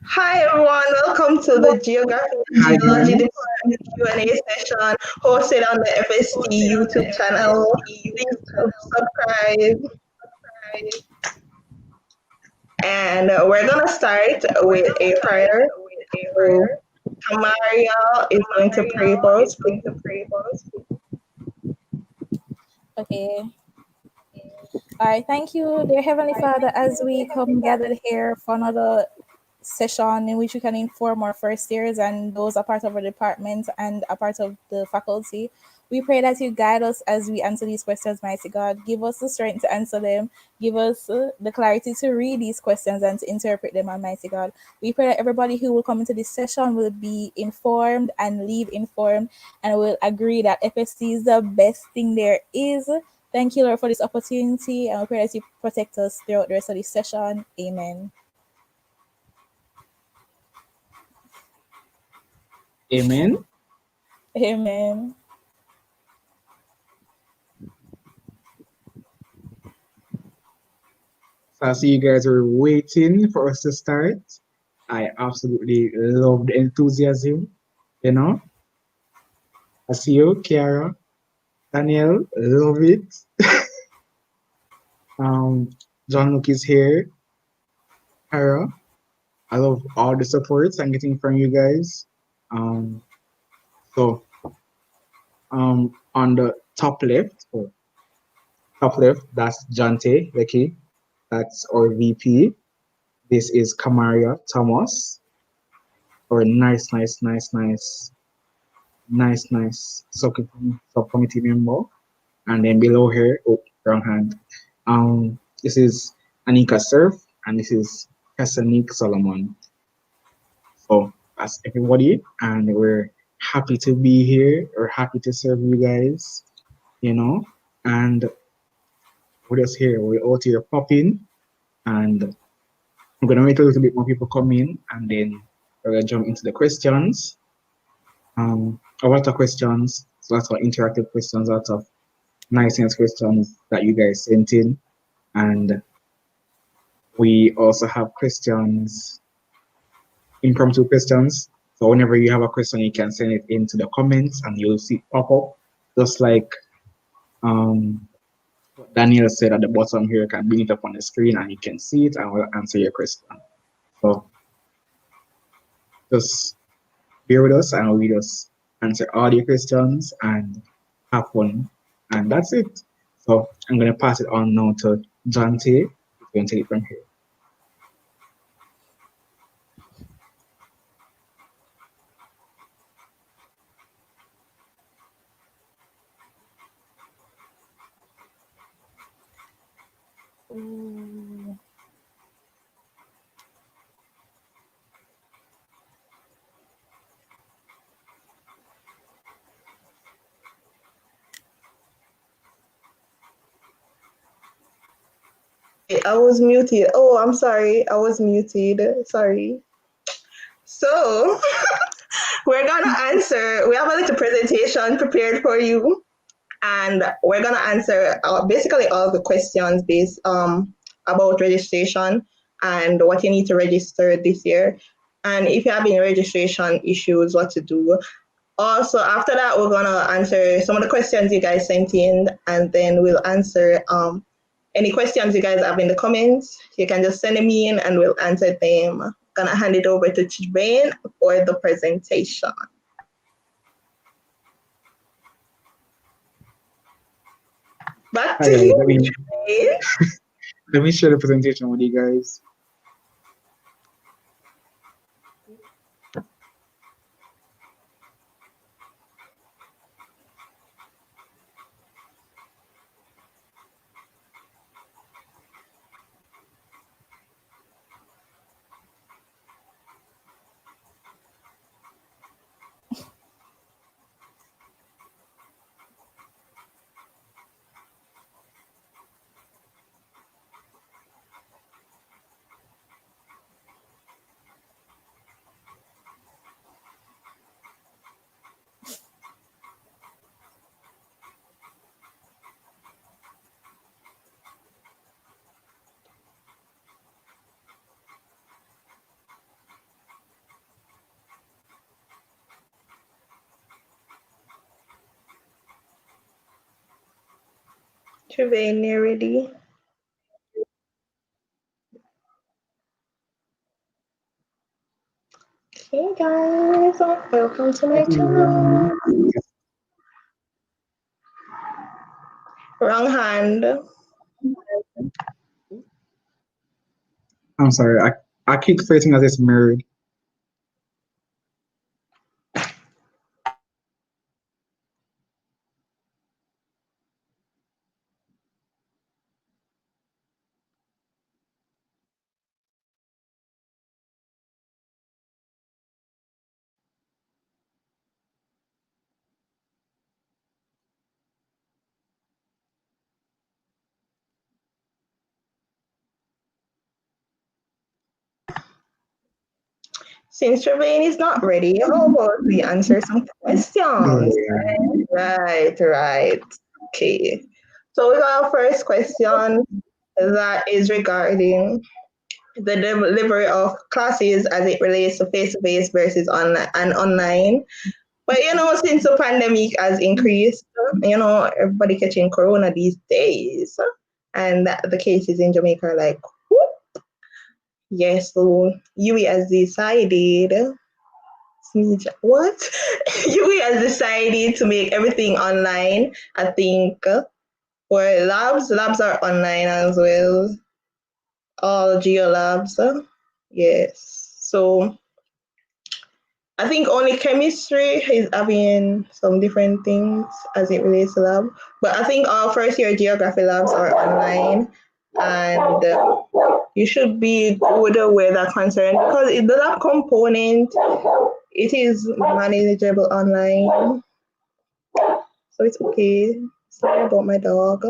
Hi everyone, welcome to the Geography and Hi Geology guys. Department Q&A session hosted on the FST YouTube channel. Please subscribe. And we're going to start with a prayer. So, Kamaria is going to pray for us. Please. Okay. All right. Thank you, dear Heavenly Father, as we come gathered here for another session in which we can inform our first years and those are part of our department and a part of the faculty. We pray that you guide us as we answer these questions, mighty God. Give us the strength to answer them. Give us the clarity to read these questions and to interpret them, Almighty God. We pray that everybody who will come into this session will be informed and leave informed and will agree that FSC is the best thing there is. Thank you, Lord, for this opportunity, and we pray that you protect us throughout the rest of this session. Amen. Amen. Amen. So I see you guys are waiting for us to start. I absolutely love the enthusiasm. You know, I see you, Kiara, Daniel, love it. Um, John Luke is here. Kara, I love all the supports I'm getting from you guys. Um, so on the top left, that's Jante Becky. That's our VP. This is Kamaria Thomas, or nice subcommittee member. And then below here, oh, wrong hand. This is Anika Surf, and this is Cassanique Solomon. So that's everybody, and we're happy to be here. We're happy to serve you guys, you know. And we're just here. We're out here popping, and I'm gonna wait a little bit more people come in, and then we're gonna jump into the questions. A lot of questions, lots of interactive questions, lots of nice questions that you guys sent in. And we also have questions, impromptu questions. So whenever you have a question, you can send it into the comments and you'll see it pop up. Just like um, Daniel said at the bottom here, you can bring it up on the screen and you can see it and we'll answer your question. So just bear with us and we just answer all your questions and have fun. And that's it. So I'm going to pass it on now to John T. He's going to take it from here. Ooh. I was muted. Oh, I'm sorry. I was muted. Sorry. So, we're going to answer. We have a little presentation prepared for you. And we're gonna answer basically all the questions based about registration and what you need to register this year, and if you have any registration issues, what to do. Also, after that, we're gonna answer some of the questions you guys sent in, and then we'll answer any questions you guys have in the comments. You can just send them in, and we'll answer them. Gonna hand it over to Jane for the presentation. Back Hi to guys, you, Jane. let me share the presentation with you guys. Trevane, you ready? Hey guys, welcome to my channel. Wrong hand. I'm sorry. I keep phrasing as it's married. Since Trevane is not ready, how about we answer some questions? Right, right. Okay. So we got our first question that is regarding the delivery of classes as it relates to face-to-face versus online and online. But since the pandemic has increased, everybody catching corona these days, and the cases in Jamaica are like, whoop. Yes, so UE has decided. What? UE has decided to make everything online. I think for labs are online as well. All geo labs. Yes. So I think only chemistry is having some different things as it relates to lab. But I think our first year geography labs are online, and you should be good with that concern because the lab component, it is manageable online. So it's okay. Sorry about my dog.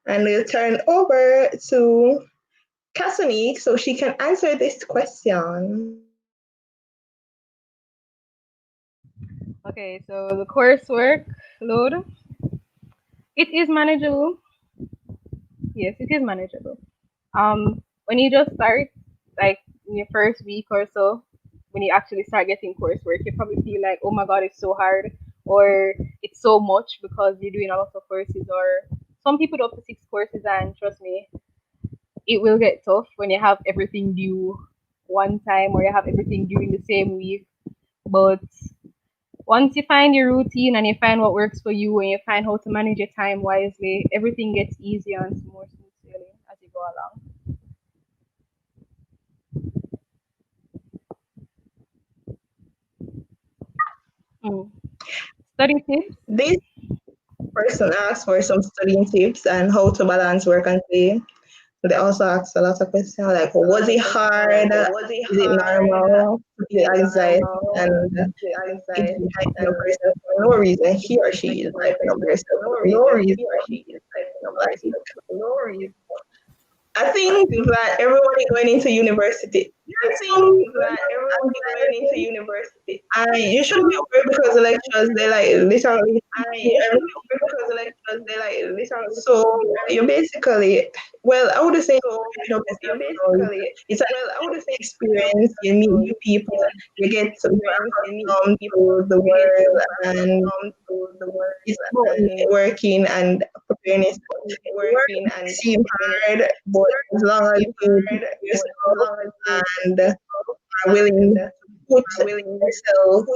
And we'll turn over to Cassanique so she can answer this question. Okay, so the coursework load, it is manageable. Yes, it is manageable. When you just start, like in your first week or so, when you actually start getting coursework, you probably feel like, oh my god, it's so hard, or it's so much because you're doing a lot of courses, or some people do up to 6 courses, and trust me, it will get tough when you have everything due one time or you have everything due in the same week. But once you find your routine and you find what works for you and you find how to manage your time wisely, everything gets easier and more smooth sailing as you go along. Study tips. This person asked for some studying tips and how to balance work and play. They also asked a lot of questions like, was it hard? Is it normal? The anxiety and hyping up herself for no reason. He or she is hyping up herself for no reason. I think that everyone is going into university. I think that everyone is going into university. You shouldn't be worried because the lectures they like literally. So you basically, well, I would say it's an experience. You meet new people, you get to to the world, and it's about networking and preparing yourself. Work seem hard, but as long as you prepare yourself and are willing to put yourself,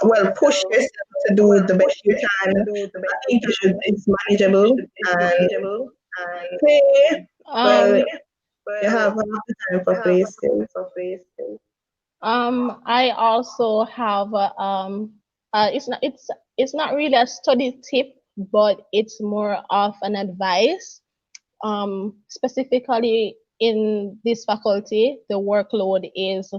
well, push yourself to do the best you can, I think it's manageable and play. Well, you have half the time for play still. I also have it's not really a study tip, but it's more of an advice. Specifically in this faculty, the workload is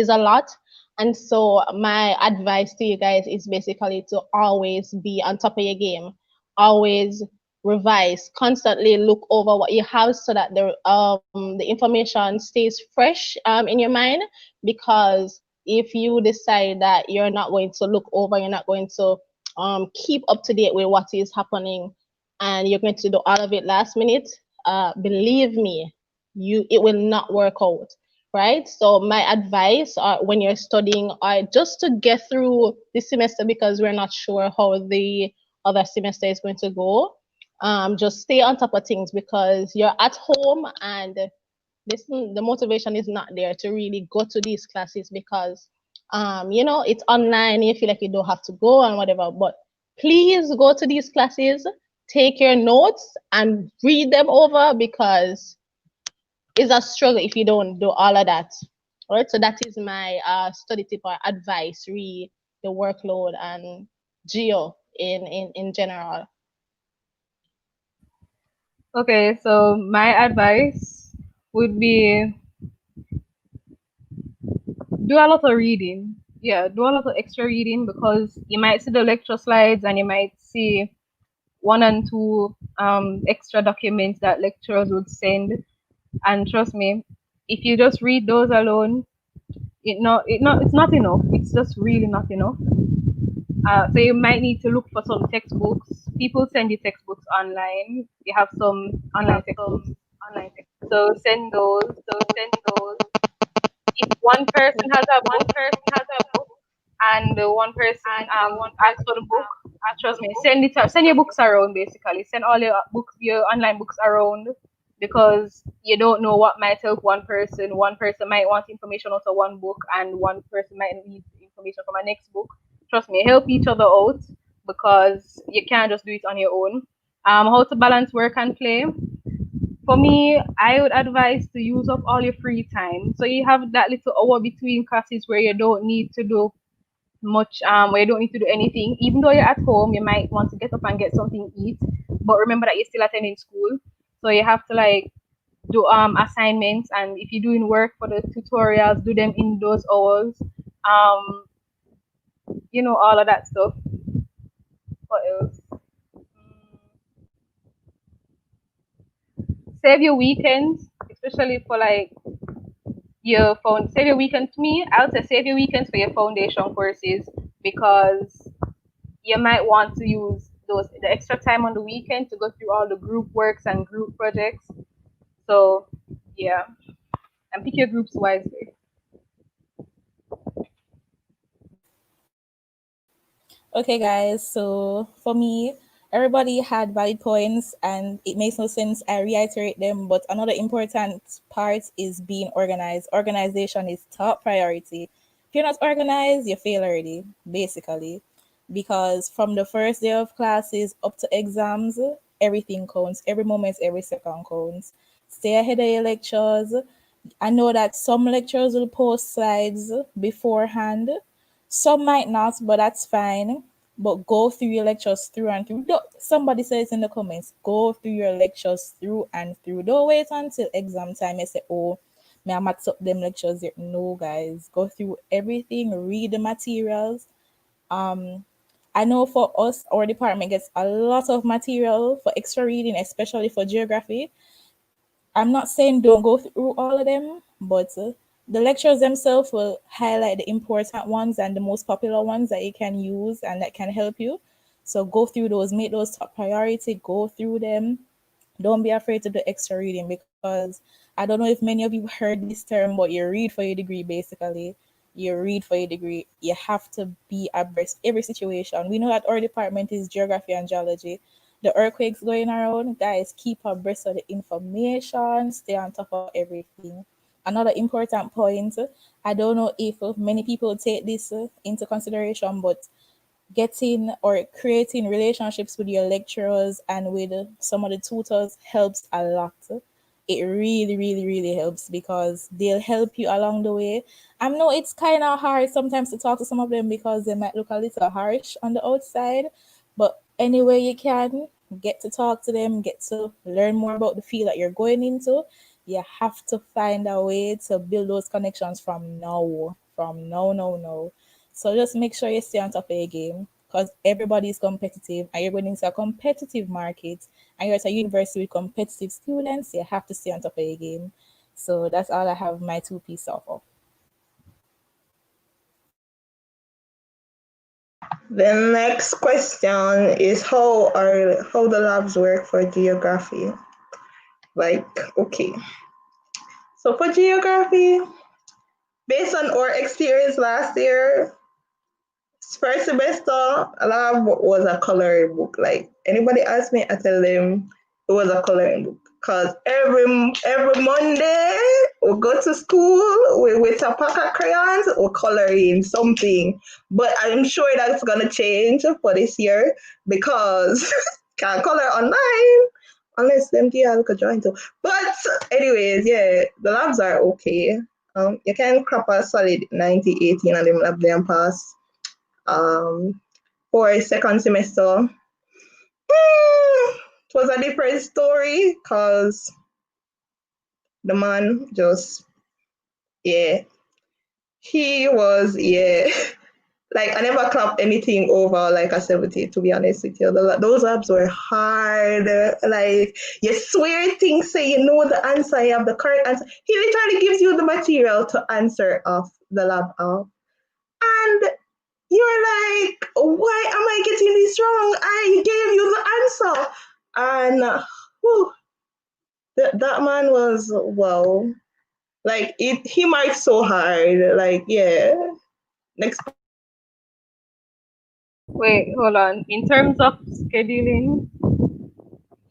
a lot. And so my advice to you guys is basically to always be on top of your game, always revise, constantly look over what you have so that the information stays fresh in your mind. Because if you decide that you're not going to look over, you're not going to keep up to date with what is happening, and you're going to do all of it last minute, believe me, it will not work out, right? So my advice when you're studying, just to get through the semester, because we're not sure how the other semester is going to go. Just stay on top of things because you're at home and the motivation is not there to really go to these classes because it's online. You feel like you don't have to go and whatever, but please go to these classes, take your notes and read them over because it's a struggle if you don't do all of that. All right, so that is my study tip or advice: read the workload and geo in general. Okay, so my advice would be do a lot of reading. Yeah, do a lot of extra reading because you might see the lecture slides and you might see one and two extra documents that lecturers would send. And trust me, if you just read those alone, it's not enough. It's just really not enough. So you might need to look for some textbooks. People send you textbooks online. You have some online textbooks. So send those. If one person has a book and one person asks for the book, trust me, send your books around basically. Send all your online books around because you don't know what might help one person. One person might want information out of one book and one person might need information from a next book. Trust me, help each other out because you can't just do it on your own. How to balance work and play. For me, I would advise to use up all your free time. So you have that little hour between classes where you don't need to do much, where you don't need to do anything. Even though you're at home, you might want to get up and get something to eat. But remember that you're still attending school. So you have to like do assignments, and if you're doing work for the tutorials, do them in those hours. All of that stuff. What else? Save your weekends, especially for like your phone. Save your weekend to me. I would say save your weekends for your foundation courses because you might want to use the extra time on the weekend to go through all the group works and group projects. So yeah, and pick your groups wisely. Okay, guys. So for me, everybody had valid points, and it makes no sense. I reiterate them, but another important part is being organized. Organization is top priority. If you're not organized, you fail already, basically, because from the first day of classes up to exams, everything counts. Every moment, every second counts. Stay ahead of your lectures. I know that some lecturers will post slides beforehand. Some might not, but that's fine. But go through your lectures through and through. Somebody says in the comments, go through your lectures through and through. Don't wait until exam time and say, oh, may I match up them lectures here. No, guys. Go through everything, read the materials. I know for us, our department gets a lot of material for extra reading, especially for geography. I'm not saying don't go through all of them, but the lectures themselves will highlight the important ones and the most popular ones that you can use and that can help you. So go through those, make those top priority, go through them. Don't be afraid to do extra reading because I don't know if many of you heard this term, but you read for your degree basically. You read for your degree. You have to be abreast every situation. We know that our department is geography and geology. The earthquakes going around, guys, keep abreast of the information, stay on top of everything. Another important point, I don't know if many people take this into consideration, but getting or creating relationships with your lecturers and with some of the tutors helps a lot. It really, really, really helps because they'll help you along the way. I know it's kind of hard sometimes to talk to some of them because they might look a little harsh on the outside, but anyway you can get to talk to them, get to learn more about the field that you're going into. You have to find a way to build those connections from now, now. So just make sure you stay on top of your game because everybody is competitive and you're going into a competitive market and you're at a university with competitive students. You have to stay on top of your game. So that's all I have my two piece of. The next question is how the labs work for geography. Like, okay. So for geography, based on our experience last year, first semester, lab was a coloring book. Like anybody ask me, I tell them it was a coloring book. Cause every Monday we go to school with a pack of crayons or coloring something. But I'm sure that's gonna change for this year because can't color online unless them girl could join too. But anyways, yeah, the labs are okay. You can crop a solid 90, 18 and them lab them pass. Um, for second semester, it was a different story because the man just, yeah, he was, yeah. Like, I never clapped anything over like a 70, to be honest with you. Those labs were hard. Like, you swear things, say you know the answer, you have the correct answer. He literally gives you the material to answer off the lab off. And you're like, why am I getting this wrong? I gave you the answer. And whew, that man was, well, like, he marked so hard. Like, yeah. Next. Wait, hold on. In terms of scheduling,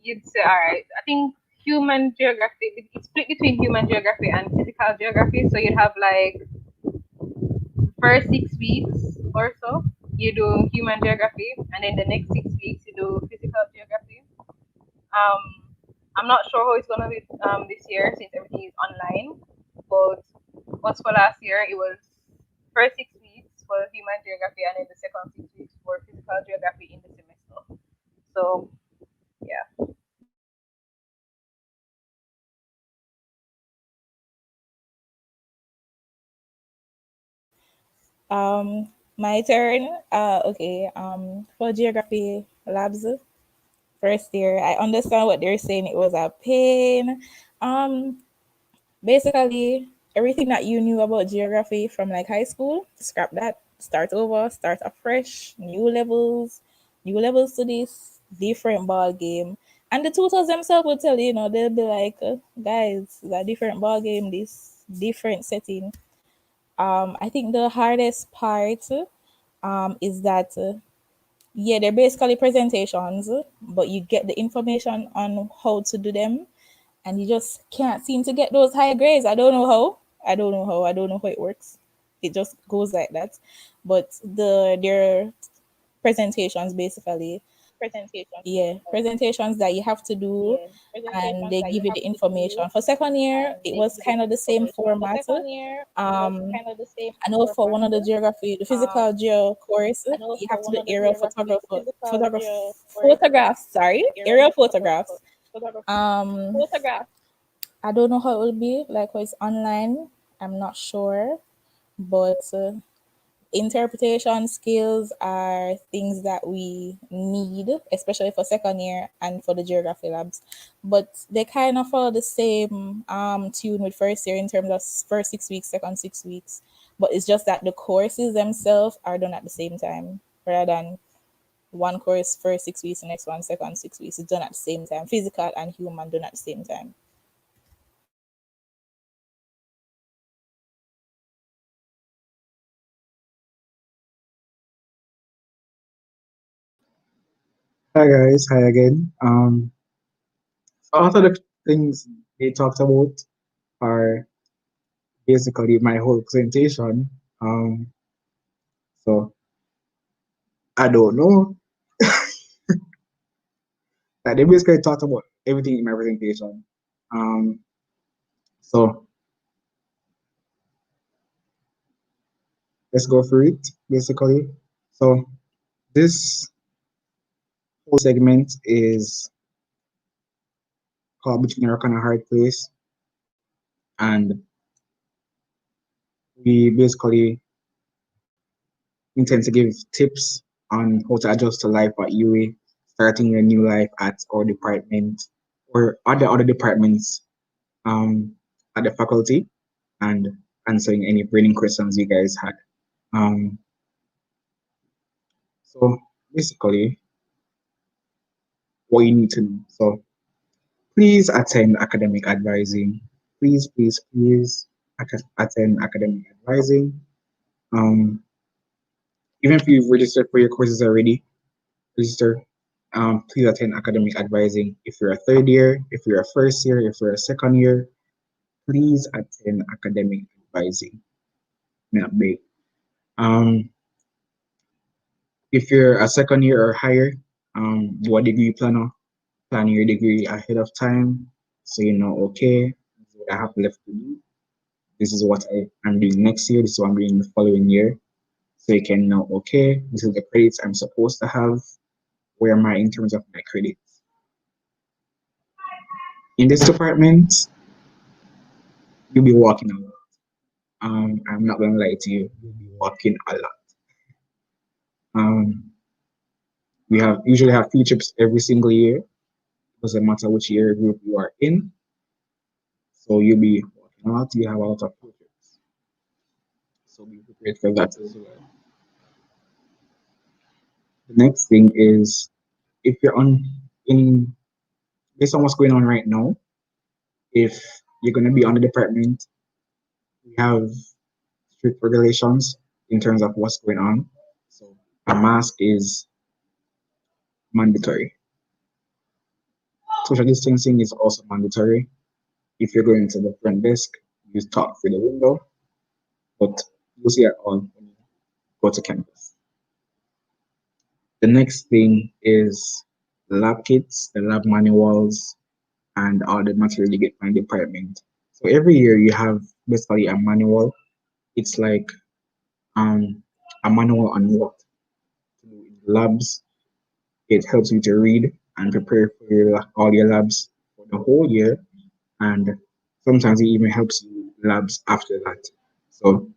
you'd say, all right, I think human geography, it's split between human geography and physical geography. So you'd have like first 6 weeks or so, you do human geography, and then the next 6 weeks you do physical geography. Um, I'm not sure how it's gonna be this year since everything is online, but what's for last year, it was first 6 weeks for human geography and then the second 6 weeks for physical geography in the semester. So yeah. My turn. Okay. For geography labs, first year, I understand what they're saying. It was a pain. Um, Basically, everything that you knew about geography from like high school, scrap that, start over, start afresh, new levels to this different ball game. And the tutors themselves will tell you, they'll be like, guys, it's a different ball game, this different setting. I think the hardest part is that yeah, they're basically presentations, but you get the information on how to do them, and you just can't seem to get those high grades. I don't know how. I don't know how. I don't know how it works. It just goes like that. But their presentations basically, yeah, presentations that you have to do, and they give you the information. For second year, it was kind of the same format. I know for one of the geography, the physical geo course, you have to do photographs. Sorry, aerial photographs. Um, I don't know how it will be like when it's online. I'm not sure, but interpretation skills are things that we need, especially for second year and for the geography labs. But they kind of follow the same tune with first year in terms of first 6 weeks, second 6 weeks. But it's just that the courses themselves are done at the same time rather than one course first 6 weeks, the next one second 6 weeks. It's done at the same time. Physical and human done at the same time. Hi guys, hi again. So after the things they talked about are basically my whole presentation. So I don't know. Like they basically talked about everything in my presentation. Um, so let's go through it basically. So this whole segment is called Between a Rock and a Hard Place, and we basically intend to give tips on how to adjust to life at UA, starting your new life at our department or other departments um, at the faculty, and answering any burning questions you guys had. Um, so basically, what you need to know. So please attend academic advising. Please attend academic advising. Um, Even if you've registered for your courses already, register. Please attend academic advising. If you're a third year, if you're a first year, if you're a second year, please attend academic advising. Not big. Um, if you're a second year or higher, do a degree planner. Plan your degree ahead of time, so you know, okay, this is what I have left to do. This is what I'm doing next year. This is what I'm doing the following year. So you can know, okay, this is the credits I'm supposed to have. Where am I in terms of my credits? In this department, you'll be walking a lot. I'm not gonna lie to you, you'll be walking a lot. Um, we have usually have field trips every single year. Doesn't matter which year group you are in. So you'll be walking a lot. You have a lot of field trips. So be prepared for that as well. The next thing is if you're on in based on what's going on right now, if you're gonna be on the department, we have strict regulations in terms of what's going on. So a mask is mandatory. Social distancing is also mandatory. If you're going to the front desk, you talk through the window, but you'll see it all when you go to campus. The next thing is the lab kits, the lab manuals, and all the material you get from the department. So every year you have basically a manual. It's like um, a manual on what to do in the labs. It helps you to read and prepare for all your labs for the whole year, and sometimes it even helps you labs after that. So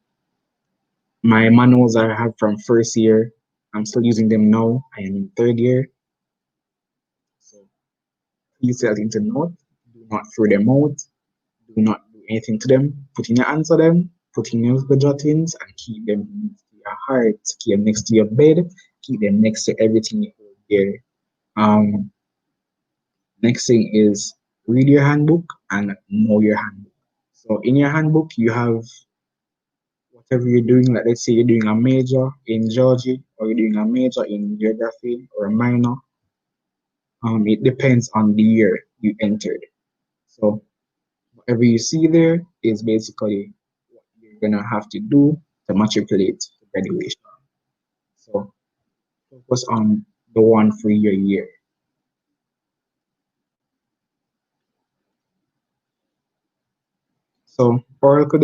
my manuals I have from first year, I'm still using them now. I am in third year, so please take that into note. Do not throw them out. Do not do anything to them. Put in your hands on them. Put in your jottings and keep them next to your heart. Keep them next to your bed. Keep them next to everything you hold dear. Um, Next thing is read your handbook and know your handbook. So in your handbook, you have whatever you're doing. Like let's say you're doing a major in geology or you're doing a major in geography or a minor. It depends on the year you entered. So whatever you see there is basically what you're gonna have to do to matriculate for graduation. So focus on the one for your year. So Oracle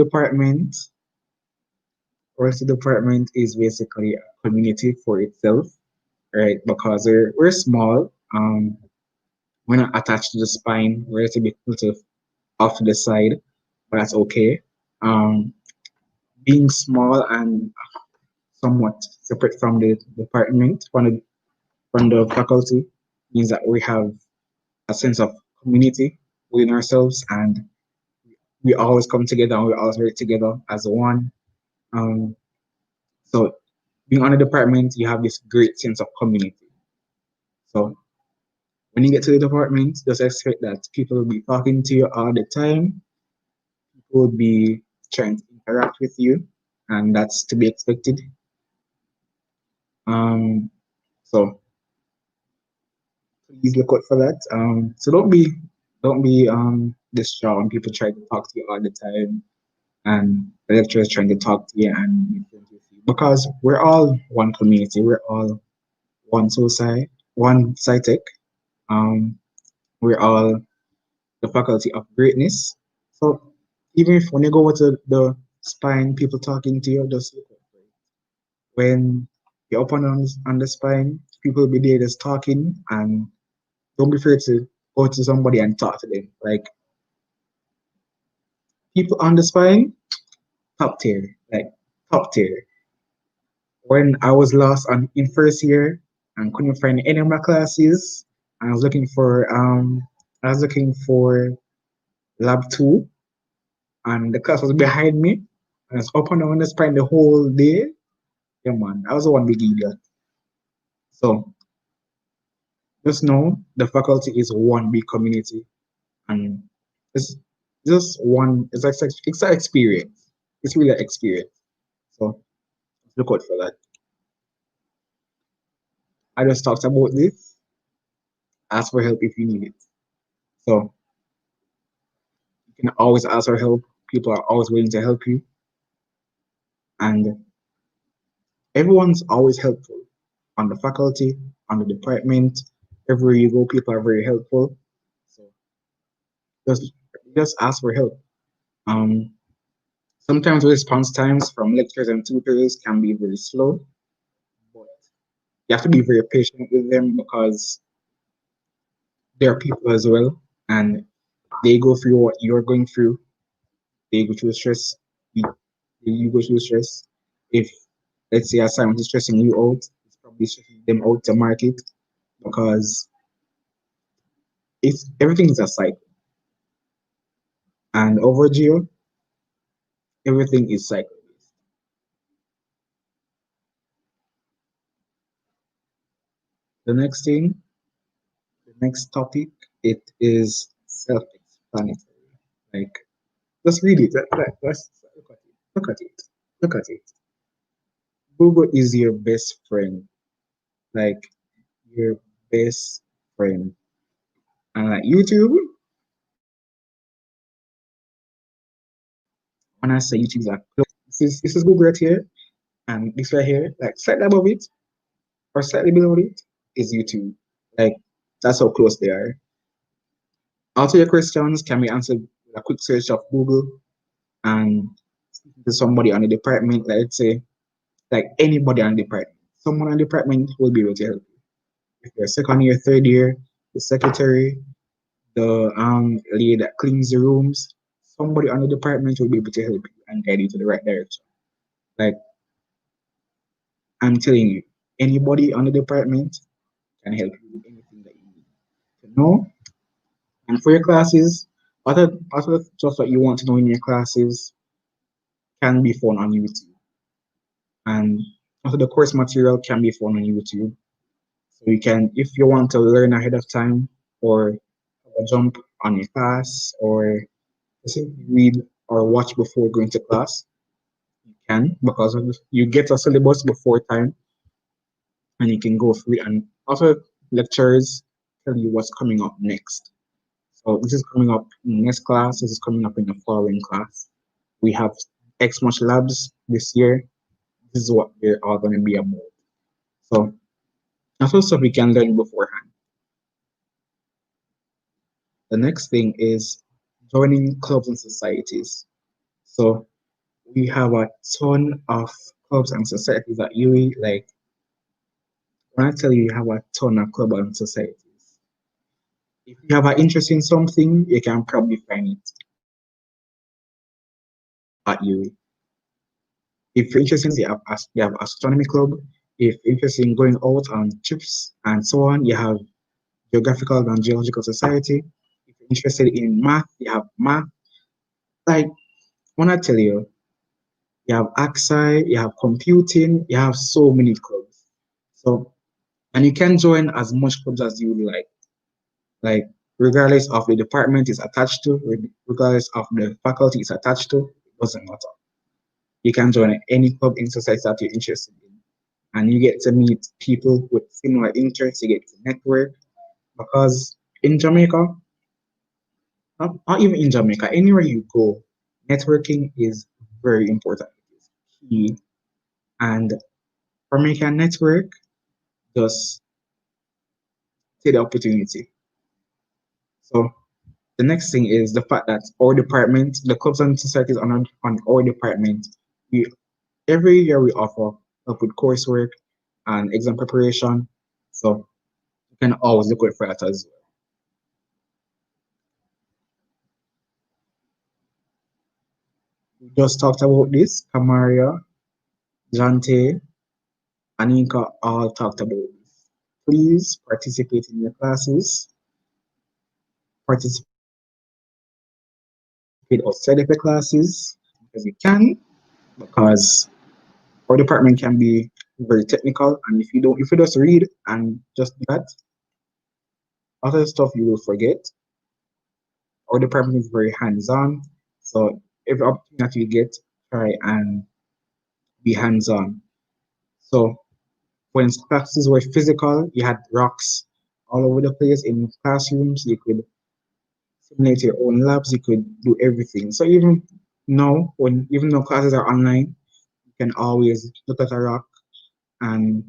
department is basically a community for itself, right? Because we're small. We're not attached to the spine. We're a little bit off to the side, but that's okay. Um, Being small and somewhat separate from the department, from the faculty, means that we have a sense of community within ourselves, and we always come together and we always work together as one. Um, so being on the department, you have this great sense of community. So when you get to the department, just expect that people will be talking to you all the time. People will be trying to interact with you, and that's to be expected. Um, so please look out for that. So don't be distraught when people try to talk to you all the time and the lecturers trying to talk to you and be friends with you, because we're all one community. We're all one society, one SciTech. Um, we're all the faculty of greatness. So even if when you go to the spine, people talking to you, just look out for it. When you're up on the spine, people will be there just talking, and don't be afraid to go to somebody and talk to them. Like people on the spine, top tier, like top tier. When I was lost in first year and couldn't find any of my classes, I was looking for lab 2, and the class was behind me. I was up and down the spine the whole day. Yeah, man, I was the one big idiot. So just know the faculty is one big community, and it's just one. It's an experience. It's really an experience. So look out for that. I just talked about this. Ask for help if you need it. So you can always ask for help. People are always willing to help you, and everyone's always helpful on the faculty, on the department. Everywhere you go, people are very helpful. So just just ask for help. Um, Sometimes response times from lecturers and tutors can be very slow, but you have to be very patient with them because they are people as well, and they go through what you're going through. They go through stress. You, you go through stress. If let's say assignment is stressing you out, it's probably stressing them out to mark it because it's everything is a cycle. And over geo, everything is cycle based. The next thing, the next topic, it is self-explanatory. Like just read it. Let's look at it. Look at it. Look at it. Google is your best friend. Like your best friend. And like YouTube, when I say YouTube is like this is Google right here, and this right here, like slightly above it or slightly below it, is YouTube. Like that's how close they are. All your questions can be answered with a quick search of Google and speaking to somebody on the department, like let's say, like anybody on the department. Someone on the department will be able to help you. If you're second year, third year, the secretary, the lady that cleans the rooms, somebody on the department will be able to help you and guide you to the right direction. Like I'm telling you, anybody on the department can help you with anything that you need to know. And for your classes, other stuff that you want to know in your classes can be found on YouTube. And also the course material can be found on YouTube. So you can, if you want to learn ahead of time or jump on your class or simply read or watch before going to class, you can because you get a syllabus before time and you can go through it. And also lectures tell you what's coming up next. So this is coming up in next class. This is coming up in the following class. We have X much labs this year. This is what they're all going to be about. So that's also stuff we can learn beforehand. The next thing is joining clubs and societies. So we have a ton of clubs and societies at UE. Like when I tell you, you have a ton of clubs and societies. If you have an interest in something, you can probably find it at UE. If you're interested in you have astronomy club. If you're interested in going out on trips and so on, you have geographical and geological society. If you're interested in math, you have math. Like when I tell you, you have AXI, you have computing, you have so many clubs. So and you can join as much clubs as you would like. Like regardless of the department it's attached to, regardless of the faculty it's attached to, it doesn't matter. You can join any club in society that you're interested in. And you get to meet people with similar interests, you get to network. Because in Jamaica, not even in Jamaica, anywhere you go, networking is very important. It's key. And for making a network, just take the opportunity. So the next thing is the fact that our department, the clubs and societies on our department, we every year we offer help with coursework and exam preparation. So you can always look out for that as well. We just talked about this. Kamaria, Jante, Anika all talked about this. Please participate in your classes, participate outside of the classes because you can, because our department can be very technical, and if you just read and just do that, other stuff you will forget. Our department is very hands-on, so every opportunity that you get, try and be hands-on. So when classes were physical, you had rocks all over the place in classrooms. You could simulate your own labs. You could do everything. So even though classes are online, you can always look at a rock and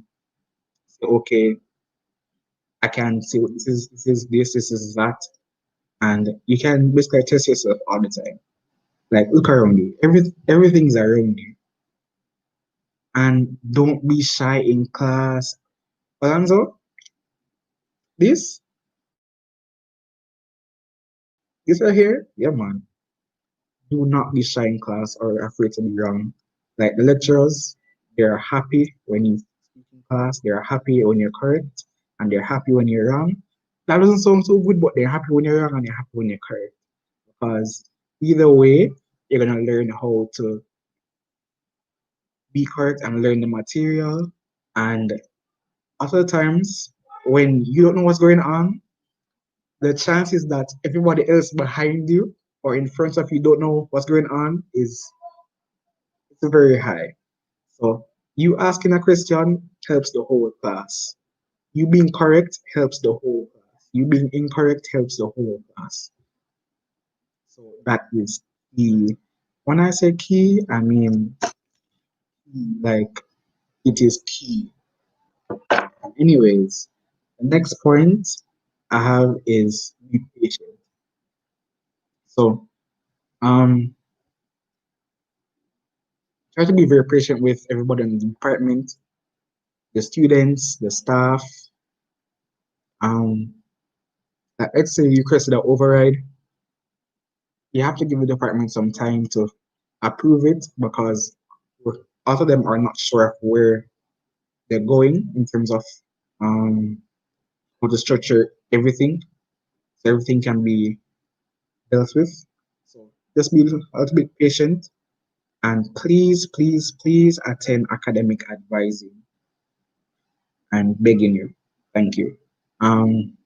say, okay, I can see what this is that, and you can basically test yourself all the time. Like look around you, everything's around you, and don't be shy in class. Alonso, this this right here, yeah man. Do not be shy in class or afraid to be wrong. Like the lecturers, they're happy when you speak in class, they're happy when you're correct, and they're happy when you're wrong. That doesn't sound so good, but they're happy when you're wrong and they're happy when you're correct. Because either way, you're gonna learn how to be correct and learn the material. And other times when you don't know what's going on, the chances that everybody else behind you or in front of you don't know what's going on is it's very high. So you asking a question helps the whole class. You being correct helps the whole class. You being incorrect helps the whole class. So that is key. When I say key, I mean like it is key. Anyways, the next point I have is be patient. So try to be very patient with everybody in the department, the students, the staff. Um, let's say you requested an override, you have to give the department some time to approve it because a lot of them are not sure of where they're going in terms of um, how to structure everything, so everything can be dealt with. So just be a little bit patient and please, please, please attend academic advising. I'm begging you. Thank you. Um,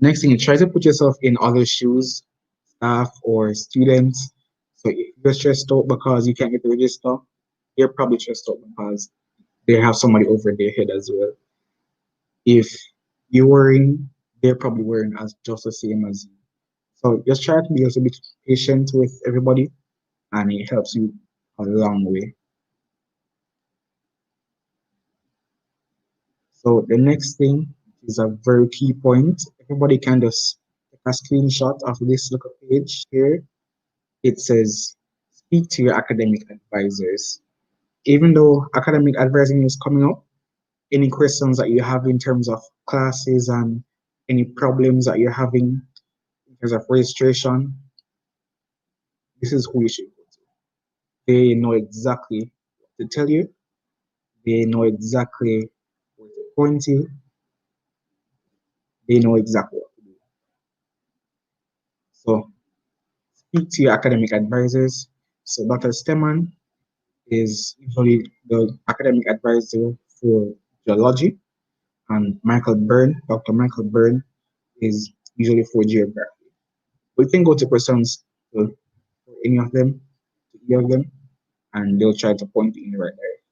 Next thing, try to put yourself in other shoes, staff or students. So if you're stressed out because you can't get the register, they're probably stressed out because they have somebody over their head as well. If you're worrying, they're probably worrying as just the same as you. So just try to be a little bit patient with everybody, and it helps you a long way. So the next thing is a very key point. Everybody can just take a screenshot of this little page here. It says, speak to your academic advisors. Even though academic advising is coming up, any questions that you have in terms of classes and any problems that you're having in terms of registration, this is who you should go to. They know exactly what to tell you, they know exactly where to point you, they know exactly what to do. So speak to your academic advisors. So Dr. Steman is usually the academic advisor for geology, and Dr. Michael Byrne is usually for geography. We can go to questions for any of them, to either of them, and they'll try to point you in the right direction.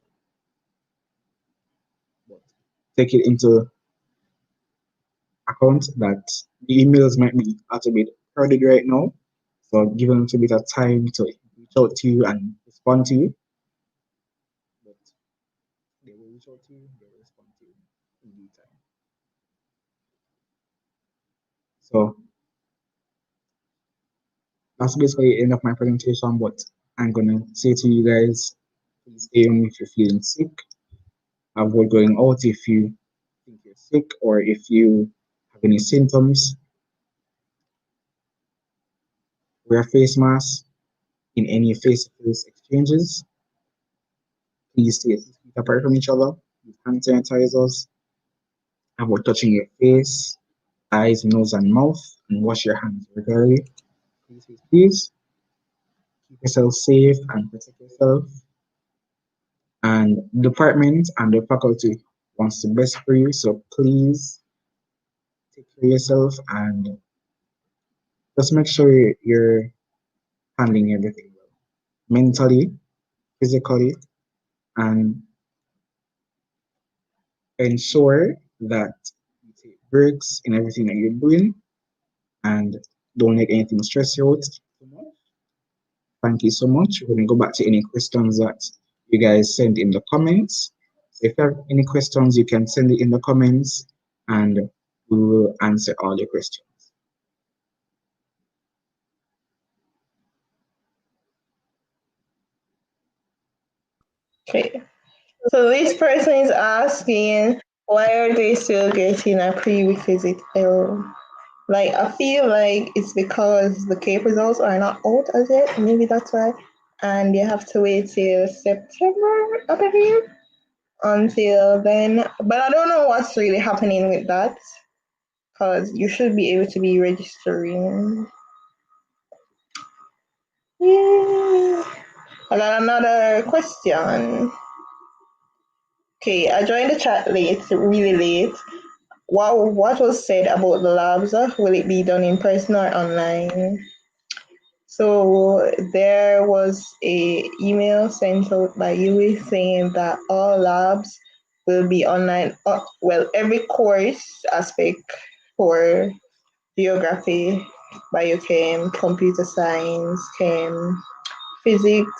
But take it into account that the emails might be a little bit crowded right now, so give them a little bit of time to reach out to you and respond to you. But they will reach out to you, they will respond to you in due time. So that's basically the end of my presentation, but I'm gonna say to you guys, please stay home if you're feeling sick. Avoid going out if you think you're sick or if you have any symptoms. Wear a face mask in any face-to-face exchanges. Please stay 6 feet apart from each other. Use hand sanitizers. Avoid touching your face, eyes, nose, and mouth, and wash your hands regularly. Please, please, please keep yourself safe and protect yourself. And the department and the faculty wants the best for you, so please take care of yourself and just make sure you're handling everything well, mentally, physically, and ensure that you take breaks in everything that you're doing and don't let anything stress you out too much. Thank you so much. We're going to go back to any questions that you guys send in the comments. So if you have any questions, you can send it in the comments and we will answer all your questions. Okay. So this person is asking, why are they still getting a prerequisite error? Like, I feel like it's because the CAPE results are not out as yet. Maybe that's why. And you have to wait till September, I believe, until then. But I don't know what's really happening with that because you should be able to be registering. Yeah. I got another question. Okay, I joined the chat late, really late. What was said about the labs? Will it be done in person or online? So there was a email sent out by UWI saying that all labs will be online. Well, every course aspect for geography, biochem, computer science, chem, physics,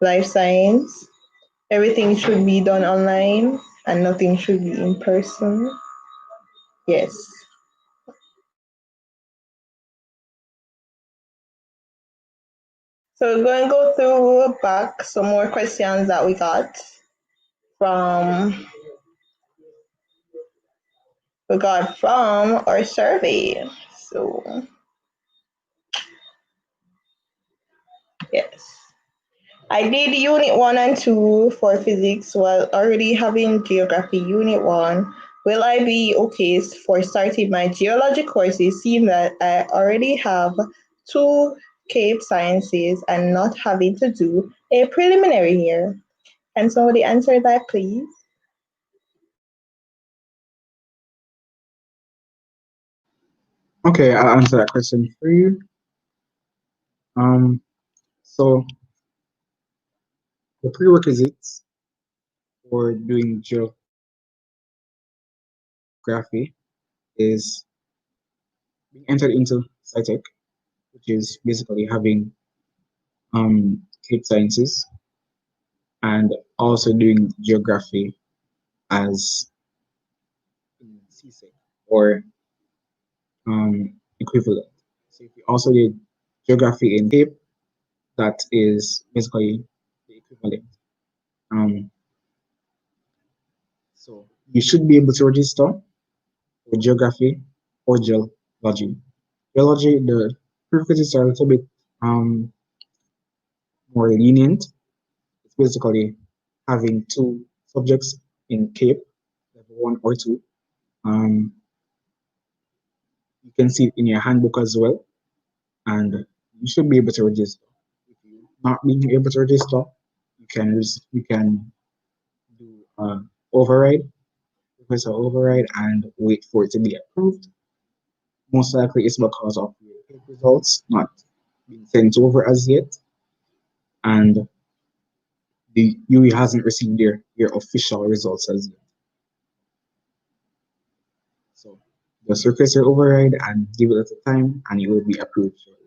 life science, everything should be done online and nothing should be in person. Yes. So we're going to go through back some more questions that we got from our survey. So yes. I did unit 1 and 2 for physics while already having geography unit 1. Will I be okay for starting my geology courses seeing that I already have 2 Cape Sciences and not having to do a preliminary here? Can somebody answer that, please? Okay, I'll answer that question for you. So the prerequisites for doing geography is being entered into SciTech, which is basically having Cape Sciences and also doing geography as CSEC or equivalent. So if you also did geography in Cape, that is basically the equivalent. Um, so you should be able to register for geography or geology. Geology, the prerequisites are a little bit um, more lenient. It's basically having 2 subjects in Cape, level 1 or 2. Um, you can see it in your handbook as well, and you should be able to register. If you're not being able to register, you can do override, request an override, and wait for it to be approved. Most likely, it's because of your Cape results not being sent over as yet, and the UE hasn't received your official results as yet. So just request your override and give it at a time, and it will be approved shortly.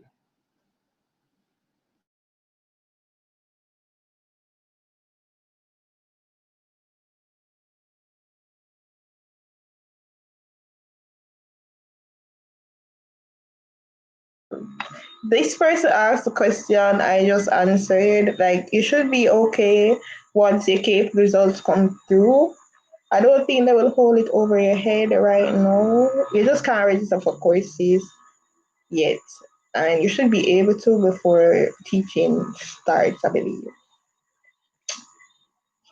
This person asked a question I just answered. Like, you should be okay once your CAPE results come through. I don't think they will hold it over your head right now. You just can't register for courses yet. And you should be able to before teaching starts, I believe.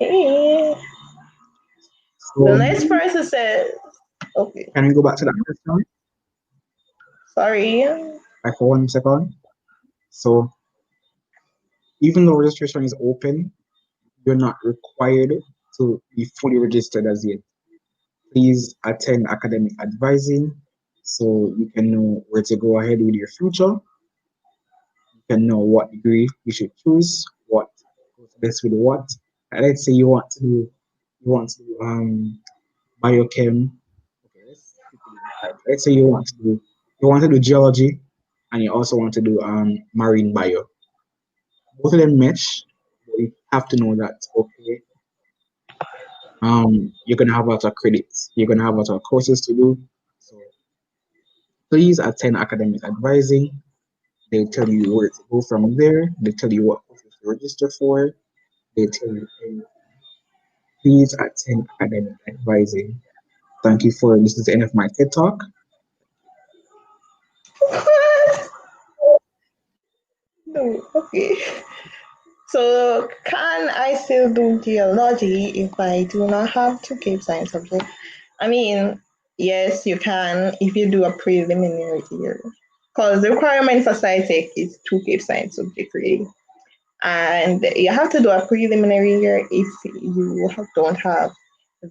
Okay. The So next person said, okay, can we go back to that question, sorry. like for 1 second? So even though registration is open, you're not required to be fully registered as yet. Please attend academic advising so you can know where to go ahead with your future. You can know what degree you should choose, what goes best with what. Let's say you want to do you want to do biochem. Okay, let's say you want to do geology, and you also want to do marine bio. Both of them mesh, but you have to know that okay, you're gonna have a lot of credits, you're gonna have a lot of courses to do. So please attend academic advising. They'll tell you where to go from there. They tell you what courses to register for. They tell you everything. Please attend academic advising. Thank you for this is the end of my TED talk. No, okay. So can I still do geology if I do not have two Cape Science subjects? I mean, yes, you can if you do a preliminary year. Because the requirement for SciTech is two Cape Science subject really. And you have to do a preliminary year if you don't have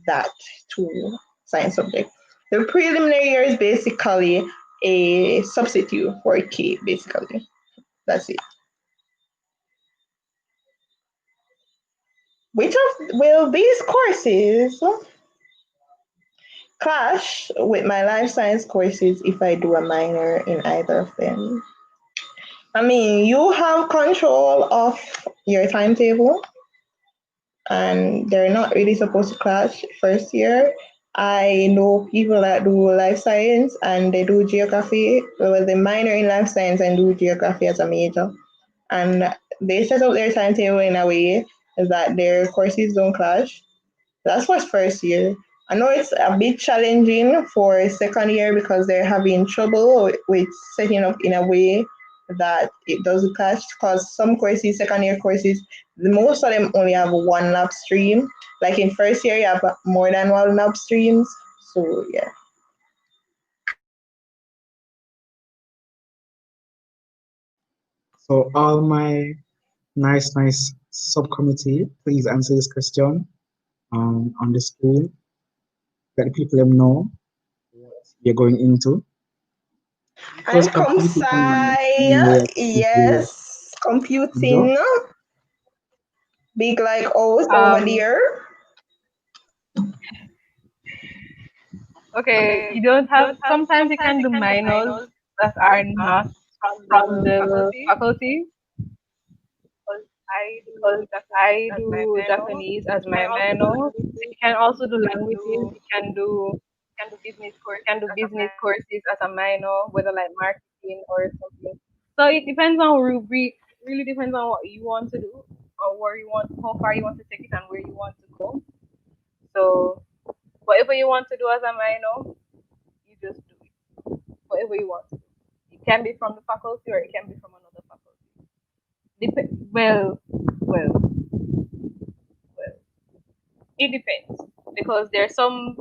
that two science subject. The preliminary year is basically a substitute for a K, basically. That's it. Which of will these courses clash with my life science courses if I do a minor in either of them? I mean, you have control of your timetable, and they're not really supposed to clash first year. I know people that do life science and they do geography, well, they minor in life science and do geography as a major. And they set up their timetable in a way that their courses don't clash. That's for first year. I know it's a bit challenging for second year because they're having trouble with setting up in a way that it doesn't clash because some courses, second year courses, most of them only have one lab stream. Like in first year, you have more than one lab streams. So yeah. So all my nice subcommittee, please answer this question on the screen. Let the people them know what you're going into. Because And computing ComSci, is your yes, major. computing, big like O's over Um, there. okay, you don't have, sometimes you can do minors that are not from the faculty. I do Japanese as my minor. You can also do languages. You can do business courses as a minor, whether like marketing or something. So it depends on rubric. Really depends on what you want to do or where you want, how far you want to take it, and where you want to go. So whatever you want to do as a minor, you just do it. Whatever you want to do. It can be from the faculty or it can be from another faculty. Well, it depends because there's some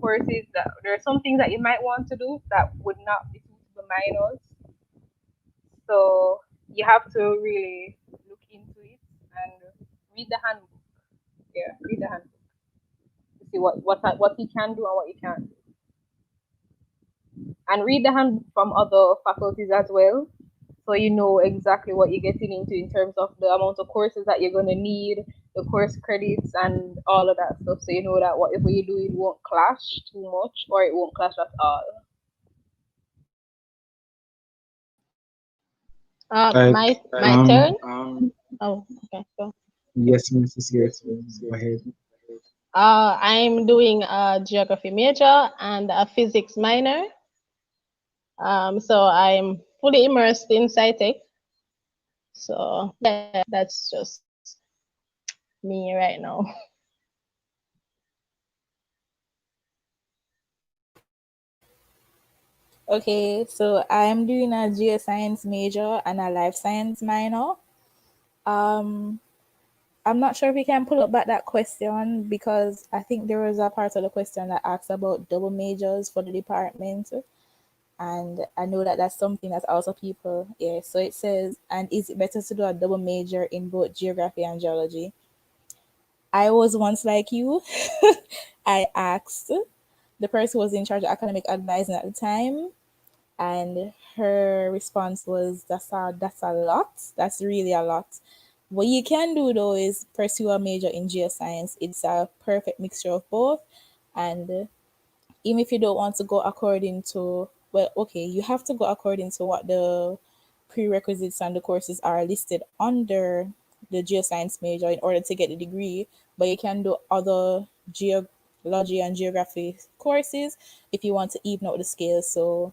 courses that there are some things that you might want to do that would not be suitable minors. So you have to really look into it and read the handbook. Yeah, read the handbook to see what you can do and what you can't do, and read the handbook from other faculties as well. So you know exactly what you're getting into in terms of the amount of courses that you're gonna need, the course credits, and all of that stuff. So you know that whatever you do, it won't clash too much or it won't clash at all. Like My turn. Oh, okay. So, yes, Mrs. Yes, go ahead. I'm doing a geography major and a physics minor. So I'm fully immersed in SciTech. So yeah, that's just me right now. Okay, so I'm doing a geoscience major and a life science minor. Um, I'm not sure if we can pull up back that question because I think there was a part of the question that asked about double majors for the department. And I know that that's something that also people, yeah. So it says, and is it better to do a double major in both geography and geology? I was once like you. I asked the person who was in charge of academic advising at the time, and her response was, that's a lot. That's really a lot. What you can do though is pursue a major in geoscience. It's a perfect mixture of both. And even if you don't want to go according to, well, okay, you have to go according to what the prerequisites and the courses are listed under the geoscience major in order to get the degree. But you can do other geology and geography courses if you want to even out the scale. So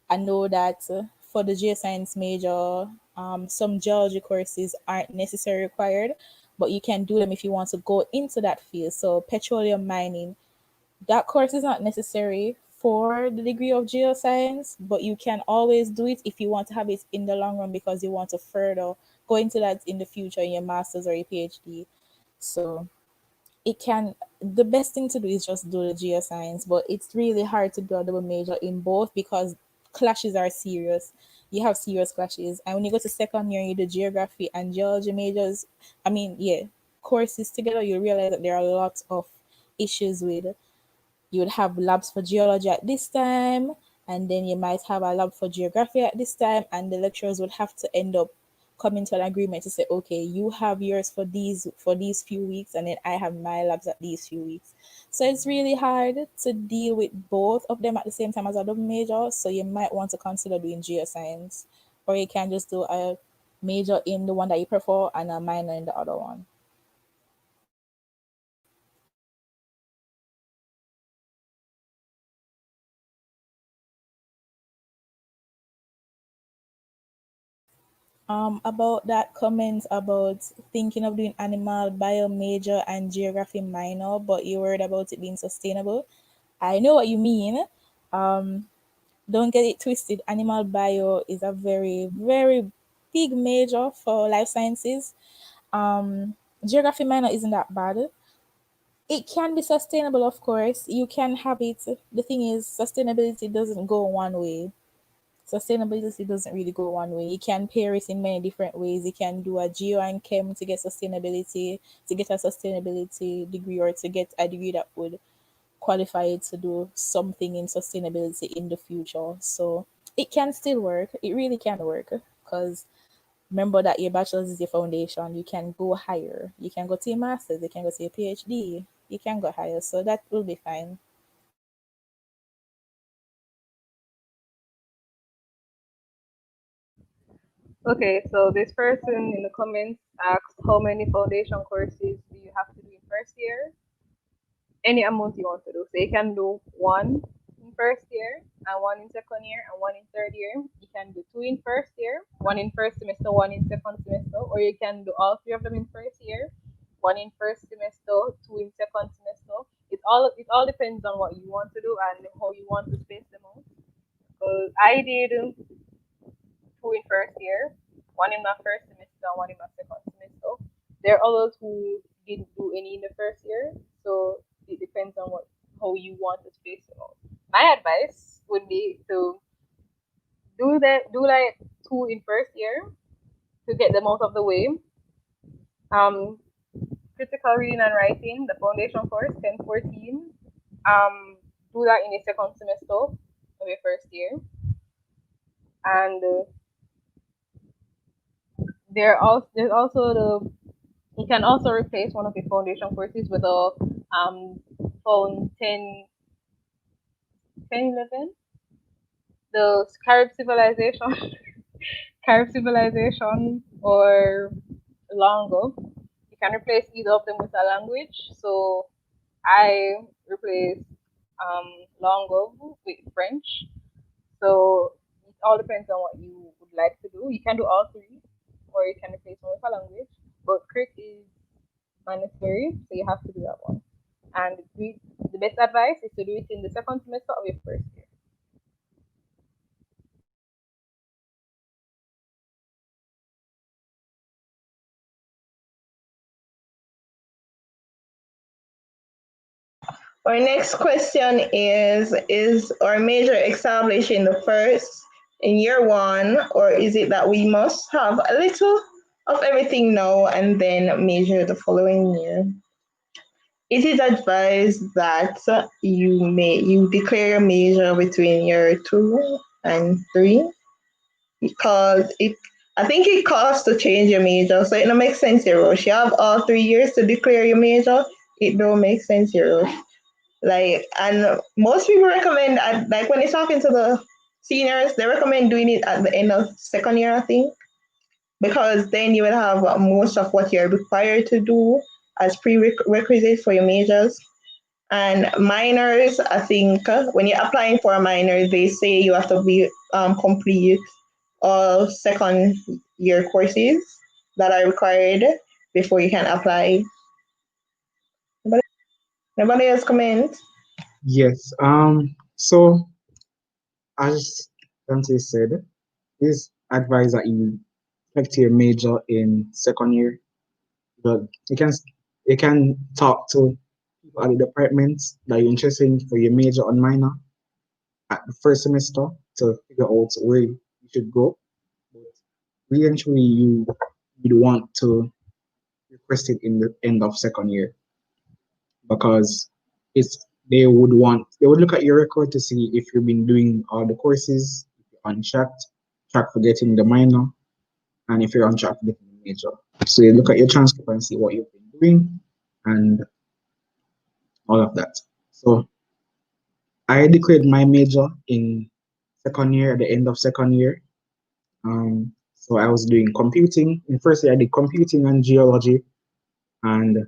I know that for the geoscience major, some geology courses aren't necessarily required, but you can do them if you want to go into that field. So petroleum mining, that course is not necessary for the degree of geoscience, but you can always do it if you want to have it in the long run because you want to further go into that in the future in your master's or your PhD. So it can, the best thing to do is just do the geoscience, but it's really hard to do a double major in both because clashes are serious. You have serious clashes, and when you go to second year, you do geography and geology majors. I mean, yeah, courses together, you realize that there are lots of issues with, you would have labs for geology at this time, and then you might have a lab for geography at this time, and the lecturers would have to end up coming to an agreement to say, okay, you have yours for these few weeks, and then I have my labs at these few weeks. So it's really hard to deal with both of them at the same time as a double major. So you might want to consider doing geoscience, or you can just do a major in the one that you prefer and a minor in the other one. About that comment about thinking of doing animal bio major and geography minor, but you worried about it being sustainable. I know what you mean. Um, don't get it twisted. Animal bio is a very, very big major for life sciences. Geography minor isn't that bad. It can be sustainable, of course. You can have it. The thing is, sustainability doesn't go one way. Sustainability doesn't really go one way. You can pair it in many different ways. You can do a geo and chem to get sustainability, to get a sustainability degree, or to get a degree that would qualify you to do something in sustainability in the future. So it can still work. It really can work because remember that your bachelor's is your foundation. You can go higher. You can go to your master's. You can go to your PhD. You can go higher. So that will be fine. Okay, so this person in the comments asked how many foundation courses do you have to do in first year? Any amount you want to do. So you can do one in first year and one in second year and one in third year. You can do two in first year, one in first semester, one in second semester, or you can do all three of them in first year, one in first semester, two in second semester. It all depends on what you want to do and how you want to space them out. Because I did two in first year, one in my first semester, one in my second semester. There are others who didn't do any in the first year, so it depends on what how you want to space them out. My advice would be to do like two in first year to get them out of the way. Um, Critical reading and writing, the foundation course, 1014. Do that in the second semester of your first year, and there's also the you can also replace one of the foundation courses with a phone 1011, the Carib civilization, Carib civilization or Longo. You can replace either of them with a language. So I replace Longo with French. So it all depends on what you would like to do. You can do all three, or you can replace one with a language. But Crick is mandatory, so you have to do that one. And the best advice is to do it in the second semester of your first year. Our next question is our major established in the first in year one, or is it that we must have a little of everything now and then major the following year? It is advised that you declare your major between year two and three because I think it costs to change your major, so it don't make sense you rush. You have all 3 years to declare your major. It don't make sense you rush. Like, and most people recommend, like when you're talking to the seniors, they recommend doing it at the end of second year, I think, because then you will have most of what you're required to do as prerequisites for your majors. And minors, I think when you're applying for a minor, they say you have to be complete all second year courses that are required before you can apply. Nobody else comment? Yes. So as Dante said, this advise that you select your major in second year. But you can talk to people at the departments that you're interested in for your major and minor at the first semester to figure out where you should go. But eventually you'd want to request it in the end of second year because it's they would look at your record to see if you've been doing all the courses, if you're on track for getting the minor, and if you're on track for getting the major. So you look at your transcript and see what you've been doing and all of that. So I declared my major in second year at the end of second year. So I was doing computing. In first year, I did computing and geology, and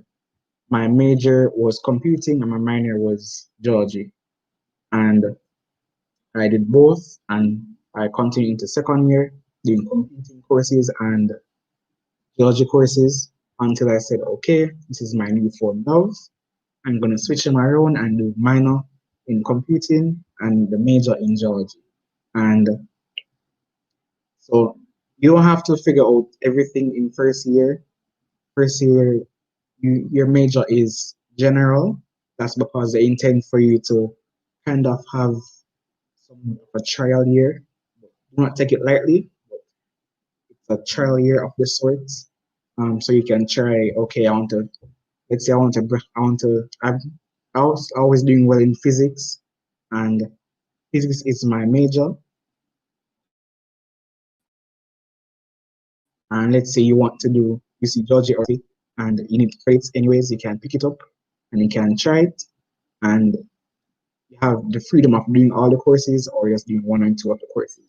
my major was computing and my minor was geology. And I did both, and I continued into second year doing computing courses and geology courses until I said, okay, this is my new phone now. I'm going to switch them around and do minor in computing and the major in geology. And so you don't have to figure out everything in first year. First year, your major is general. That's because they intend for you to kind of have some of a trial year. Do not take it lightly. It's a trial year of the sorts. So you can try. Okay, let's say I was always doing well in physics, and physics is my major. And let's say you want to do UC Georgia or and you need credits anyways, you can pick it up and you can try it, and you have the freedom of doing all the courses or just doing one and two of the courses.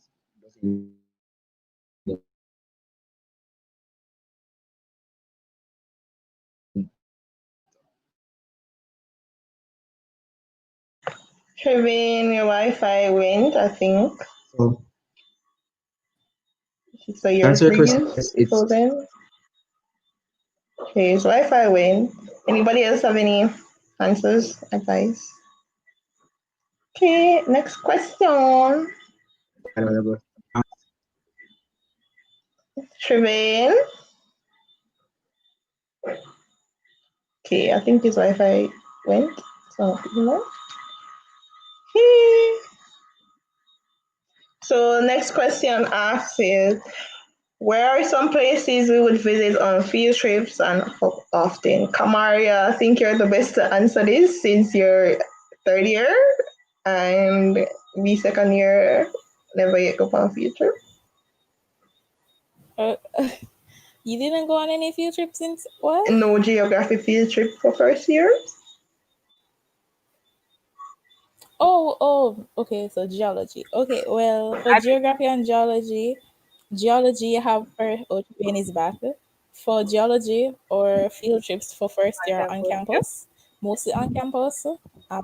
Trevin, your Wi-Fi went, I think. So So to you're answer your question, freeze yes, it's frozen. Okay, so Wi-Fi went. Anybody else have any answers, advice? Okay, next question. available. Trevin. Okay, I think his Wi-Fi went. So, Okay. So next question asks is, where are some places we would visit on field trips and how often? Kamaria, I think you're the best to answer this since you're third year and me second year never yet go on field trip. Uh, you didn't go on any field trips since what? No geography field trip for first year. Oh, okay, so geology. Okay, well, for I think geography and geology you have for Ocean is back. For geology or field trips for first on year on campus. Yep. campus, mostly on campus. I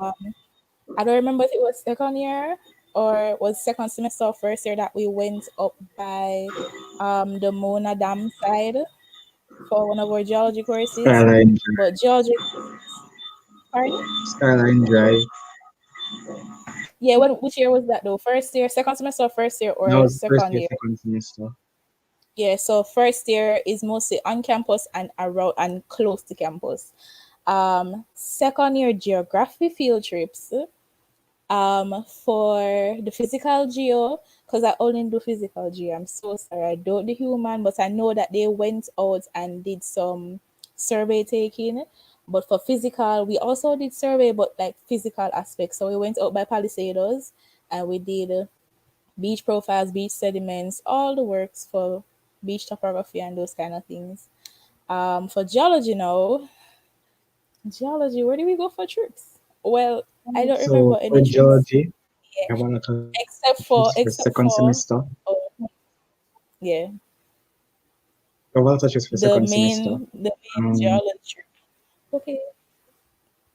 don't remember if it was second year or was second semester or first year that we went up by the Mona Dam side for one of our geology courses. Skyline, But geology, pardon? Skyline Drive. Yeah, which year was that though? First year, second semester, or first year, That or was first second year, year? second semester. Yeah, so first year is mostly on campus and around and close to campus. Second year geography field trips. For the physical geo, because I only do physical geo. I'm so sorry, I don't do human, but I know that they went out and did some survey taking. But for physical, we also did survey, but like physical aspects. So we went out by Palisados and we did beach profiles, beach sediments, all the works for beach topography and those kind of things. For geology now, geology, where do we go for trips? Well, I don't remember So for any trips. geology, Yeah, I have a lot of trips for except for second except semester. for oh, yeah, I have a lot of trips for second semester. the main Um, geology trip. Okay.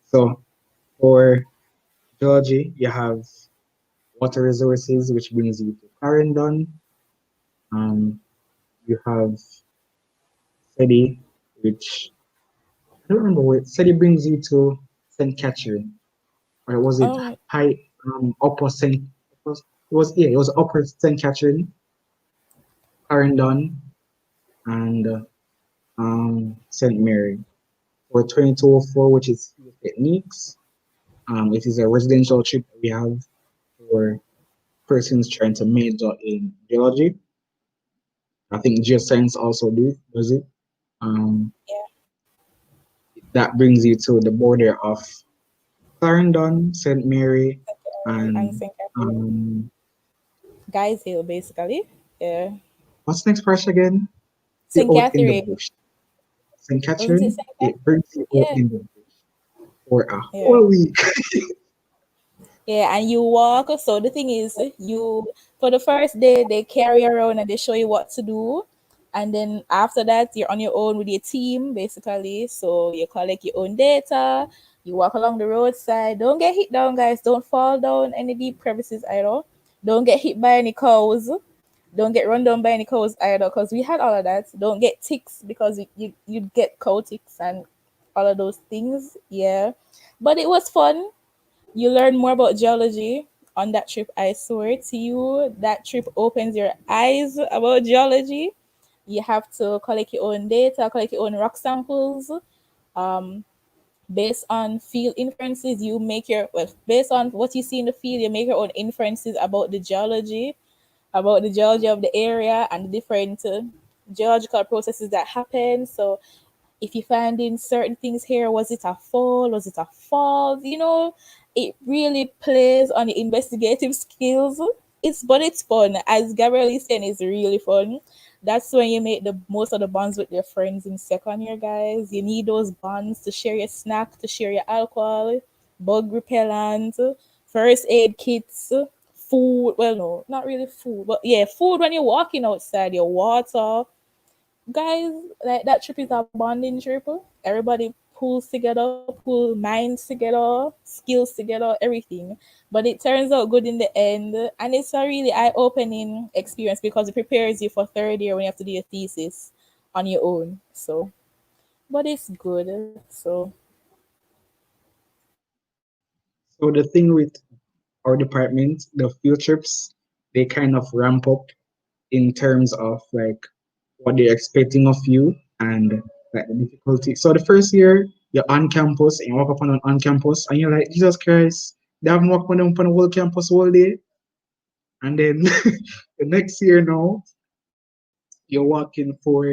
so for geology, you have water resources, which brings you to Clarendon. Um, you have SETI, which I don't remember what SETI brings you to St. Catherine, or was it Um. high upper St. It was upper St. Catherine, Clarendon, and St. Mary. For 2204, which is field techniques, it is a residential trip that we have for persons trying to major in geology. I think geoscience also does it. Um, Yeah. that brings you to the border of Clarendon, St. Mary, And and St. Catherine. um, Guys Hill, basically. Yeah. what's the next part again? You're St. out in the Catherine. bush. St. Wasn't it Catherine, St. it Catherine? brings you out Yeah. in the bush for a Yeah. whole week. Yeah, and you walk. So the thing is, you for the first day they carry you around and they show you what to do, and then after that you're on your own with your team, basically. So you collect your own data. You walk along the roadside. Don't get hit down, guys. Don't fall down any deep crevices either. Don't get hit by any cows. Don't get run down by any cows either, because we had all of that. Don't get ticks because you'd get cow ticks and all of those things. Yeah, but it was fun. You learn more about geology on that trip. I swear to you, that trip opens your eyes about geology. You have to collect your own data, collect your own rock samples. Um, Based on field inferences, you make your well, based on what you see in the field, you make your own inferences about the geology of the area and the different geological processes that happen. So if you find in certain things here, was it a fall? Was it a fall? It really plays on the investigative skills. It's fun. As Gabrielle is saying, it's really fun. That's when you make the most of the bonds with your friends in second year, guys. You need those bonds to share your snack, to share your alcohol, bug repellent, first aid kits, food. Well, no, not really food, but yeah, food when you're walking outside, your water, guys. Like that trip is a bonding trip. Everybody pulls together, pull minds together, skills together, everything. But it turns out good in the end, and it's a really eye-opening experience because it prepares you for third year when you have to do your thesis on your own. So, but it's good. So So the thing with our department, the field trips, they kind of ramp up in terms of like what they're expecting of you and like the difficulty. So the first year you're on campus and you walk up on campus and you're like, Jesus Christ, they haven't walked on the whole campus all day. And then the next year now, you're walking for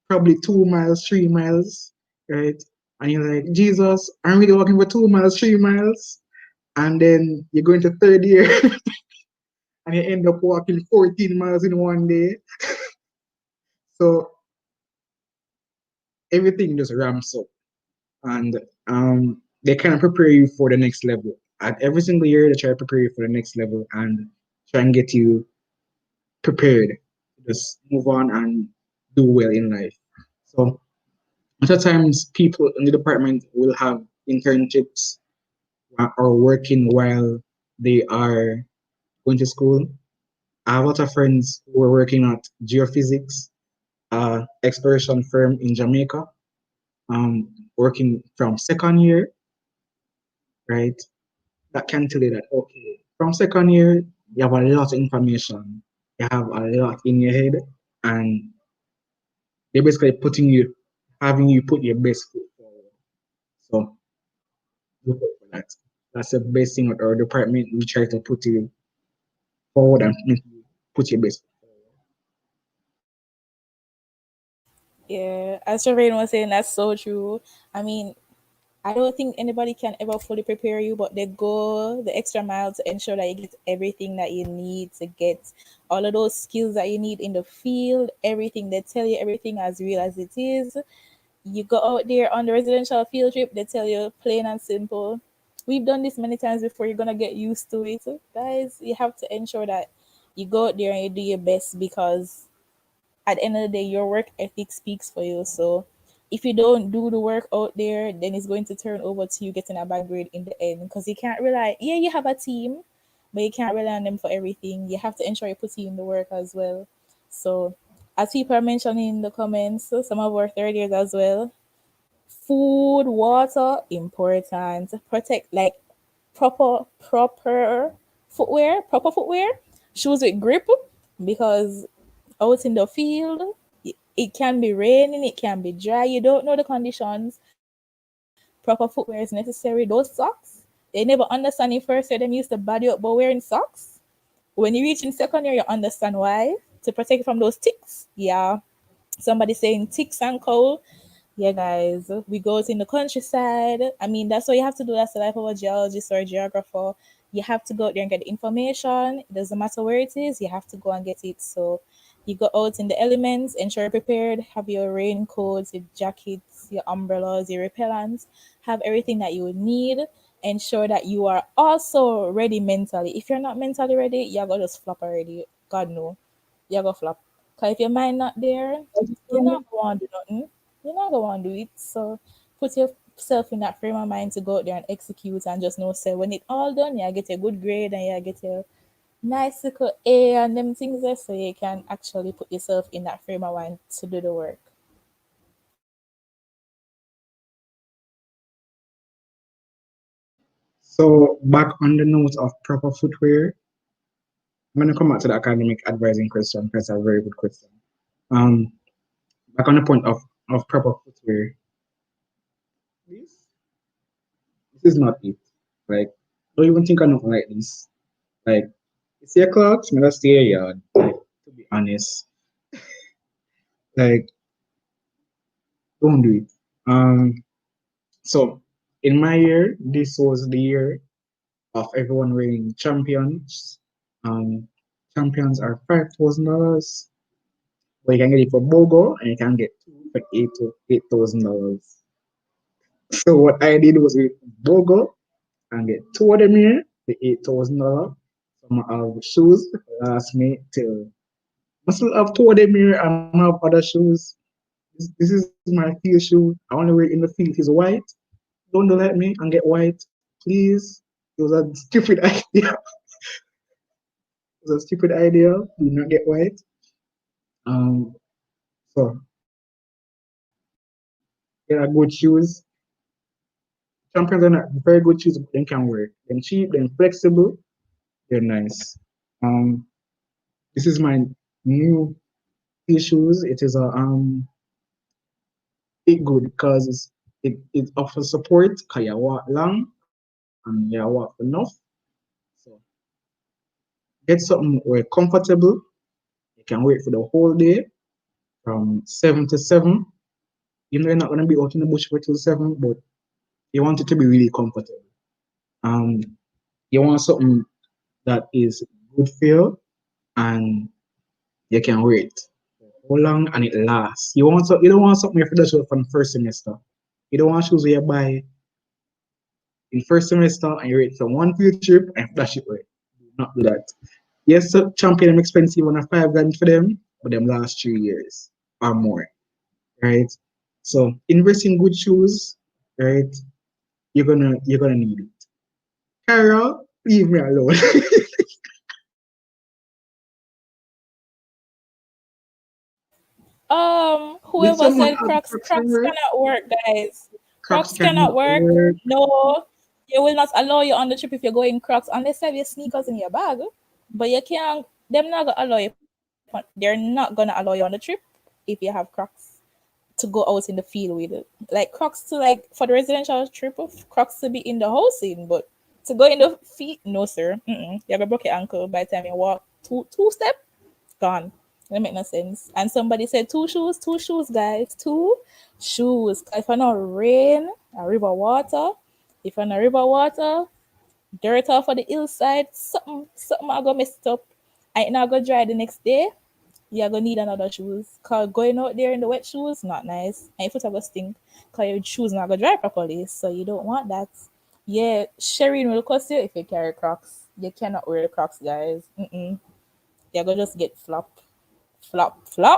probably 2 miles, 3 miles, right? And you're like, Jesus, I'm really walking for 2 miles, 3 miles. And then you go into third year and you end up walking 14 miles in one day. So everything just ramps up. And they kind of prepare you for the next level. At every single year, they try to prepare you for the next level and try and get you prepared. Just move on and do well in life. So, at times, people in the department will have internships or working while they are going to school. I have a lot of friends who are working at geophysics, exploration firm in Jamaica, working from second year, right? That can tell you that, okay, from second year, you have a lot of information, you have a lot in your head, and they're basically having you put your best foot forward. So look out for that. That's the best thing with our department. We try to put you forward and make you put your best foot forward. yeah, as Shavane was saying, that's so true. I mean, I don't think anybody can ever fully prepare you, but they go the extra mile to ensure that you get everything that you need to get all of those skills that you need in the field, everything. They tell you everything as real as it is. You go out there on the residential field trip, they tell you plain and simple. We've done this many times before, you're gonna get used to it. Guys, you have to ensure that you go out there and you do your best, because at the end of the day, your work ethic speaks for you. So if you don't do the work out there, then it's going to turn over to you getting a bad grade in the end, because you can't rely. Yeah, you have a team, but you can't rely on them for everything. You have to ensure you put in the work as well. So as people are mentioning in the comments, so some of our third years as well, food, water, important. Protect, like, proper footwear, shoes with grip, because out in the field, it can be raining, it can be dry, you don't know the conditions. Proper footwear is necessary. Those socks, they never understand in first year them used to body up by wearing socks. When you reach in second year, you understand why. To protect you from those ticks. Yeah. Somebody saying ticks and cold. Yeah, guys, we go out in the countryside. I mean, that's what you have to do. That's the life of a geologist or a geographer. You have to go out there and get the information. It doesn't matter where it is, you have to go and get it. So you go out in the elements, ensure you're prepared, have your raincoats, your jackets, your umbrellas, your repellents, have everything that you would need. Ensure that you are also ready mentally. If you're not mentally ready, you're going to just flop already. God, no. You're going to flop. Because if your mind not there, you're not going to do nothing. You're not gonna want to do it. So put yourself in that frame of mind to go out there and execute, and just know, say, when it all done, you get a good grade and you get a nice little A and them things there, so you can actually put yourself in that frame of mind to do the work. So back on the note of proper footwear, I'm gonna come back to the academic advising question because it's a very good question. Um, back on the point of proper footwear, this is not it. Like, don't even think of nothing like this. Like, it's your clothes, I'm gonna stay a yard. Like, to be honest, like, don't do it. So in my year, this was the year of everyone wearing champions. Um, champions are $5,000. But you can get it for BOGO and you can get two for $8,000. So what I did was with BOGO and get two of them here for $8,000. Some have shoes last me till I still have two of them here and I have other shoes. This is my field shoe. I want to wear it in the field. It is white. Don't do like me and get white, please. It was a stupid idea. It was a stupid idea. Do not get white. Um, so they are good shoes. Champions are not very good shoes, but they can work. They're cheap, they're flexible, they're nice. Um, this is my new field shoes. It is it good because it offers support because you walk long and you walk enough. So get something where comfortable. You can wear it for the whole day from 7 to 7. You know you're not gonna be out in the bush for till 7, but you want it to be really comfortable. Um, you want something that is good for you and you can wear it for how long and it lasts. You don't want something you finish with from first semester. You don't want shoes where you buy in first semester and you wear it from one field trip and flash it away. Do not do that. Yes, so champion them expensive on a 5 grand for them, but them last 3 years or more. Right? So invest in good shoes, right? You're gonna need it. Carol, leave me alone. Did Whoever someone said have Crocs Crocs somewhere? cannot work, guys. Crocs Crocs cannot cannot work. work. No, they will not allow you on the trip if you're going Crocs unless you have your sneakers in your bag. But you can't. Them not gonna allow you. They're not gonna allow you on the trip if you have Crocs to go out in the field with it. Like Crocs to, like, for the residential trip, Crocs to be in the housing, but to go in the feet, no sir. You have a broken ankle by the time you walk two step, gone. That make no sense. And somebody said two shoes, guys, two shoes. If I not rain, a river water. If I not river water, dirt off of the hillside, something I go messed up. I ain't not gonna dry the next day. You're gonna need another shoes. Cause going out there in the wet shoes, not nice. And your foot are gonna stink. Cause your shoes not gonna dry properly. So you don't want that. Yeah, Shireen will cost you if you carry Crocs. You cannot wear the Crocs, guys. You're gonna just get flop.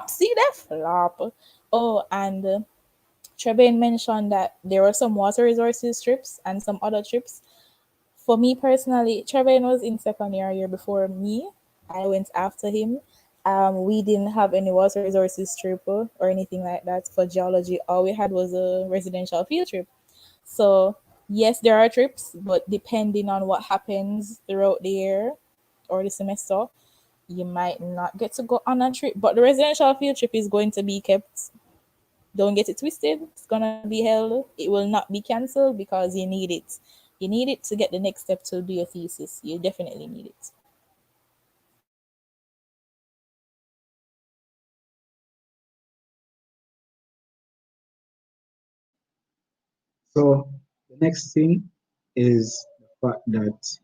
See that flop? Oh, and Trevin mentioned that there were some water resources trips and some other trips. For me personally, Trevin was in second year before me. I went after him. We didn't have any water resources trip or anything like that for geology. All we had was a residential field trip. So yes, there are trips, but depending on what happens throughout the year or the semester, you might not get to go on a trip. But the residential field trip is going to be kept. Don't get it twisted. It's gonna be held. It will not be cancelled because you need it. You need it to get the next step to do your thesis. You definitely need it. So the next thing is the fact that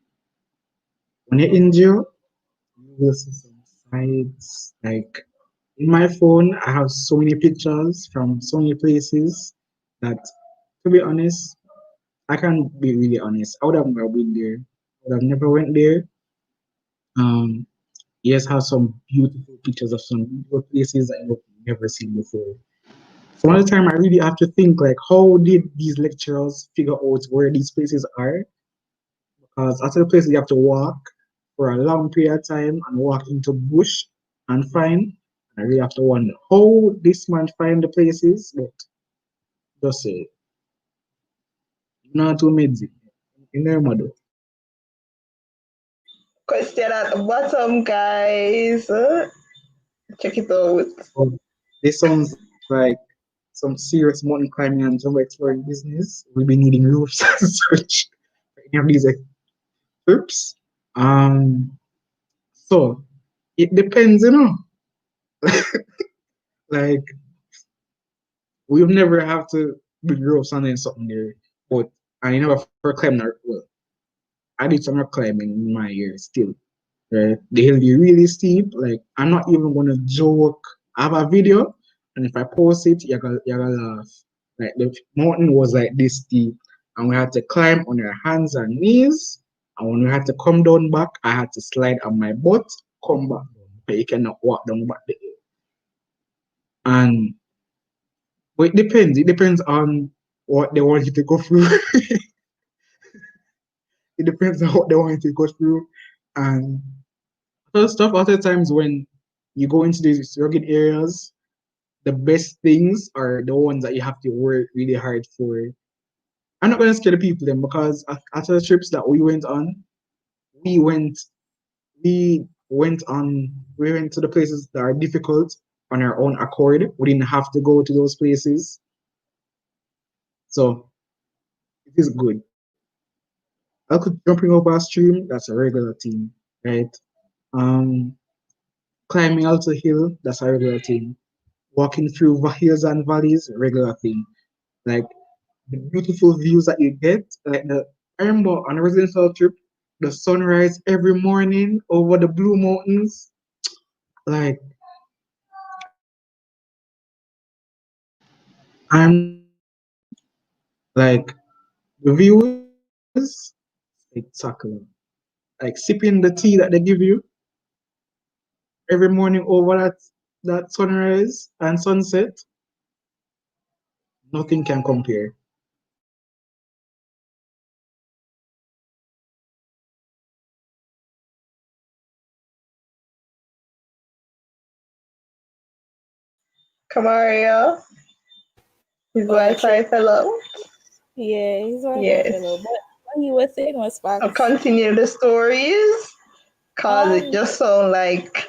when you're in geo, you will see some sites like in my phone. I have so many pictures from so many places that, to be honest, I can be really honest. I would have never been there. I would have never went there. Um, yes, have some beautiful pictures of some beautiful places that you've never seen before. So one of the time I really have to think like, how did these lecturers figure out where these places are? Because after the places you have to walk for a long period of time and walk into bush and find. I really have to wonder how this man find the places, but just say, not too amazing. In there, mother. Question at the bottom, guys. Check it out. So this sounds like some serious mountain climbing and jungle exploring business. We'll be needing roofs and such for any of these trips. Um, so it depends, like we've never have to build roofs and then something there, but I never for climbing. Well, I did some rock climbing in my year still. Right? The hill be really steep. Like I'm not even gonna joke. I have a video, and if I post it, you're gonna laugh. Like the mountain was like this steep, and we had to climb on our hands and knees. And when we had to come down back, I had to slide on my butt, come back down. But you cannot walk down back the hill. And but it depends. It depends on what they want you to go through. It depends on what they want you to go through. And other stuff, other times when you go into these rugged areas, the best things are the ones that you have to work really hard for. I'm not gonna scare the people then because after the trips that we went we we went to the places that are difficult on our own accord. We didn't have to go to those places. So it is good. I could jumping over a stream, that's a regular thing, right? Um Climbing out a hill, that's a regular thing. Walking through hills and valleys, regular thing. Like the beautiful views that you get. Like I remember on a residential trip, the sunrise every morning over the blue mountains. Like I'm not gonna lie, like the views spectacular. Like sipping the tea that they give you every morning over that sunrise and sunset, nothing can compare. Kamaria, his Oh, true. Wi-Fi fell out. Yeah, he's right by Yes. fellow. But what he was saying was I'll facts. continue the stories cause it Um, just sound like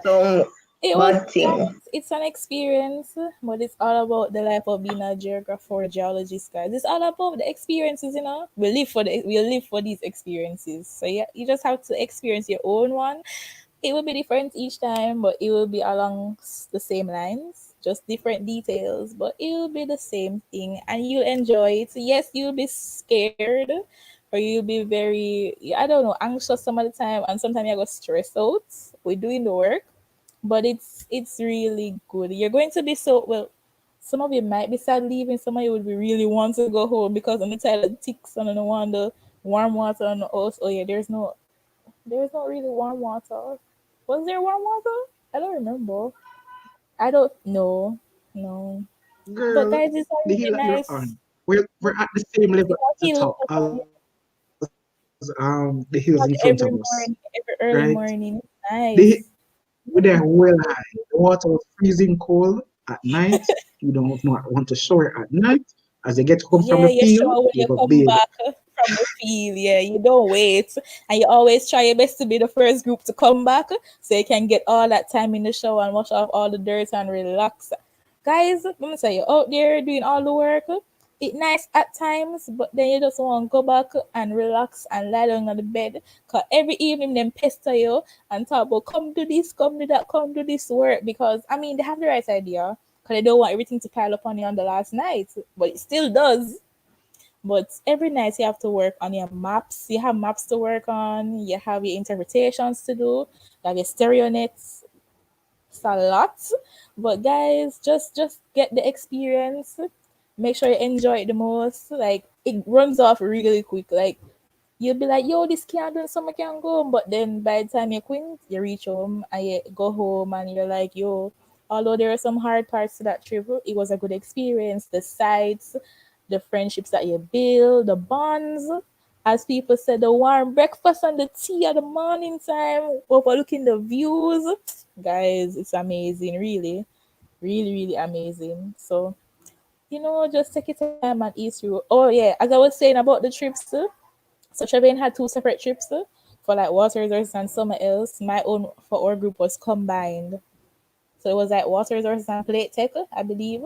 some it was bad thing. facts. It's an experience, but it's all about the life of being a geographer or geologist, guys. It's all about the experiences, you know. We live for these experiences. So yeah, you just have to experience your own one It will be different each time, but it will be along the same lines, just different details, but it will be the same thing and you'll enjoy it. Yes, you'll be scared or you'll be very, I don't know, anxious some of the time, and sometimes you go stressed out with doing the work, but it's really good. You're going to be so well. Some of you might be sad leaving. Some of you would be really want to go home because on the tired ticks and I don't want the warm water on the house. Oh yeah, there's not really warm water. Was there warm water? I don't remember. I don't know. No. But Girl, guys, it's a the hill really that you're nice. on. We're at the same level It's at a the hill top up as the hills in front of us, like every right? morning, every The early morning. It's we're nice. there well high. The water was freezing cold at night. You don't want to shower at night. As you get home from the Yeah, you field, sure you when go you bathe. come back from the field. Yeah, you don't wait. And you always try your best to be the first group to come back so you can get all that time in the shower and wash off all the dirt and relax. Guys, let me tell you, out there doing all the work, it nice at times, but then you just want to go back and relax and lie down on the bed. Because every evening them pester you and talk about come do this, come do that, come do this work. Because, I mean, they have the right idea because they don't want everything to pile up on you on the last night, but it still does. But every night you have to work on your maps. You have maps to work on. You have your interpretations to do. You have your stereo nets. It's a lot. But guys, just get the experience. Make sure you enjoy it the most. Like it runs off really quick. Like you'll be like, yo, this can't do summer can go home. But then by the time you quit, you reach home and you go home and you're like, yo, although there are some hard parts to that trip, it was a good experience. The sights, the friendships that you build, the bonds. As people said, the warm breakfast and the tea at the morning time, overlooking the views. Guys, it's amazing, really. Really, really amazing. So, just take your time and ease through. Oh yeah, as I was saying about the trips, so Trevin had two separate trips for like water resources and summer else. My own for our group was combined. So it was like water resources and plate tech, I believe.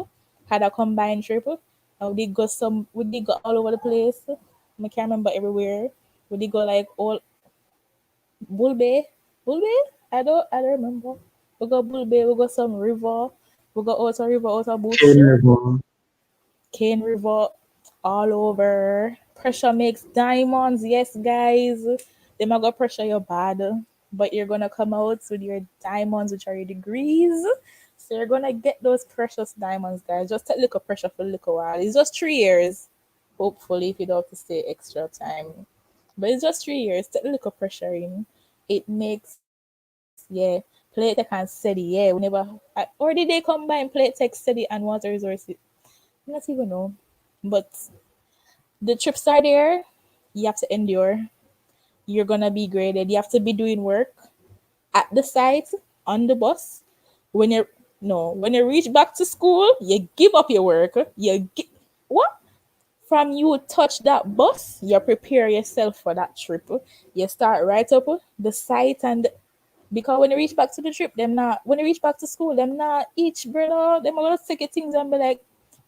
Had a combined trip. And we did go all over the place. I can't remember everywhere. We did go like all Bull Bay. Bull Bay? I don't remember. We go Bull Bay, we go some river. We go outer river, outer bush. Cane River. Cane River, all over. Pressure makes diamonds. Yes, guys. They might go pressure your bad, but you're gonna come out with your diamonds, which are your degrees. So you're gonna get those precious diamonds, guys. Just take a little pressure for a little while. It's just 3 years. Hopefully, if you don't have to stay extra time. But it's just 3 years. Take a little pressure in. It makes plate tech and steady. Yeah, we never or did they combine plate tech, steady and water resources? Not even know. But the trips are there. You have to endure. You're gonna be graded. You have to be doing work at the site on the bus. When you no, when you reach back to school, you give up your work. What? From you touch that bus, you prepare yourself for that trip. You start right up the site and because when you reach back to the trip, them not when you reach back to school, them not each brother, them are gonna take your things and be like,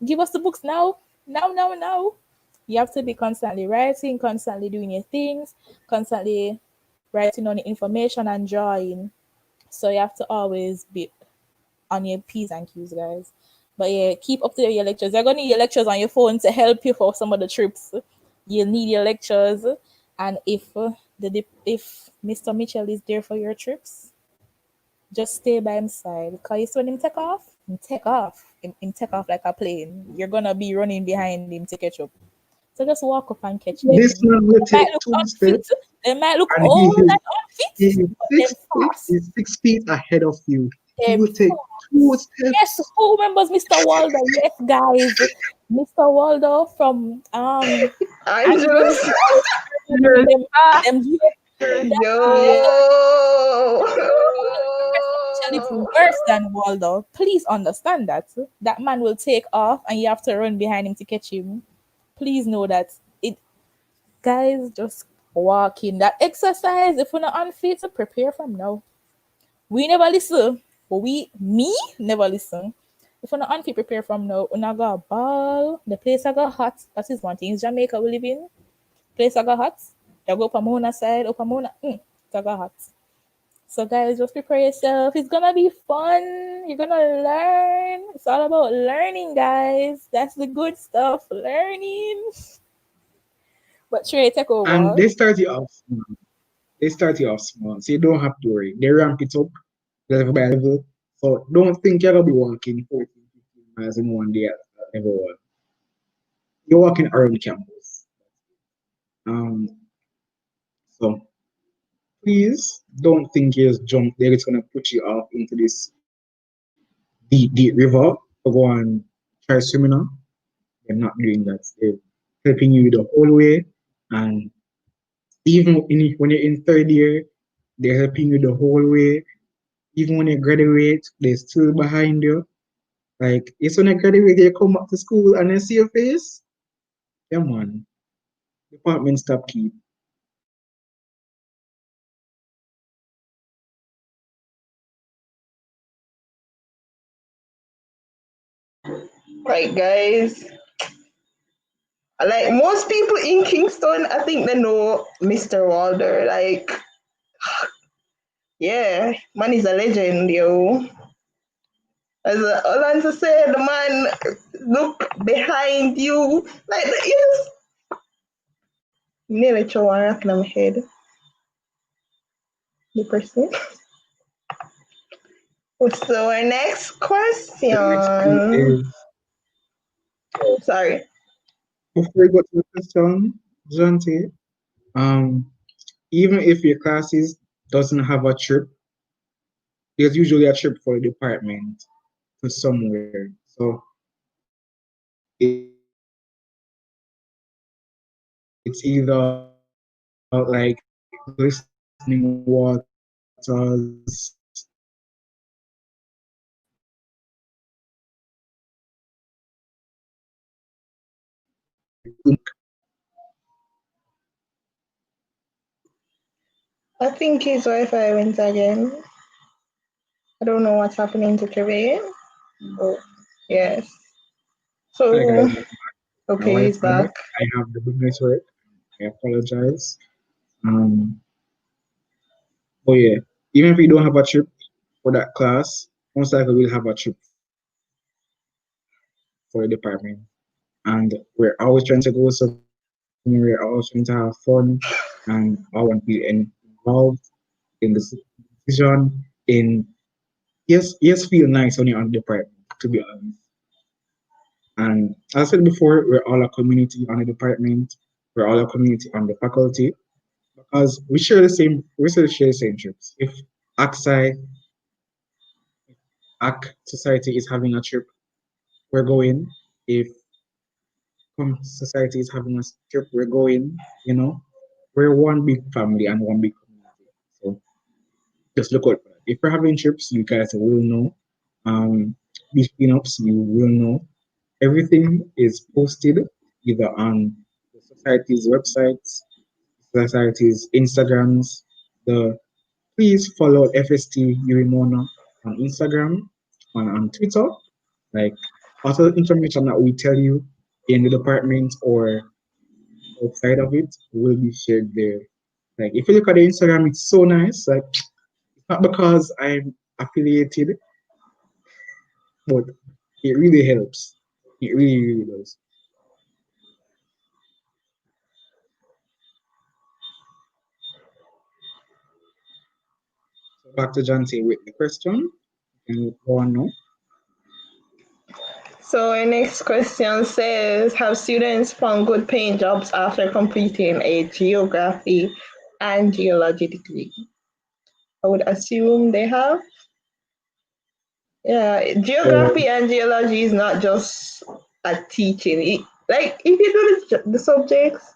give us the books now, now, now, now. You have to be constantly writing, constantly doing your things, constantly writing on the information and drawing. So you have to always be on your P's and Q's, guys. But yeah, keep up to your lectures. You're gonna need your lectures on your phone to help you for some of the trips. You'll need your lectures, and if Mr. Mitchell is there for your trips, just stay by his side. Cause you see when him take off, him take off. Him take off like a plane. You're gonna be running behind him to catch up. So just walk up and catch This them. man will They take might look two unfit. steps They might look and old and he unfit, is but them fast. 6 feet ahead of you. He Them will take two fast. Yes, steps. who remembers Mr. Waldo? Yes, guys. Mr. Waldo from Angela. Angels. He always Yes, Ah, them that man. Yo. It's worse than Waldo. Please understand that. That man will take off and you have to run behind him to catch him. Please know that it guys just walk in that exercise. If we're not unfit, prepare from now. We never listen. But me, never listen. If we're not unfit, prepare from now. When I got a ball, the place I got hot. That is one thing. It's Jamaica we live in. Place I got hot. You go up a Mona side, up a Mona. It got hot. So guys, just prepare yourself. It's gonna be fun. You're gonna learn. It's all about learning, guys. That's the good stuff. Learning. But sure, take And over. they start you off small. They start you off small, so you don't have to worry. They ramp it up level by level. So don't think you're gonna be walking 14, 15 miles in one day at level one. You're walking around campus. So please don't think you just jump there. It's gonna put you off into this deep, deep river to go and try swimming on. They're not doing that. They're helping you the whole way. And even when you're in third year, they're helping you the whole way. Even when you graduate, they're still behind you. Like it's when you graduate, you come back to school and you see your face. Come on, department stop keep. Right, guys. Like most people in Kingston, I think they know Mr. Walder. Like, yeah, man is a legend, yo. As Orlando said, the man look behind you. Like, you just nearly throw one rock in my head. The person. So our next The next thing question. is Sorry. before we go to the question, Jante, um, even if your classes doesn't have a trip, there's usually a trip for the department to somewhere. So it's either like listening waters, I think his Wi-Fi went again. I don't know what's happening to Kevin. Oh, yes. hi So, guys, my okay, he's Wi-Fi back. back. I have the good network. I apologize. Um, oh yeah, even if we don't have a trip for that class, most likely we'll have a trip for the department. And we're always trying to go somewhere, we're always trying to have fun, and all want to be involved in the decision. In yes, feel nice when you're on the department. To be honest, and as I said before, we're all a community on the department. We're all a community on the faculty because we share the same trips. If AXI ACK Society is having a trip, we're going. If Society is having a trip, we're going. We're one big family and one big community. So just look out for that. If we're having trips, you guys will know. Um, these cleanups, you will know. Everything is posted either on the society's websites, society's Instagrams. The Please follow FST Urimona on Instagram, on Twitter. Like all the information that we tell you in the department or outside of it will be shared there. Like if you look at the Instagram, it's so nice. Like it's not because I'm affiliated, but it really helps. It really, really does. So back to Jante with the question. And go on now. So our next question says, have students found good paying jobs after completing a geography and geology degree? I would assume they have. Yeah, So, geography and geology is not just a teaching. Like if you do the subjects,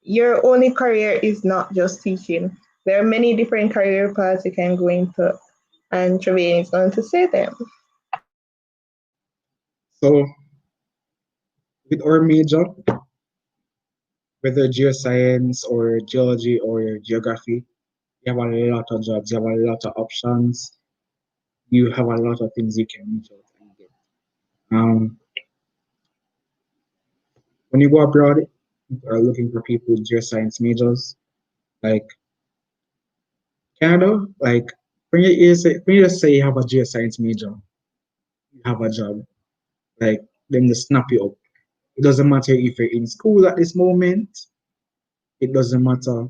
your only career is not just teaching. There are many different career paths you can go into, and Trevane is going to say them. so with our major, whether geoscience or geology or geography, you have a lot of jobs, you have a lot of options, you have a lot of things you can reach out and get. Um, when you go abroad, people are looking for people with geoscience majors, like Canada. Like when you just say you have a geoscience major, you have a job, like them to snap you up. It doesn't matter if you're in school at this moment. It doesn't matter.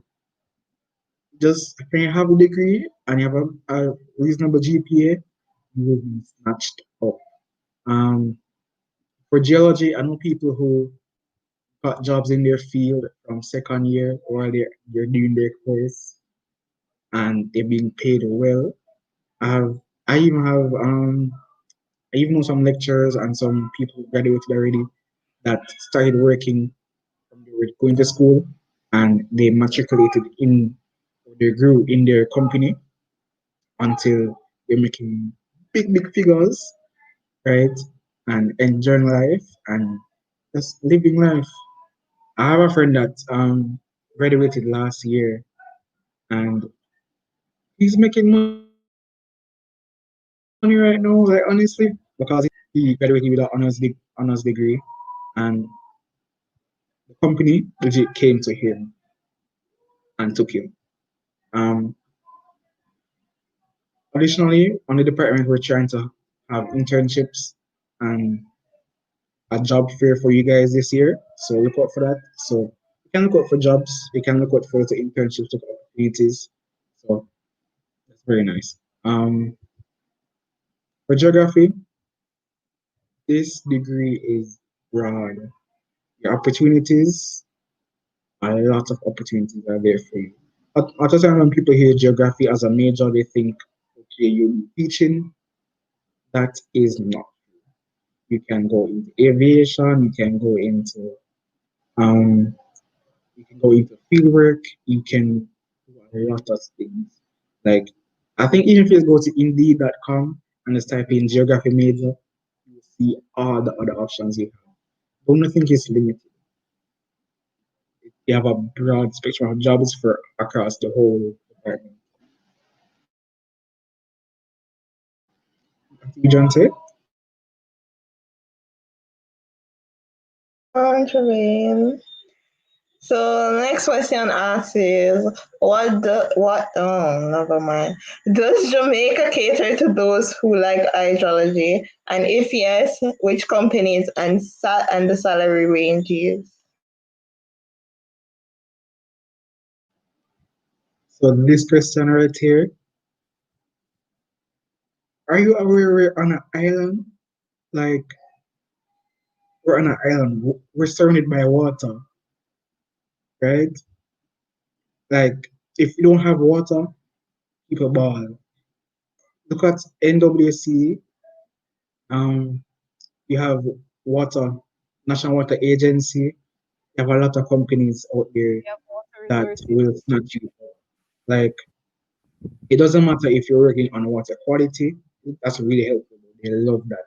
Just when you have a degree and you have a reasonable GPA, you will be snatched up. Um, for geology, I know people who got jobs in their field from second year while they're doing their course and they're being paid well. I have I even have I even know some lecturers and some people who graduated already that started working from they were going to school and they matriculated in or they grew in their company until they're making big figures, right? And enjoying life and just living life. I have a friend that graduated last year and he's making money right now, like honestly, because he graduated with an honors degree and the company legit came to him and took him. Um, Additionally, on the department, we're trying to have internships and a job fair for you guys this year. So look out for that. So you can look out for jobs. You can look out for the internships of opportunities. So that's very nice. For geography, this degree is broad. Your opportunities, a lot of opportunities are there for you. At the time when people hear geography as a major, they think, okay, you'll be teaching. That is not. You can go into aviation, um, you can go into fieldwork, you can do a lot of things. Like I think even if you go to Indeed.com and just type in geography major, you see all the other options you have. Don't think it's limited. You have a broad spectrum of jobs for across the whole department. John say? Jermaine. So next question asks is never mind. Does Jamaica cater to those who like hydrology? And if yes, which companies and the salary ranges? So this question right here, are you aware we're on an island? Like we're on an island. We're surrounded by water, right? Like if you don't have water, people ball. Look at NWC. Um, you have water, National Water Agency. You have a lot of companies out there We have water that resources. will snatch you. Like it doesn't matter if you're working on water quality. That's really helpful. They love that.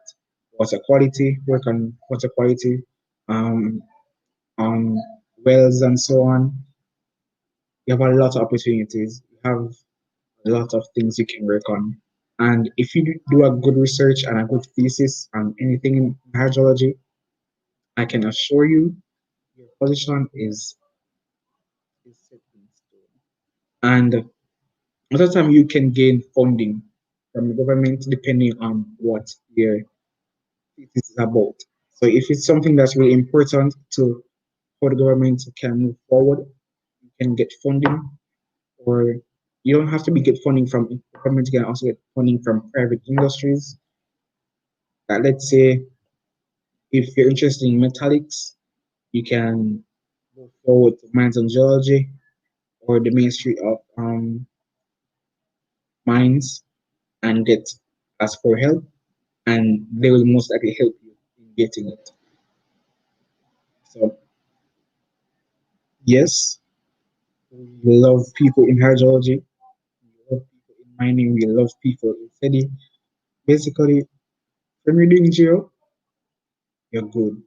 Water quality, work on water quality, um, on wells and so on. You have a lot of opportunities. You have a lot of things you can work on. And if you do a good research and a good thesis on anything in hydrology, I can assure you your position is set in stone. And at the time you can gain funding from the government depending on what your thesis is about. So if it's something that's really important to how the government can move forward, you can get funding or you don't have to be get funding from government, you can also get funding from private industries. Let's say if you're interested in metallics, you can go forward to mines and geology or the Ministry of Mines and get ask for help, and they will most likely help you in getting it. So yes, we love people in hydrology, we love people in mining, we love people in study. Basically, when you're doing geo, you're good.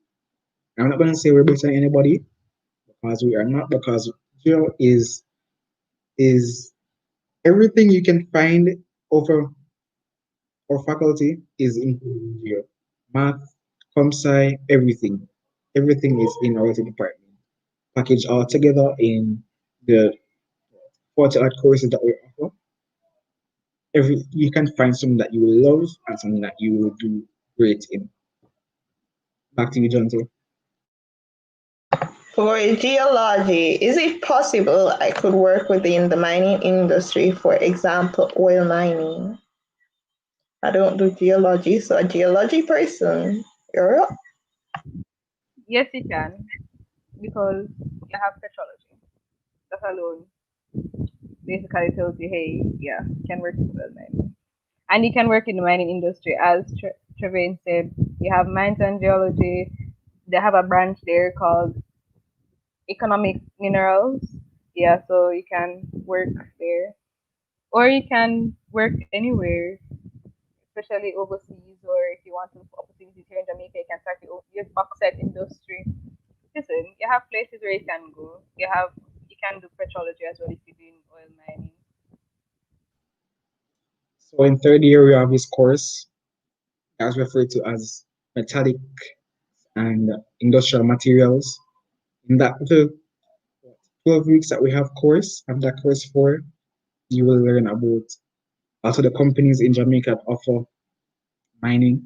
I'm not gonna say we're better than anybody because we are not, because geo is everything you can find over our faculty is included in geo. Math, comp sci, everything. Everything is in our department. Packaged all together in the 40 odd courses that we offer. you can find something that you will love and something that you will do great in. Back to you, John. For geology, is it possible I could work within the mining industry, for example, oil mining? I don't do geology, so a geology person, you're up. Yes, you can, because you have petrology. That alone basically tells you, hey, yeah, you can work in oil mining. And you can work in the mining industry. As Trevane said, you have mines and geology. They have a branch there called economic minerals. Yeah, so you can work there. Or you can work anywhere, especially overseas, or if you want to look for opportunities here in Jamaica, you can start your bauxite industry. Listen, you have places where you can go. You can do petrology as well if you're doing oil mining. So in third year, we have this course as referred to as metallic and industrial materials. In that the 12 weeks that we have that course for, you will learn about also the companies in Jamaica that offer mining,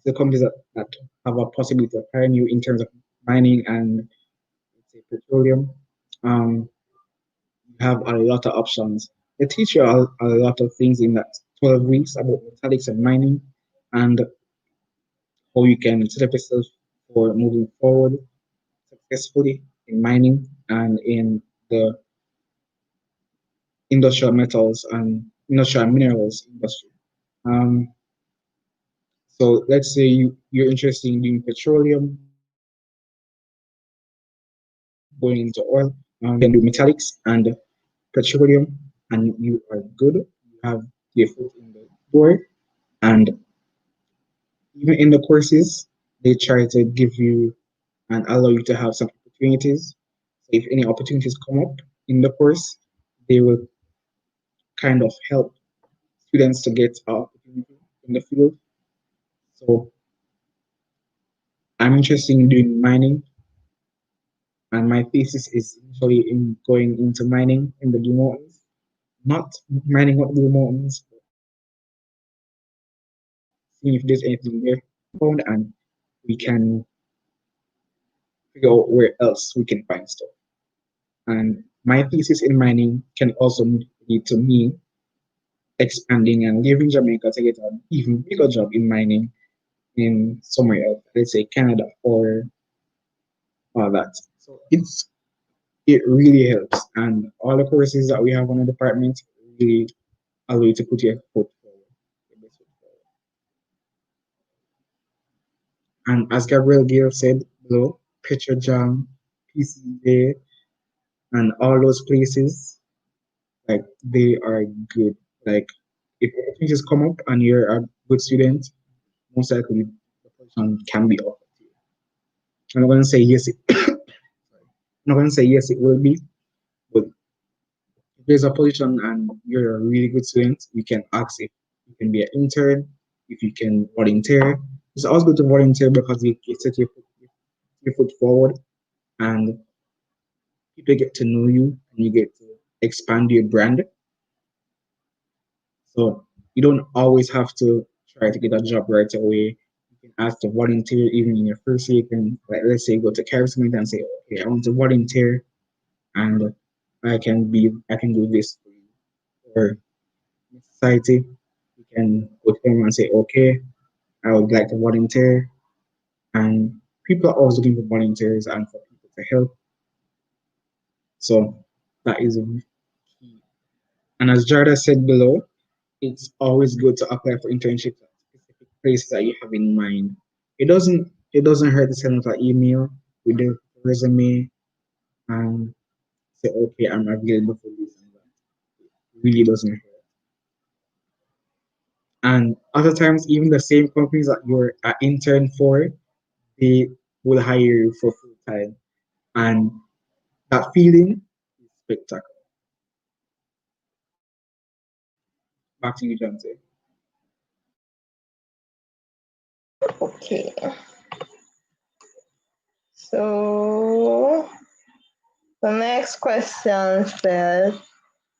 the companies that have a possibility of hiring you in terms of mining and let's say petroleum. Um, you have a lot of options. They teach you a lot of things in that 12 weeks about metallics and mining and how you can set up yourself for moving forward successfully in mining and in the industrial metals and industrial minerals industry. Um, so let's say you're interested in doing petroleum, going into oil, you can do metallics and petroleum, and you are good. You have your foot in the door, and even in the courses, they try to give you and allow you to have some opportunities. So if any opportunities come up in the course, they will kind of help students to get an opportunity in the field. So I'm interested in doing mining, and my thesis is initially in going into mining in the Blue Mountains, not mining up Blue Mountains, but seeing if there's anything there found, and we can figure out where else we can find stuff. And my thesis in mining can also lead to me expanding and leaving Jamaica to get an even bigger job in mining in somewhere else, let's say Canada or all that. So it really helps, and all the courses that we have on the department really allow you to put your foot forward, your best foot forward. And as Gabriel Gale said below, Petrojam, PCJ, and all those places, like they are good. Like if opportunities come up and you're a good student, most likely the position can be offered to you. I'm not gonna say yes. I'm not gonna say yes. It will be, but if there's a position and you're a really good student, you can ask if you can be an intern, if you can volunteer. It's always good to volunteer because you set your foot forward and people get to know you and you get to expand your brand. So you don't always have to try to get a job right away. You can ask to volunteer even in your first year. You can, like, let's say, go to Charisma and say, okay, I want to volunteer and I can do this for you. Or in society, you can go to them and say, okay, I would like to volunteer. And people are always looking for volunteers and for people to help. So that is a key. And as Jarda said below, it's always good to apply for internships at specific places that you have in mind. It doesn't hurt to send out an email with the resume and say, okay, I'm available for this and that. It really doesn't hurt. And other times, even the same companies that you're an intern for, they will hire you for full time. And that feeling is spectacular. Back to you, John. Okay. So the next question says,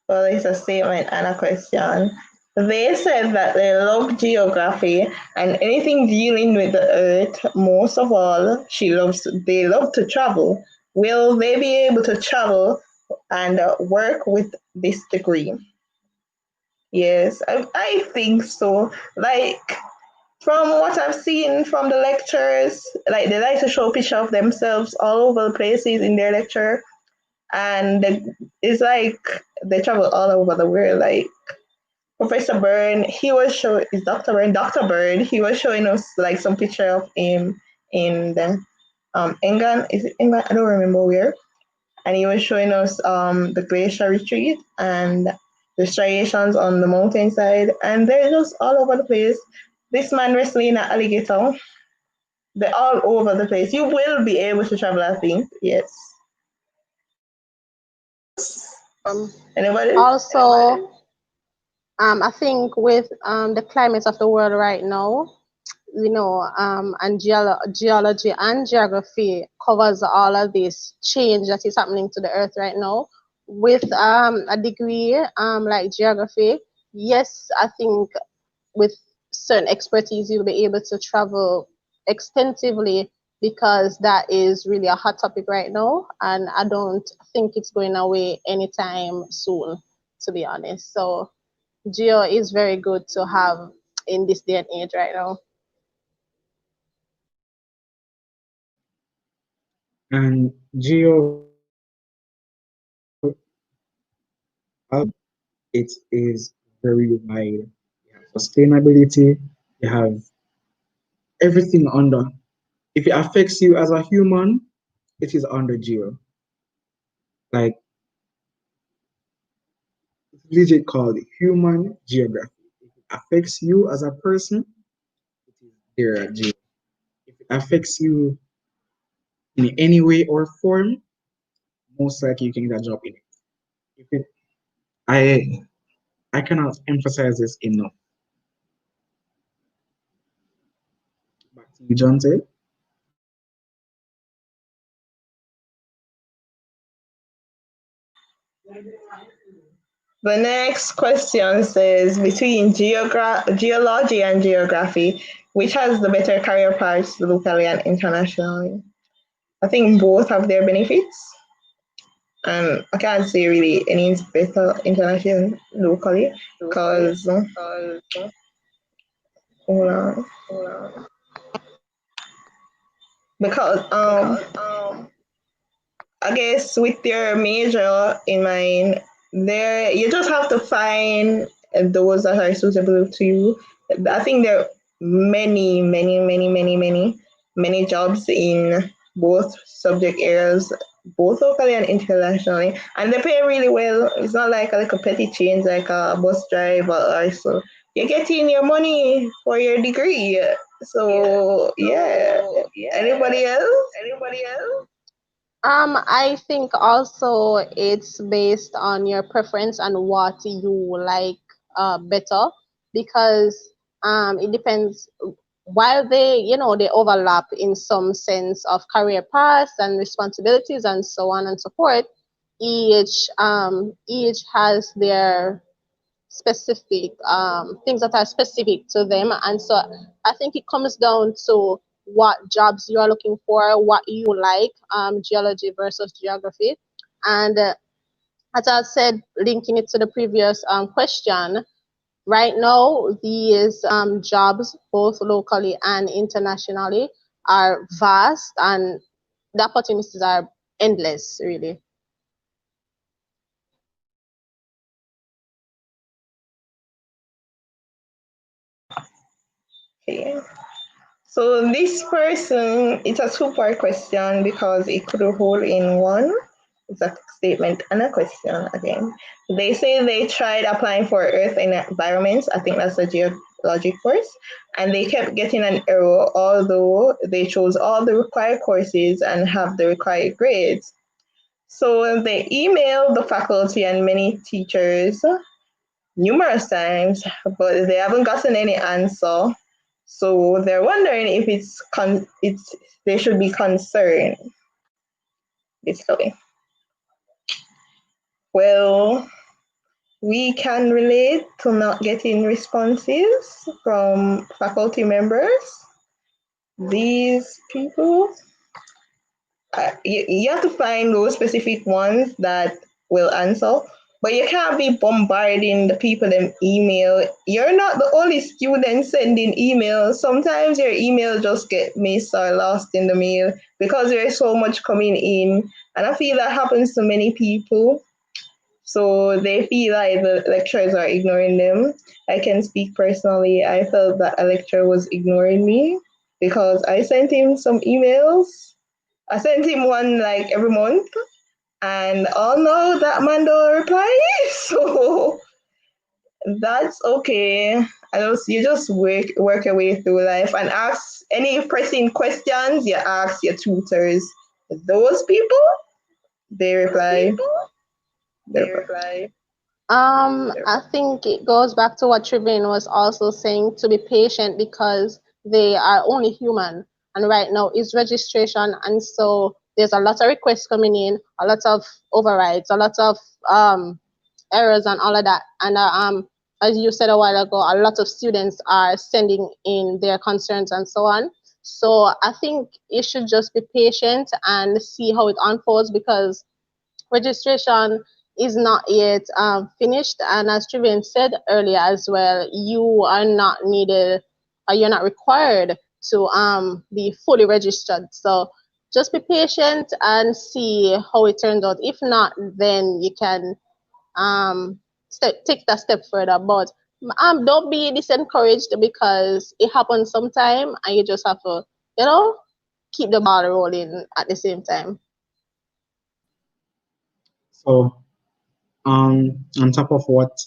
well, it's a statement and a question. They said that they love geography and anything dealing with the earth. Most of all, they love to travel. Will they be able to travel and work with this degree? Yes, I think so. Like, from what I've seen from the lectures, like they like to show picture of themselves all over the places in their lecture, and it's like they travel all over the world. Like Professor Byrne, he was showing is Dr. Byrne, he was showing us like some picture of him in the England. Is it England? I don't remember where. And he was showing us the glacier retreat and the striations on the mountainside, and they're just all over the place. This man wrestling an alligator. They're all over the place. You will be able to travel, I think. Yes. Um, Anybody? Also, I think with the climate of the world right now, and geology and geography covers all of this change that is happening to the earth right now. With a degree like geography, yes, I think with certain expertise, you'll be able to travel extensively because that is really a hot topic right now. And I don't think it's going away anytime soon, to be honest. So, geo is very good to have in this day and age right now. And geo, it is very wide. You have sustainability, you have everything under. If it affects you as a human, it is under geo. Like it's legit called human geography. If it affects you as a person, it is there at geo. If it affects you in any way or form, most likely you can get a job in it. If it I I cannot emphasize this enough. Back to you, John. The next question says between geology and geography, which has the better career paths locally and internationally? I think both have their benefits. And I can't say really any is better internationally, locally, because hold on, because I guess with your major in mind, there you just have to find those that are suitable to you. I think there are many jobs in both subject areas, both locally and internationally, and they pay really well. It's not like a little petty change like a bus driver or so. You're getting your money for your degree. So yeah. Anybody else? I think also it's based on your preference and what you like better because it depends. While they overlap in some sense of career paths and responsibilities and so on and so forth, each has their specific things that are specific to them. And so I think it comes down to what jobs you are looking for, what you like, geology versus geography. And as I said, linking it to the previous question, right now, these jobs, both locally and internationally, are vast and the opportunities are endless, really. Okay. So this person, it's a two-part question because it could hold in one. It's a statement and a question again. They say they tried applying for Earth and Environments. I think that's the geologic course. And they kept getting an error, although they chose all the required courses and have the required grades. So they emailed the faculty and many teachers numerous times, but they haven't gotten any answer. So they're wondering if it's they should be concerned, basically. Well, we can relate to not getting responses from faculty members. These people, you have to find those specific ones that will answer, but you can't be bombarding the people in email. You're not the only student sending emails. Sometimes your email just get missed or lost in the mail because there's so much coming in, and I feel that happens to many people. So they feel like the lecturers are ignoring them. I can speak personally. I felt that a lecturer was ignoring me because I sent him some emails. I sent him one like every month, and oh no, that man don't reply. So that's okay. You just work your way through life and ask any pressing questions. You ask your tutors. Those people, they reply. They reply. I think it goes back to what Trevin was also saying, to be patient because they are only human. And right now is registration, and so there's a lot of requests coming in, a lot of overrides, a lot of errors, and all of that. And as you said a while ago, a lot of students are sending in their concerns and so on. So I think you should just be patient and see how it unfolds, because registration is not yet finished. And as Trivian said earlier as well, you are not needed, or you're not required to be fully registered. So just be patient and see how it turns out. If not, then you can take that step further. But don't be disencouraged, because it happens sometime and you just have to, keep the ball rolling at the same time. So, on top of what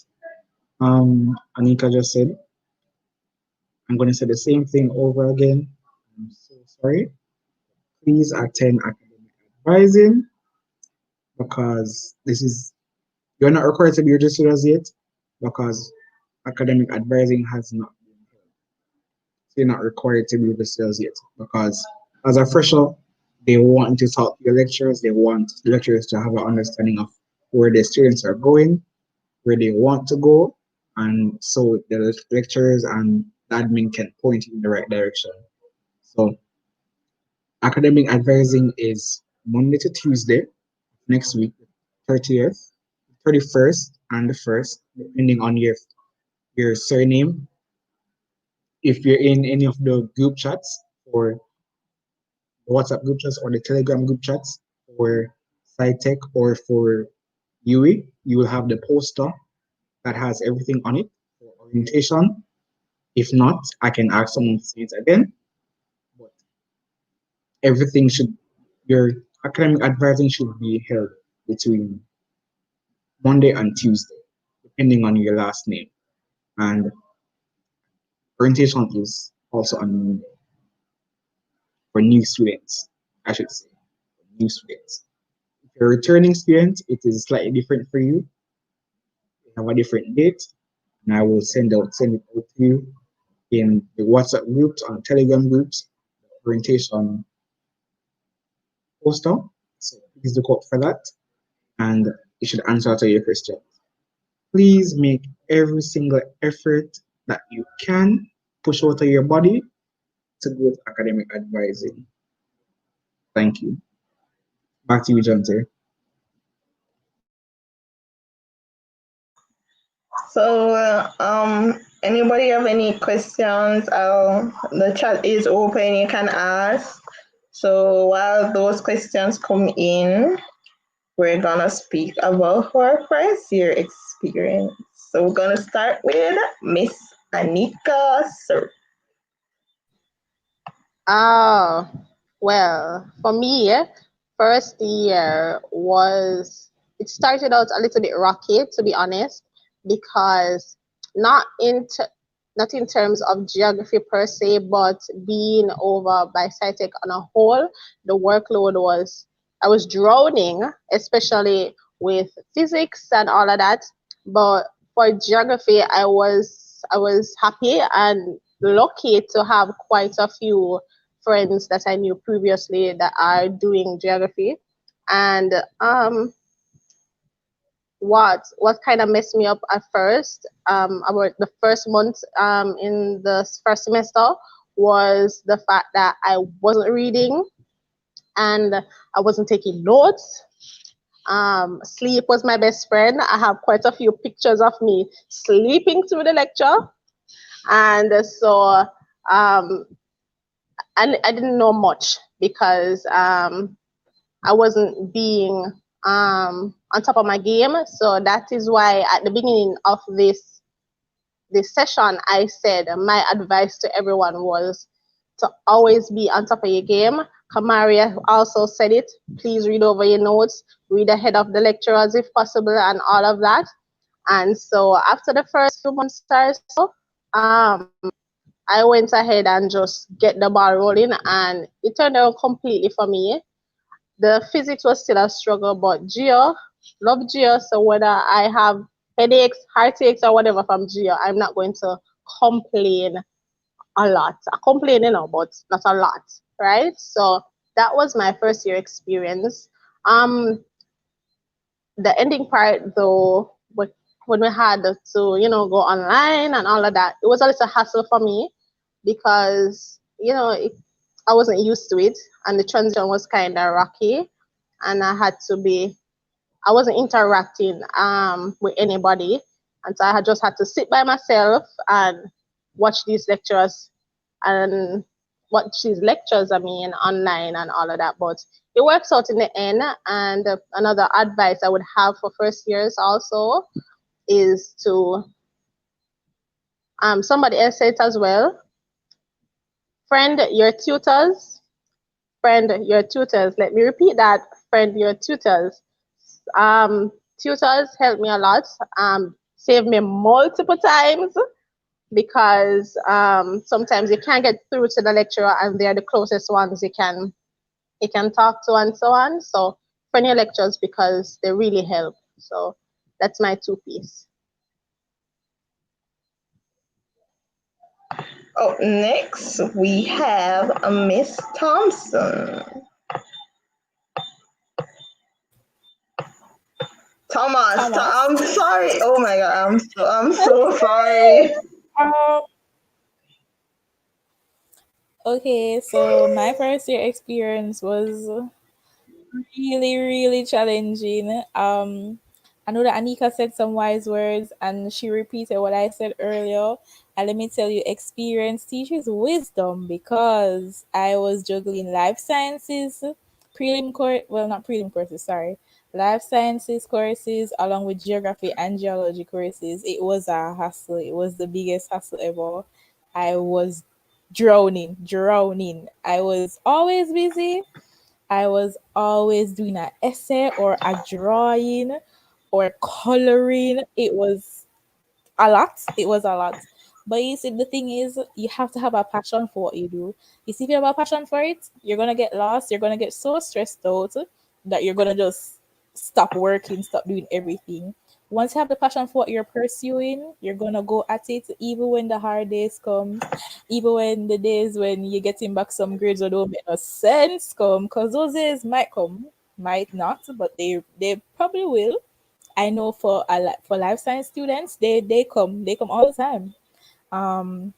Anika just said, I'm going to say the same thing over again. I'm so sorry. Please attend academic advising, because you're not required to be registered as yet, because academic advising has not been held. So you're not required to be registered as yet, because as a fresher, they want to talk to your lecturers. They want the lecturers to have an understanding of where the students are going, where they want to go, and so the lecturers and the admin can point you in the right direction. So academic advising is Monday to Tuesday next week, 30th, 31st, and the 1st, depending on your surname. If you're in any of the group chats, or the WhatsApp group chats, or the Telegram group chats, for SciTech or for UE, you will have the poster that has everything on it for orientation. If not, I can ask someone to say it again. But everything should, your academic advising should be held between Monday and Tuesday, depending on your last name. And orientation is also on Monday for new students, I should say, for new students. If you're a returning student, it is slightly different for you. You have a different date, and I will send it out to you in the WhatsApp groups, on Telegram groups, orientation poster. So please look out for that, and it should answer to your question. Please make every single effort that you can push out of your body to go to academic advising. Thank you. Back to you, Jonte. So, anybody have any questions? The chat is open. You can ask. So while those questions come in, we're gonna speak about our first year experience. So we're gonna start with Miss Anika Sir. Oh, well, for me, first year it started out a little bit rocky, to be honest, because not in, not in terms of geography per se, but being over by SciTech on a whole, the workload I was drowning, especially with physics and all of that. But for geography, I was happy and lucky to have quite a few friends that I knew previously that are doing geography. And what kind of messed me up at first, about the first month in the first semester, was the fact that I wasn't reading and I wasn't taking notes. Sleep was my best friend. I have quite a few pictures of me sleeping through the lecture, and so I didn't know much because I wasn't being on top of my game. So that is why at the beginning of this session, I said my advice to everyone was to always be on top of your game. Kamaria also said it. Please read over your notes, read ahead of the lecturers if possible, and all of that. And so after the first few months or so, I went ahead and just get the ball rolling, and it turned out completely for me. The physics was still a struggle, but geo, love geo. So whether I have headaches, heartaches, or whatever from geo, I'm not going to complain a lot. I complain, but not a lot, right? So that was my first year experience. The ending part, though, when we had to, go online and all of that, it was a little hassle for me because, I wasn't used to it, and the transition was kind of rocky, and I wasn't interacting with anybody, and so I had just had to sit by myself and watch these lectures and watch these lectures, online and all of that. But it works out in the end. And another advice I would have for first years also is to somebody else said it as well. Friend your tutors. Friend your tutors. Let me repeat that. Friend your tutors. Tutors helped me a lot. Saved me multiple times because sometimes you can't get through to the lecturer, and they're the closest ones you can talk to, and so on. So friend your lecturers because they really help. So that's my two piece. Oh, next we have Miss Thompson. Thomas, Thomas. I'm sorry. Oh my god, I'm so sorry. Um, okay, so my first year experience was really, really challenging. I know that Anika said some wise words and she repeated what I said earlier. And let me tell you, experience teaches wisdom because I was juggling life sciences, not prelim courses, sorry, life sciences courses along with geography and geology courses. It was a hassle. It was the biggest hassle ever. I was drowning. I was always busy. I was always doing an essay or a drawing or coloring. It was a lot. It was a lot. But you see, the thing is, you have to have a passion for what you do. You see, if you have a passion for it, you're gonna get lost. You're gonna get so stressed out that you're gonna just stop working, stop doing everything. Once you have the passion for what you're pursuing, you're gonna go at it even when the hard days comes, even when the days when you're getting back some grades that don't make no sense come, because those days might come, might not, but they probably will. I know for life science students, they come all the time. Um,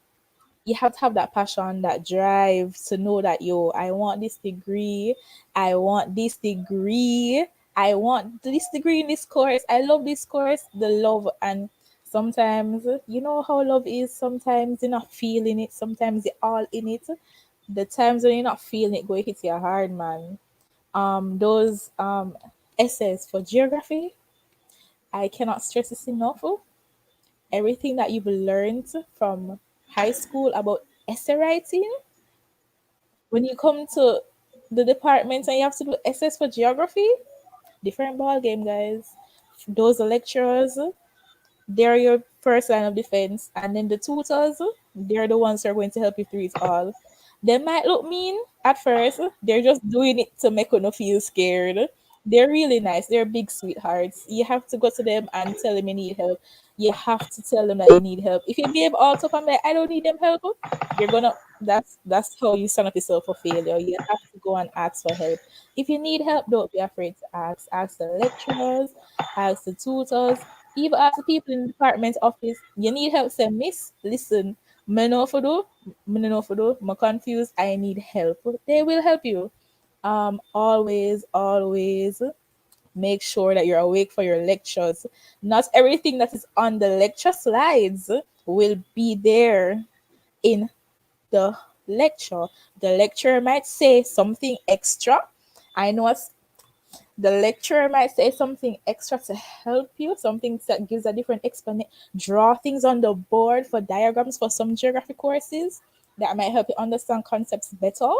you have to have that passion, that drive to know that I want this degree, I want this degree, I want this degree in this course. I love this course, the love, and sometimes you know how love is. Sometimes you're not feeling it. Sometimes you're all in it. The times when you're not feeling it, go hit you hard, man. Those essays for geography, I cannot stress this enough. Everything that you've learned from high school about essay writing, when you come to the department and you have to do essays for geography, different ball game, guys. Those lecturers, they're your first line of defense, and then the tutors, they're the ones who are going to help you through it all. They might look mean at first. They're just doing it to make you feel scared. They're really nice. They're big sweethearts. You have to go to them and tell them you need help. you have to tell them that you need help. If you behave all tough and be like, I don't need them help, you're gonna that's how you sign up yourself for failure. You have to go and ask for help. If you need help, don't be afraid to ask. Ask the lecturers, ask the tutors, even ask the people in the department office. You need help, say, Miss, listen, me know for do, me know for do, me confused, I need help. They will help you. Always make sure that you're awake for your lectures. Not everything that is on the lecture slides will be there in the lecture. The lecturer might say something extra. I know the lecturer might say something extra to help you, something that gives a different explanation. Draw things on the board for diagrams for some geography courses that might help you understand concepts better.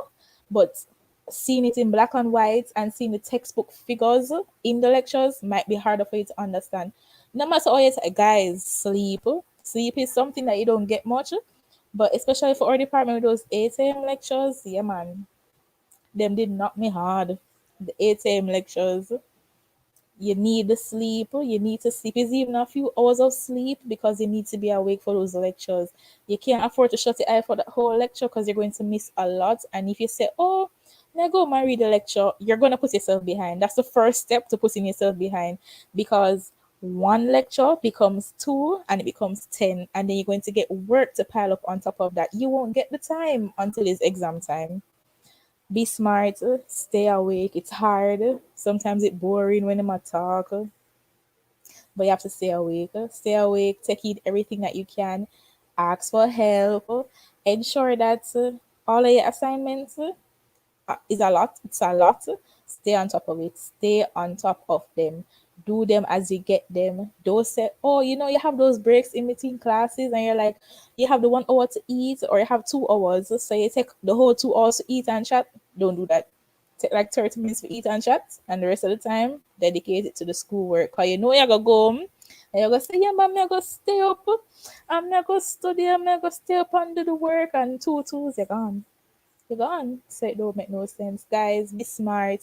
But seeing it in black and white and seeing the textbook figures in the lectures might be harder for you to understand. No matter how you say, guys, sleep. Sleep is something that you don't get much, but especially for our department with those 8 a.m. lectures, yeah, man, them did knock me hard. The 8 a.m. lectures, you need the sleep. You need to sleep. It's even a few hours of sleep because you need to be awake for those lectures. You can't afford to shut your eye for that whole lecture because you're going to miss a lot. And if you say, oh, now go and read the lecture, you're going to put yourself behind. That's the first step to putting yourself behind because one lecture becomes two and it becomes 10. And then you're going to get work to pile up on top of that. You won't get the time until it's exam time. Be smart, stay awake. It's hard. Sometimes it's boring when I'm talk, but you have to stay awake. Stay awake, take in everything that you can, ask for help, ensure that all of your assignments is a lot. It's a lot. Stay on top of it. Stay on top of them. Do them as you get them. Don't say, oh, you have those breaks in between classes and you're like, you have the 1 hour to eat or you have 2 hours. So you take the whole 2 hours to eat and chat. Don't do that. Take like 30 minutes to eat and chat and the rest of the time dedicate it to the schoolwork. Cause you're gonna go home and you're gonna say, yeah, mom, I'm gonna stay up. I'm not gonna study, I'm not gonna stay up and do the work and two, you're gone. You're gone. So it don't make no sense. Guys, be smart.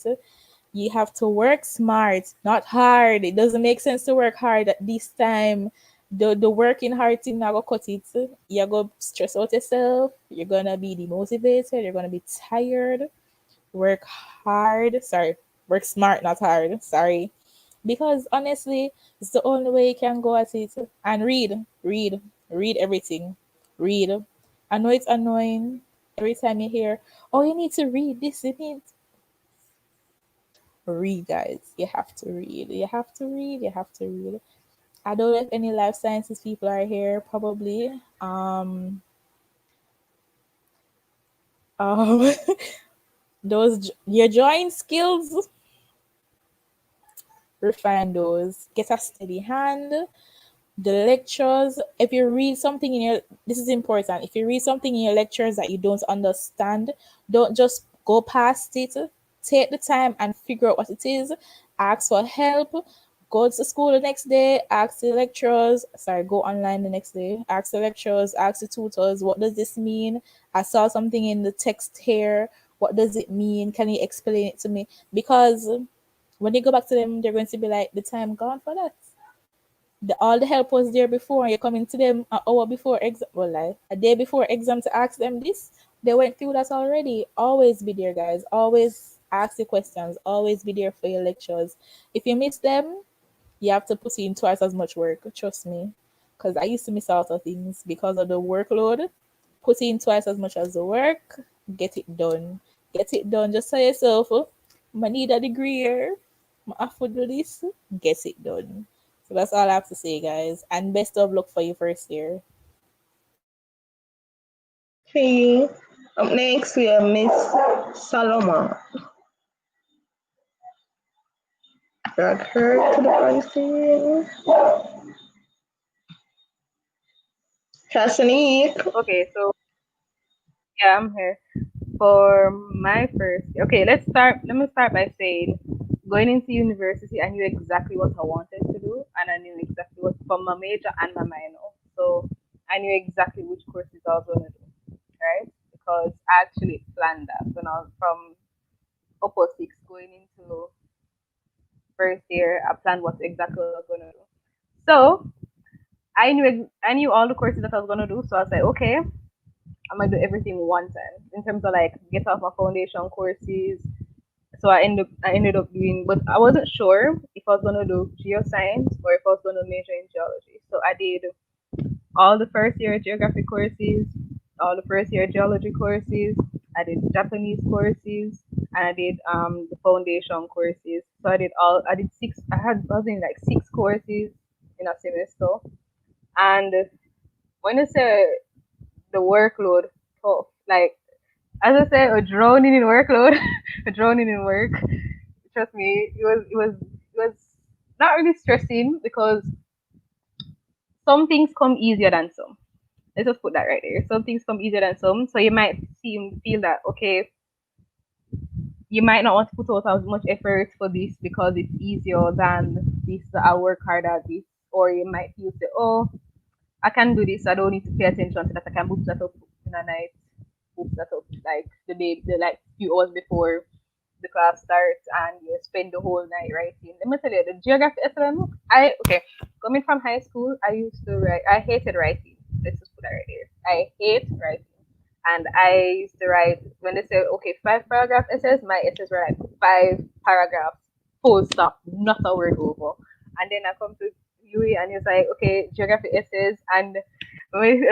You have to work smart, not hard. It doesn't make sense to work hard at this time. The working hard thing not gonna cut it. You're gonna stress out yourself. You're gonna be demotivated. You're gonna be tired. Work hard. Sorry, work smart, not hard. Sorry. Because honestly, it's the only way you can go at it. And read everything. Read. I know it's annoying every time you hear, oh, you need to read this, you need read, guys. You have to read. You have to read. You have to read. I don't know if any life sciences people are here, probably. Um, those your drawing skills, refine those. Get a steady hand. The lectures, if you read something in your, this is important, if you read something in your lectures that you don't understand, don't just go past it. Take the time and figure out what it is. Ask for help. Go to school the next day, ask the lecturers, sorry, go online the next day, ask the lecturers, ask the tutors, what does this mean? I saw something in the text here, what does it mean? Can you explain it to me? Because when you go back to them, they're going to be like, the time gone for that. All the help was there before, and you're coming to them an hour before exam, well, like a day before exam to ask them this. They went through that already. Always be there, guys. Always ask the questions. Always be there for your lectures. If you miss them, you have to put in twice as much work. Trust me, because I used to miss out on things because of the workload. Put in twice as much as the work. Get it done. Get it done. Just say yourself, oh, I need a degree here. I have to do this. Get it done. So that's all I have to say, guys. And best of luck for your first year. Okay. Up next, we have Miss Saloma. Drag her to the front screen. Shashanique. Okay, so yeah, I'm here for my first. Okay, let's start. Let me start by saying, going into university, I knew exactly what I wanted to do, and I knew exactly what for my major and my minor. So I knew exactly which courses I was going to do, right? Because I actually planned that when I was from upper six going into first year. I planned what exactly what I was going to do. So I knew all the courses that I was gonna do, so I was like, okay, I'm gonna do everything one time in terms of like get off my foundation courses. So I ended up doing, but I wasn't sure if I was gonna do geoscience or if I was gonna major in geology. So I did all the first year geography courses, all the first year geology courses. I did Japanese courses, and I did the foundation courses. So I did six. I was in like six courses in a semester. And when I say the workload, tough. Like as I said, a drowning in workload, a drowning in work. Trust me, it was not really stressing because some things come easier than some. Let's just put that right there. Some things come easier than some. So you might feel that okay, you might not want to put out as much effort for this because it's easier than this. So I work hard at this, or you might feel say, oh, I can do this. I don't need to pay attention to that. I can book that up in a night. Book that up like the like few hours before the class starts, and you spend the whole night writing. Let me tell you, the geography SLM. Coming from high school, I used to write. I hated writing. Let's just put that right there. I hate writing. And I used to write when they say okay, 5 paragraph essays. My essays were like 5 paragraphs, full stop, not a word over. And then I come to Louis, and he's like, okay, geography essays, and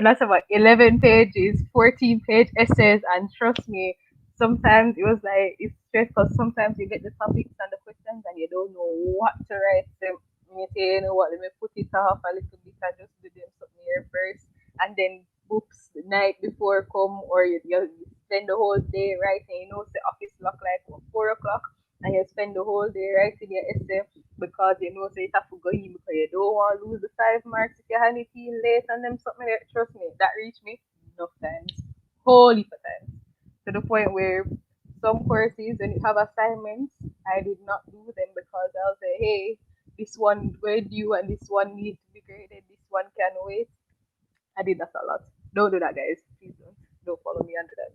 that's about 11 pages, 14-page essays, and trust me, sometimes it was like it's stressful because sometimes you get the topics and the questions and you don't know what to write. So you say, you know what, let me put it off a little bit and just do them something here first, and then oops, the night before come, or you spend the whole day writing. You know, the office lock like 4 o'clock, and you spend the whole day writing your essay because you know so you have to go in because you don't want to lose the 5 marks if you hand it in late and them something like that. Trust me, that reached me enough times, whole heap of times, to the point where some courses when you have assignments, I did not do them because I'll say, hey, this one were due and this one needs to be graded, this one can wait. I did that a lot. Don't do that, guys. Please don't. Don't follow me under that.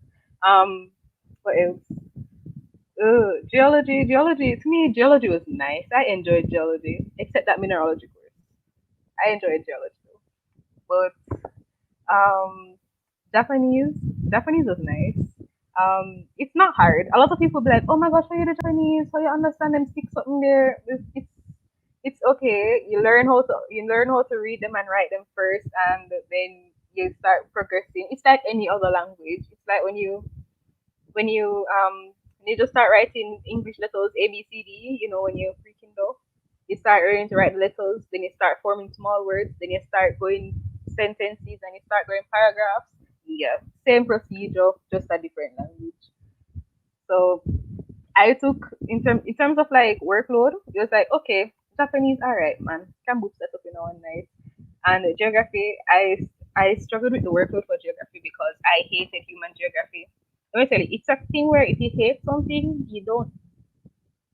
What else? Geology. To me, geology was nice. I enjoyed geology, except that mineralogy course. I enjoyed geology, though. But Japanese, Japanese was nice. It's not hard. A lot of people be like, "Oh my gosh, how you do Japanese? How you understand them? Stick something there." It's okay. You learn how to read them and write them first, and then you start progressing. It's like any other language. It's like when you just start writing English letters A B C D. You know when you're freaking though, you start learning to write the letters. Then you start forming small words. Then you start going sentences, and you start going paragraphs. Yeah, same procedure, just a different language. So I took in terms of like workload, it was like okay, Japanese, all right, man, can boot that up in one night. And geography, I struggled with the workload for geography because I hated human geography. Let me tell you, it's a thing where if you hate something, you don't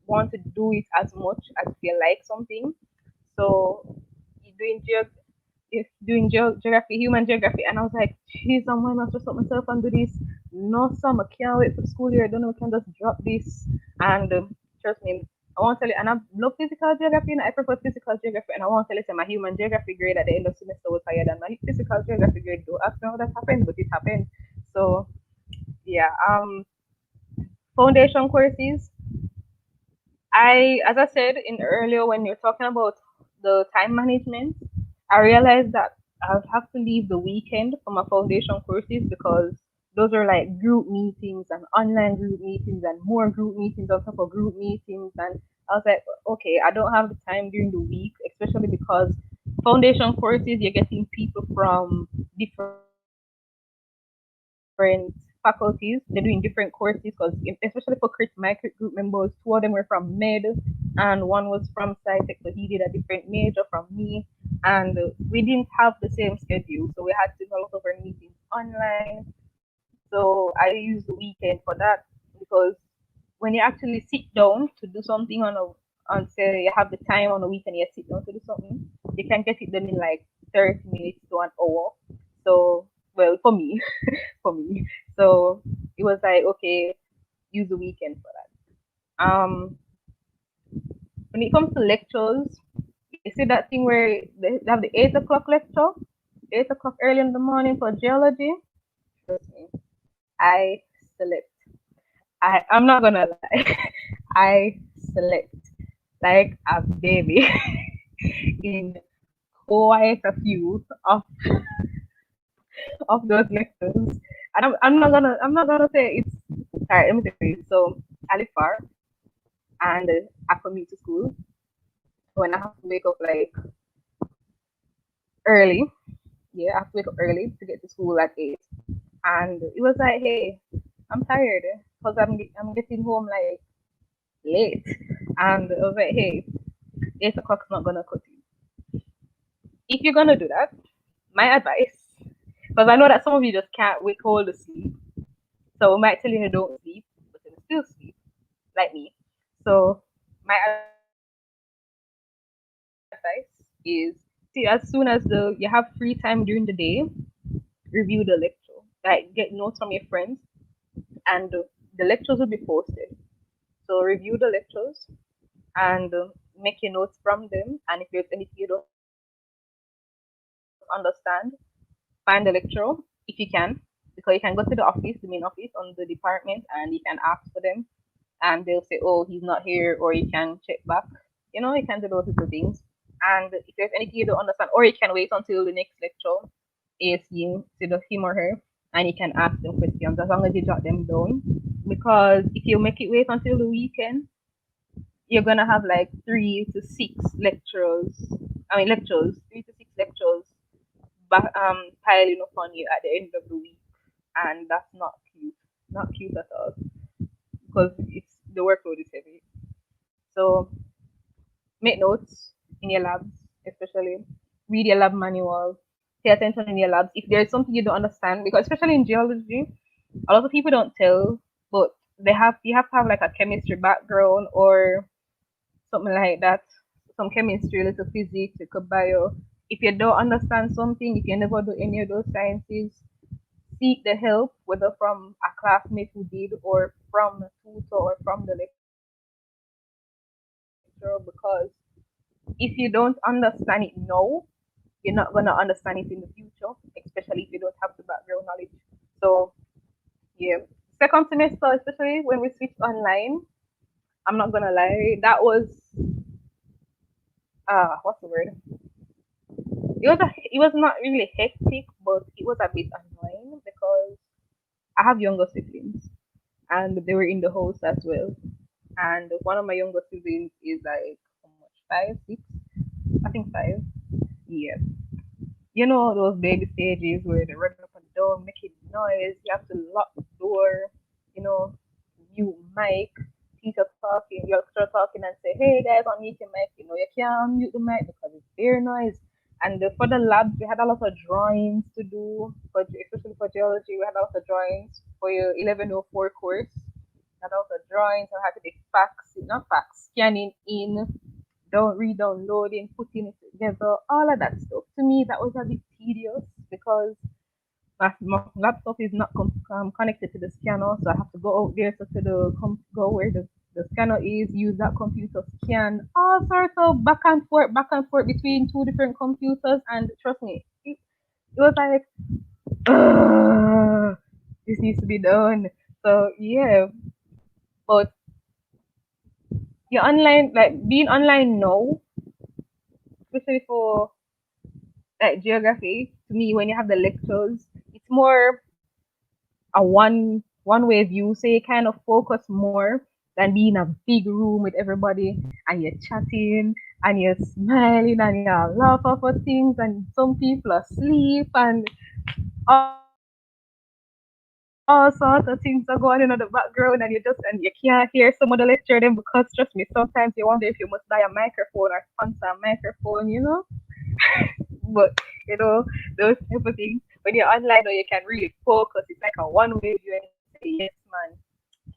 want to do it as much as if you like something. So you doing geography, human geography, and I was like, jeez, I might not just stop myself and do this. No, Sam, I can't wait for the school year. I don't know, I can just drop this. And trust me, I want to tell you, and I love physical geography, and I prefer physical geography, and I want to tell you, my human geography grade at the end of the semester was higher than my physical geography grade. Don't ask me how that happened, but it happened. So yeah, foundation courses. As I said in earlier when you're talking about the time management, I realized that I would have to leave the weekend for my foundation courses because those are like group meetings and online group meetings and more group meetings on top of group meetings. And I was like, okay, I don't have the time during the week, especially because foundation courses, you're getting people from different faculties. They're doing different courses because, especially for my group members, 2 of them were from med and one was from sci-tech, so he did a different major from me. And we didn't have the same schedule, so we had to do a lot of our meetings online. So I used the weekend for that because when you actually sit down to do something on say you have the time on the weekend, you sit down to do something, you can get it done in like 30 minutes to an hour. So well, for me, for me. So it was like, okay, use the weekend for that. When it comes to lectures, You see that thing where they have the 8 o'clock lecture, 8 o'clock early in the morning for geology. Trust me, I slept. I'm not gonna lie, I slept like a baby in quite a few of those lectures. And I'm not gonna say it's alright. Let me tell you. So I live far, and I commute to school. When I have to wake up like early, yeah, I have to wake up early to get to school at 8. And it was like, hey, I'm tired because I'm getting home like late, and I was like, hey, 8 o'clock's not gonna cut it. If you're gonna do that, my advice, because I know that some of you just can't withhold the sleep, so I might tell you don't sleep, but then still sleep like me. So my advice is see as soon as you have free time during the day, review the lecture. Like get notes from your friends, and the lectures will be posted. So review the lectures and make your notes from them. And if there's anything you don't understand, find the lecturer if you can, because you can go to the office, the main office on the department, and you can ask for them, and they'll say, oh, he's not here, or you can check back. You know, you can do those little things. And if there's anything you don't understand, or you can wait until the next lecture is you to the him or her, and you can ask them questions as long as you jot them down. Because if you make it wait until the weekend, you're gonna have like 3 to 6 lectures. I mean lectures, 3 to 6 lectures piling up on you at the end of the week, and that's not cute. Not cute at all, because it's the workload is heavy. So make notes in your labs, especially read your lab manual, pay attention in your labs. If there's something you don't understand, because especially in geology, a lot of people don't tell, but you have to have like a chemistry background or something like that. Some chemistry, little physics, little bio. If you don't understand something, if you never do any of those sciences, seek the help, whether from a classmate who did or from a tutor or from the lecturer, because if you don't understand it now, you're not gonna understand it in the future, especially if you don't have the background knowledge. So yeah, second semester, especially when we switched online, I'm not gonna lie, that was what's the word? It was not really hectic, but it was a bit annoying because I have younger siblings and they were in the house as well. And one of my younger siblings is like how much? 5, 6? I think 5. Yeah. You know those baby stages where they're running up and down, making noise. You have to lock the door. You know, mute mic. Teacher talking, you're still talking and say, "Hey guys, unmute your mic." You know, you can't unmute the mic because it's their noise. And for the labs, we had a lot of drawings to do, especially for geology. We had a lot of drawings for your 1104 course. We had a lot of drawings. I had to be not fax, scanning in, don't re-downloading, putting it together, all of that stuff. To me, that was a bit tedious because my laptop is not connected to the scanner, so I have to go out there to go where the scanner is, use that computer, scan all sorts of back and forth between 2 different computers, and trust me, it was like, "Ugh, this needs to be done." So yeah, but you're online, like being online now, especially for like geography, to me, when you have the lectures, it's more a one way view, so you kind of focus more than being in a big room with everybody and you're chatting and you're smiling and you're laughing for things, and some people are asleep and all sorts of things are going on in the background, and you can't hear some of the lecture then, because trust me, sometimes you wonder if you must buy a microphone or sponsor a microphone, but those type of things. When you're online, though, you can really focus. It's like a one-way view, and you can say, "Yes, man."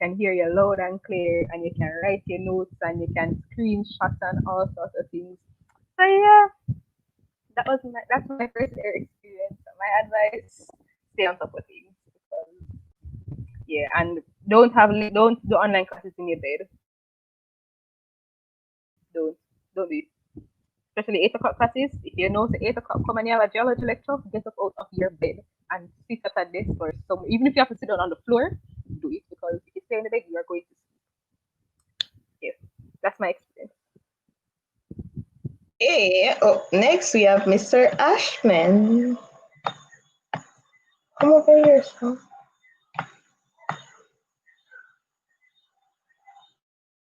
Can hear you loud and clear, and you can write your notes, and you can screenshot and all sorts of things. So yeah, that's my first year experience. My advice: stay on top of things, because yeah, and don't do online classes in your bed. Don't do it, especially for geology. especially 8 o'clock classes. If you know the 8 o'clock come and you have a geology lecture, get up out of your bed and sit at a desk or some. Even if you have to sit down on the floor, do it, because if you stay in the bed, you are going to sleep. Yes, that's my experience. Okay. Oh, next we have Mr. Ashman. Come over here, son.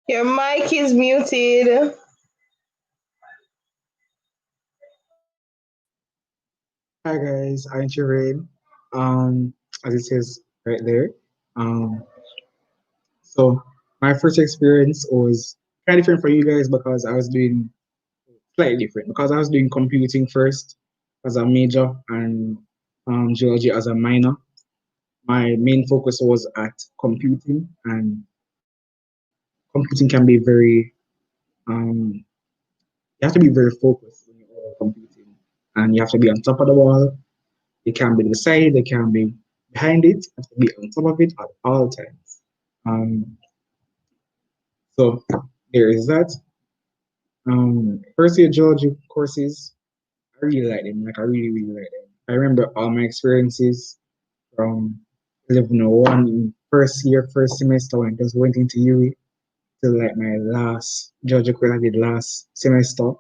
Your mic is muted. Hi guys, I'm Rain. As it says right there. Um, so my first experience was kind of different for you guys because I was doing slightly different because I was doing computing first as a major and geology as a minor. My main focus was at computing, and computing can be very um, you have to be very focused when you're computing, and you have to be on top of the wall. It can be to the side, they can be behind it, you have to be on top of it at all times. Um, so there is that. First year geology courses, I really like them. Like I really, really like them. I remember all my experiences from 1101 in first year, first semester when I just went into UWI to like my last geology course I did last semester.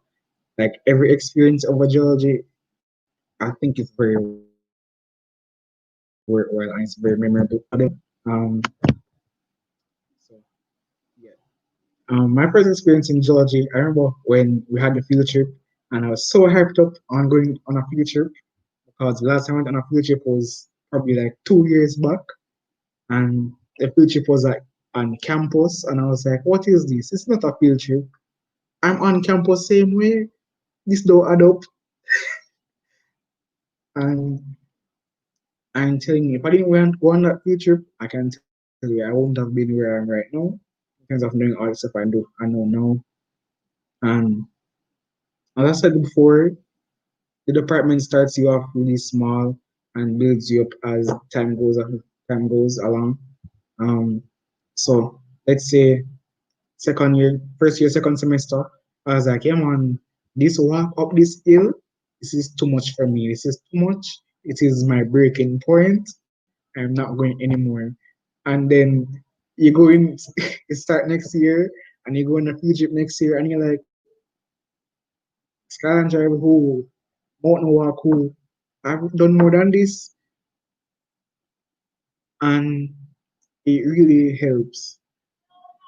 Like every experience of a geology, I think it's very worthwhile and it's very memorable for them. Um, so yeah. My first experience in geology, I remember when we had the field trip, and I was so hyped up on going on a field trip because the last time I went on a field trip was probably like 2 years back, and the field trip was like on campus, and I was like, "What is this? It's not a field trip. I'm on campus same way. This don't add up." And I'm telling you, if I didn't go on that field trip, I can tell you I wouldn't have been where I am right now in terms of doing all the stuff I know now. And as I said before, the department starts you off really small and builds you up as time goes along. Um, so let's say second year, first year, second semester, I was like, yeah man, this walk up this hill, this is too much for me. This is too much. It is my breaking point. I'm not going anymore. And then you go in, you start next year, and you go in a Egypt next year, and you're like, Skyline Drive, who Mountain Walk, who I've done more than this, and it really helps.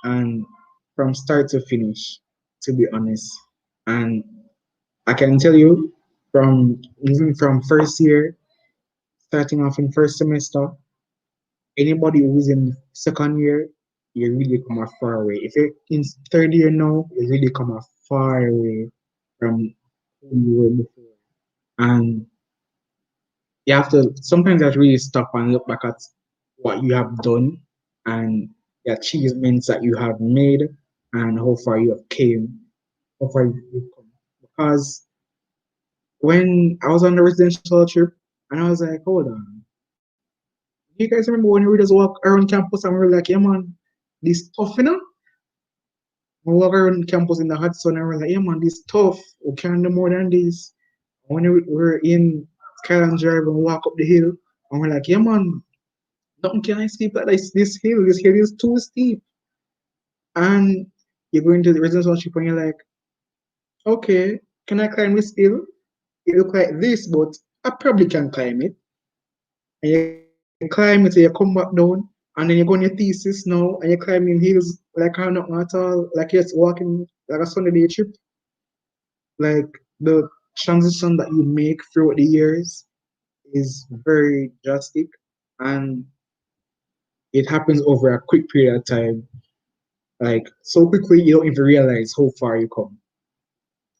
And from start to finish, to be honest. And I can tell you, from even from first year, starting off in first semester, anybody who's in second year, you really come a far away. If you're in third year now, you really come a far away from who you were before. And you have to sometimes you have to really stop and look back at what you have done and the achievements that you have made and how far you have came, how far you've come. Because when I was on the residential trip and I was like, hold on, you guys remember when we just walk around campus and we were like, yeah man, this tough, you know? We walk around campus in the hot sun and we're like, yeah man, this tough. We can't do more than this. When we're in Skyline Drive and walk up the hill and we're like, yeah man, nothing can I steep like this hill. This hill is too steep. And you go into the residential ship and you're like, okay, can I climb this hill? It look like this, but I probably can climb it. And you climb it and you come back down, and then you go on your thesis now, and you're climbing hills like I'm not at all, like you're walking like a Sunday day trip. Like the transition that you make throughout the years is very drastic, and it happens over a quick period of time. Like so quickly, you don't even realize how far you come.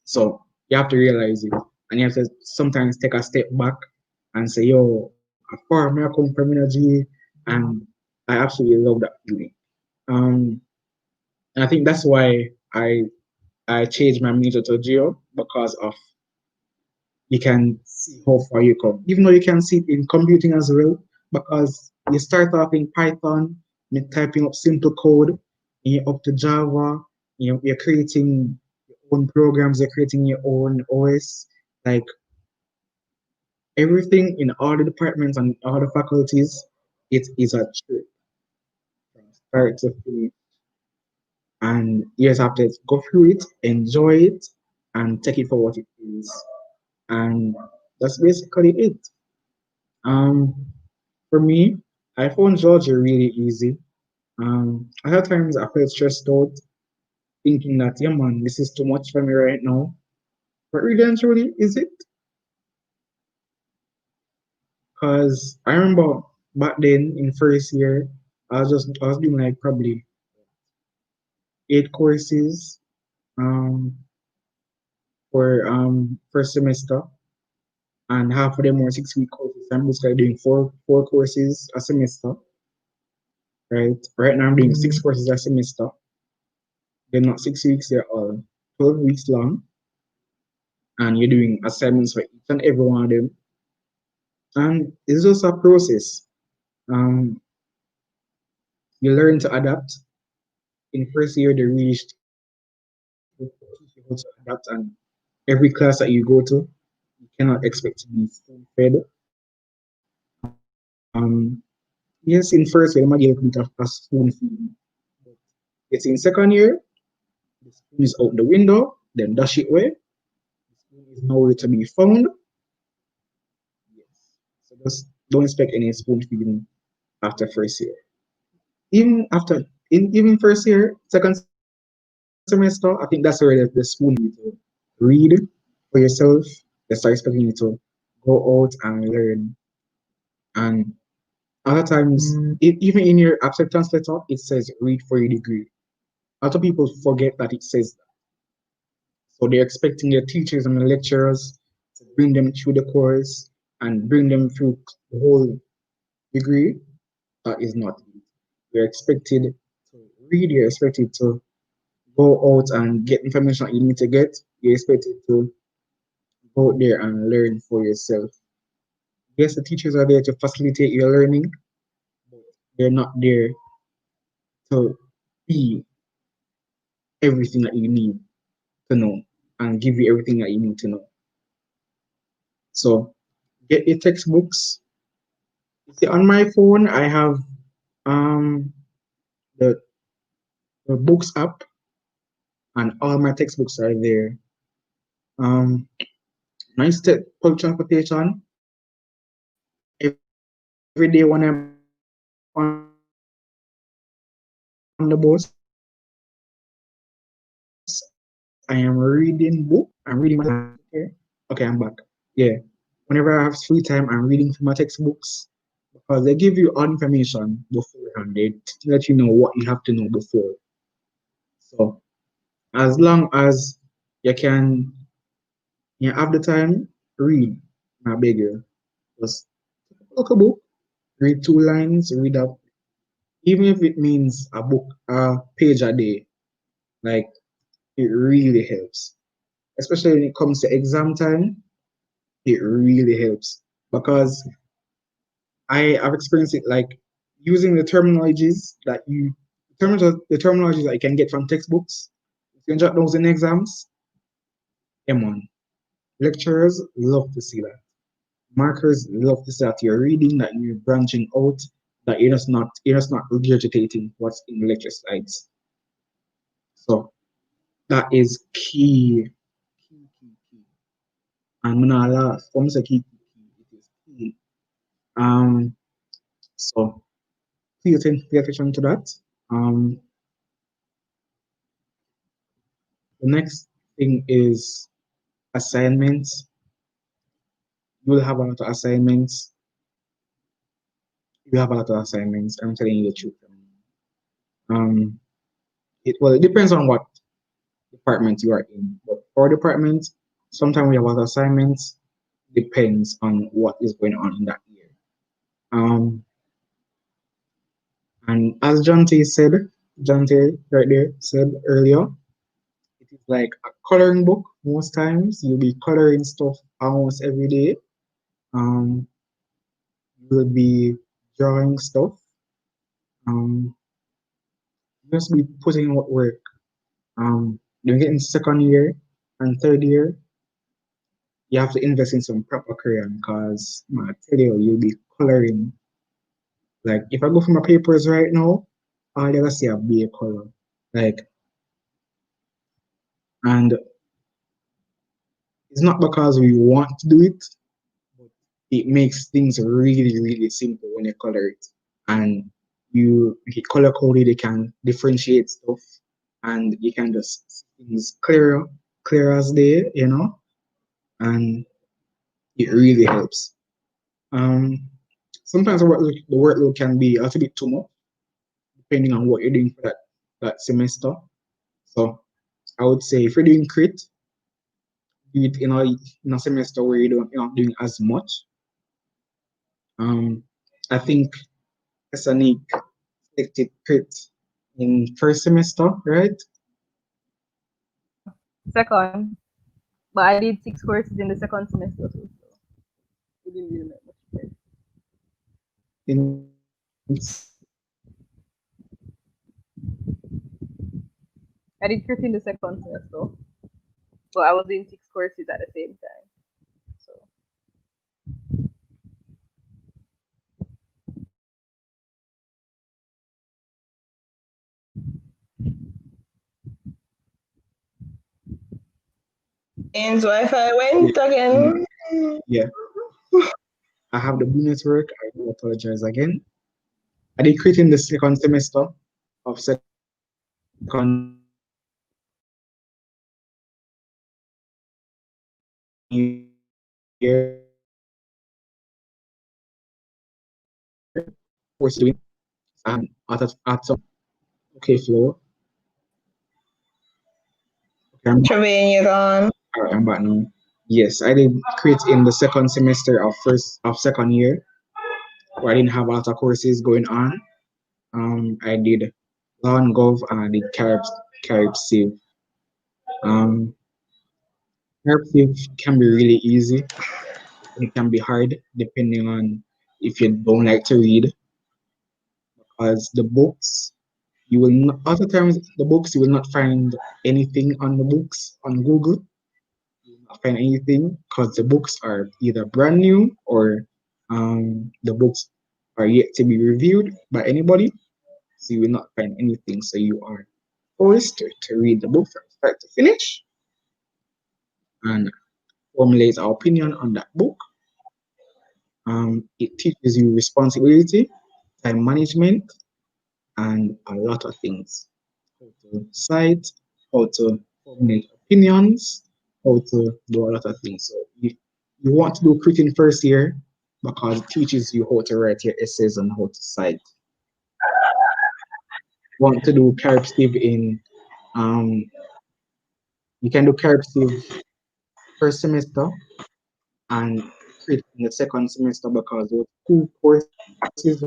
So you have to realize it, and you have to sometimes take a step back and say, "Yo, how far may I come from energy?" And I absolutely love that feeling. Um, and I think that's why I changed my major to geo because of you can see how far you come, even though you can see it in computing as well, because you start off in Python, you're typing up simple code, and you're up to Java, you're creating your own programs, you're creating your own OS, like everything in all the departments and all the faculties, it is a trip from start to finish. And you just have to go through it, enjoy it, and take it for what it is. And that's basically it. Um, for me, I found geology really easy. A lot of times I felt stressed out, thinking that, yeah, man, this is too much for me right now. But really and truly, is it? Because I remember back then in first year, I was doing like probably 8 courses um for first semester, and half of them were 6 week courses. I'm basically doing four courses a semester, right? Right now I'm doing 6 courses a semester. They're not 6 weeks, they're all 12 weeks long, and you're doing assignments for each and every one of them. And it's just a process. Um, you learn to adapt. In first year, they really teach you how to adapt, and every class that you go to, you cannot expect to be spoon fed. Yes, in first year, they might give a bit of a spoon feeding. But yes, in second year, the spoon is out the window, then dash it away. The spoon is nowhere to be found. Yes. So just don't expect any spoon feeding after first year. Even after even first year, second semester, I think that's where the spoon to read for yourself. They start expecting you to go out and learn. And other times, even in your acceptance letter, it says read for your degree. A lot of people forget that it says that. So they're expecting their teachers and the lecturers to bring them through the course and bring them through the whole degree. That is not it. You're expected to read, you're expected to go out and get information that you need to get. You're expected to go out there and learn for yourself. Yes, the teachers are there to facilitate your learning, but they're not there to be everything that you need to know and give you everything that you need to know. So get your textbooks. You see, on my phone, I have um the, the books app, and all my textbooks are there. Um, nice public transportation every day when I'm on the bus. I am reading book. I'm reading my textbooks. Okay, I'm back. Yeah, whenever I have free time, I'm reading from my textbooks because they give you all information beforehand. They let you know what you have to know before. So as long as you can have the time, read. I beg you, just look a book, read 2 lines, read up, even if it means a page a day. Like it really helps, especially when it comes to exam time. It really helps because I have experienced it, like using the terminologies that you can get from textbooks. You can jot those in exams. Come on, lecturers love to see that. Markers love to see that you're reading, that you're branching out, that you're just not regurgitating what's in the lecture slides. So that is key, key. And when I laugh, when I say key, it is key. Um, so pay attention to that. Um, the next thing is assignments. You will have a lot of assignments. You have a lot of assignments. I'm telling you the truth. Um, it depends on what department you are in. But for department, sometimes we have a lot of assignments. Depends on what is going on in that year. Um, and as John T right there said earlier, it is like a coloring book. Most times you'll be coloring stuff almost every day. Um, you will be drawing stuff. Um, you just be putting out work. When you get in second year and third year, you have to invest in some proper crayon because I tell you, you'll be coloring. Like if I go for my papers right now, all you gonna see a be a color. Like, and it's not because we want to do it, but it makes things really, really simple when you color it. And you make it color coded, you can differentiate stuff and you can just see things clear as day, and it really helps. Um, Sometimes the workload can be a little bit too much, depending on what you're doing for that semester. So I would say if you're doing crit, do it in a semester where you're not doing as much. Um, I think Sonic selected crit in first semester, right? Second, but I did 6 courses in the second semester, so it didn't really make much difference. In I did crit in the second semester, but I was doing 6 courses at the same time. So James' Wi-Fi yeah, went again. yeah, I have the B network. I do apologize again. I did crit in the second semester of second year, was doing at some okay flow. Okay, Tremaine, you're gone. all right, I'm back now. Yes, I did crit in the second semester of second year, where I didn't have a lot of courses going on. I did law and gov and I did carib civ. Um, carib civ can be really easy. It can be hard depending on if you don't like to read, because the books you will not, other times the books you will not find anything on the books on Google. You will not find anything because the books are either brand new or the books are yet to be reviewed by anybody. So you will not find anything. So you are forced to read the book from start to finish and formulate our opinion on that book. It teaches you responsibility, time management, and a lot of things. How to cite, how to formulate opinions, how to do a lot of things. So you want to do crit in first year because it teaches you how to write your essays and how to cite. Want to do character in um you can do character first semester and crit in the second semester because those two courses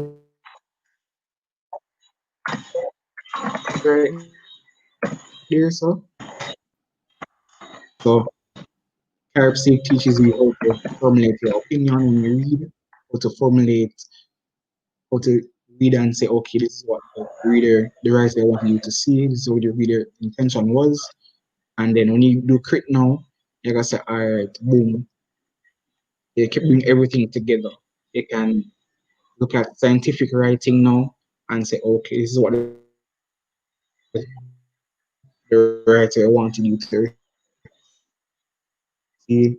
right there. So Carib teaches you how to formulate your opinion when you read, how to formulate, how to read and say, okay, this is what the writer wanted you to see, this is what the reader intention was. And then when you do crit now, you gotta say, all right, boom, you can bring everything together. You can look at scientific writing now and say, okay, this is what the writer wanted you to see.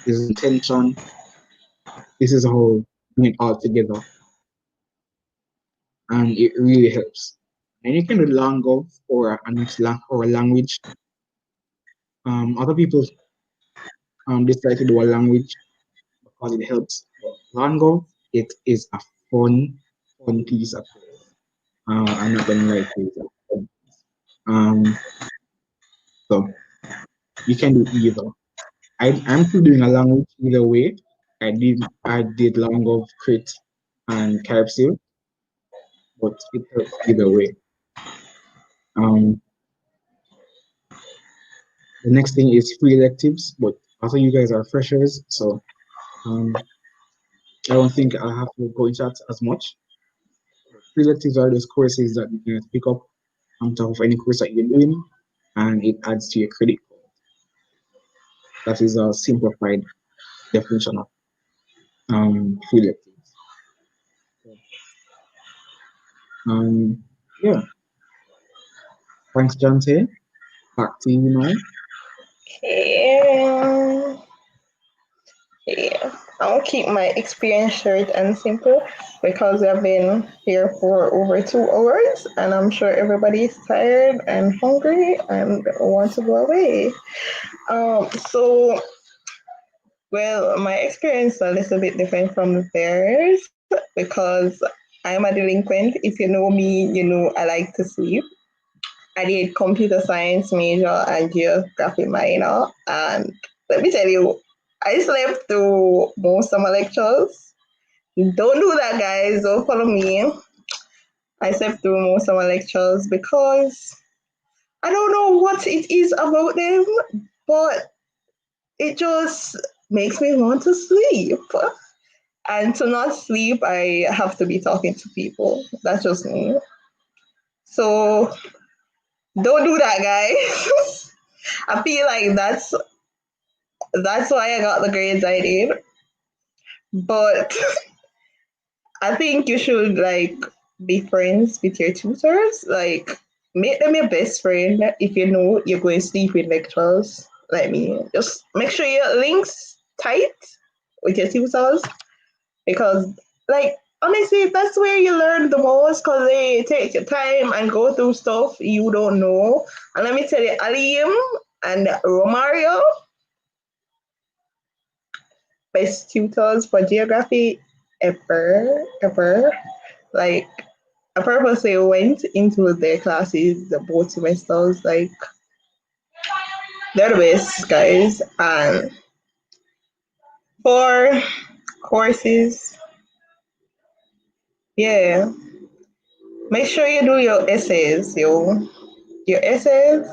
This is intention. This is how bring it all together, and it really helps. And you can do Lango or a next or a language. Other people decide to do a language because it helps. But Lango, it is a fun piece of work. I'm not gonna lie to you. Um, so you can do either. I'm still doing a language either way. I did Lango, Crit, and Caribsea, but it helps either way. Um, the next thing is free electives, but also you guys are freshers, so um, I don't think I have to go into that as much. Free electives are those courses that you can pick up on top of any course that you're doing, and it adds to your credit. That is a simplified definition of free electives. Um, yeah, thanks, Jante. Back to you now. Okay. Yeah, I'll keep my experience short and simple because I've been here for over 2 hours and I'm sure everybody is tired and hungry and want to go away. So, well, my experience is a little bit different from theirs because I'm a delinquent. If you know me, you know I like to sleep. I did computer science major and geography minor, and let me tell you, I slept through most of my lectures. Don't do that, guys. Don't follow me. I slept through most of my lectures because I don't know what it is about them, but it just makes me want to sleep. And to not sleep, I have to be talking to people. That's just me. So don't do that, guys. I feel like that's why I got the grades I did. But I think you should like be friends with your tutors. Like make them your best friend if you know you're going to sleep with lecturers like me. Just make sure your links tight with your tutors because like honestly that's where you learn the most because they take your time and go through stuff you don't know. And let me tell you, Alium and Romario, best tutors for geography ever. Like I purposely went into their classes both semesters. Like they're the best guys. And for courses, yeah, make sure you do your essays, yo. Your essays.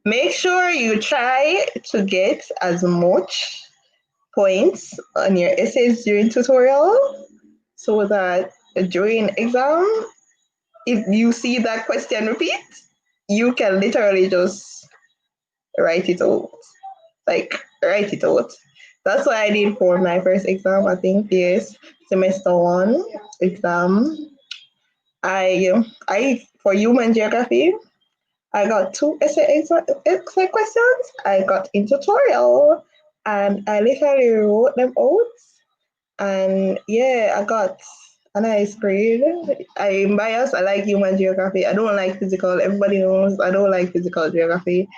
Make sure you try to get as much points on your essays during tutorial so that during exam, if you see that question repeat, you can literally just write it out. Like write it out. That's what I did for my first exam. I think yes, semester one exam. I for human geography, I got two essay questions. I got in tutorial, and I literally wrote them out. And yeah, I got a nice grade. I'm biased. I like human geography. I don't like physical. Everybody knows I don't like physical geography.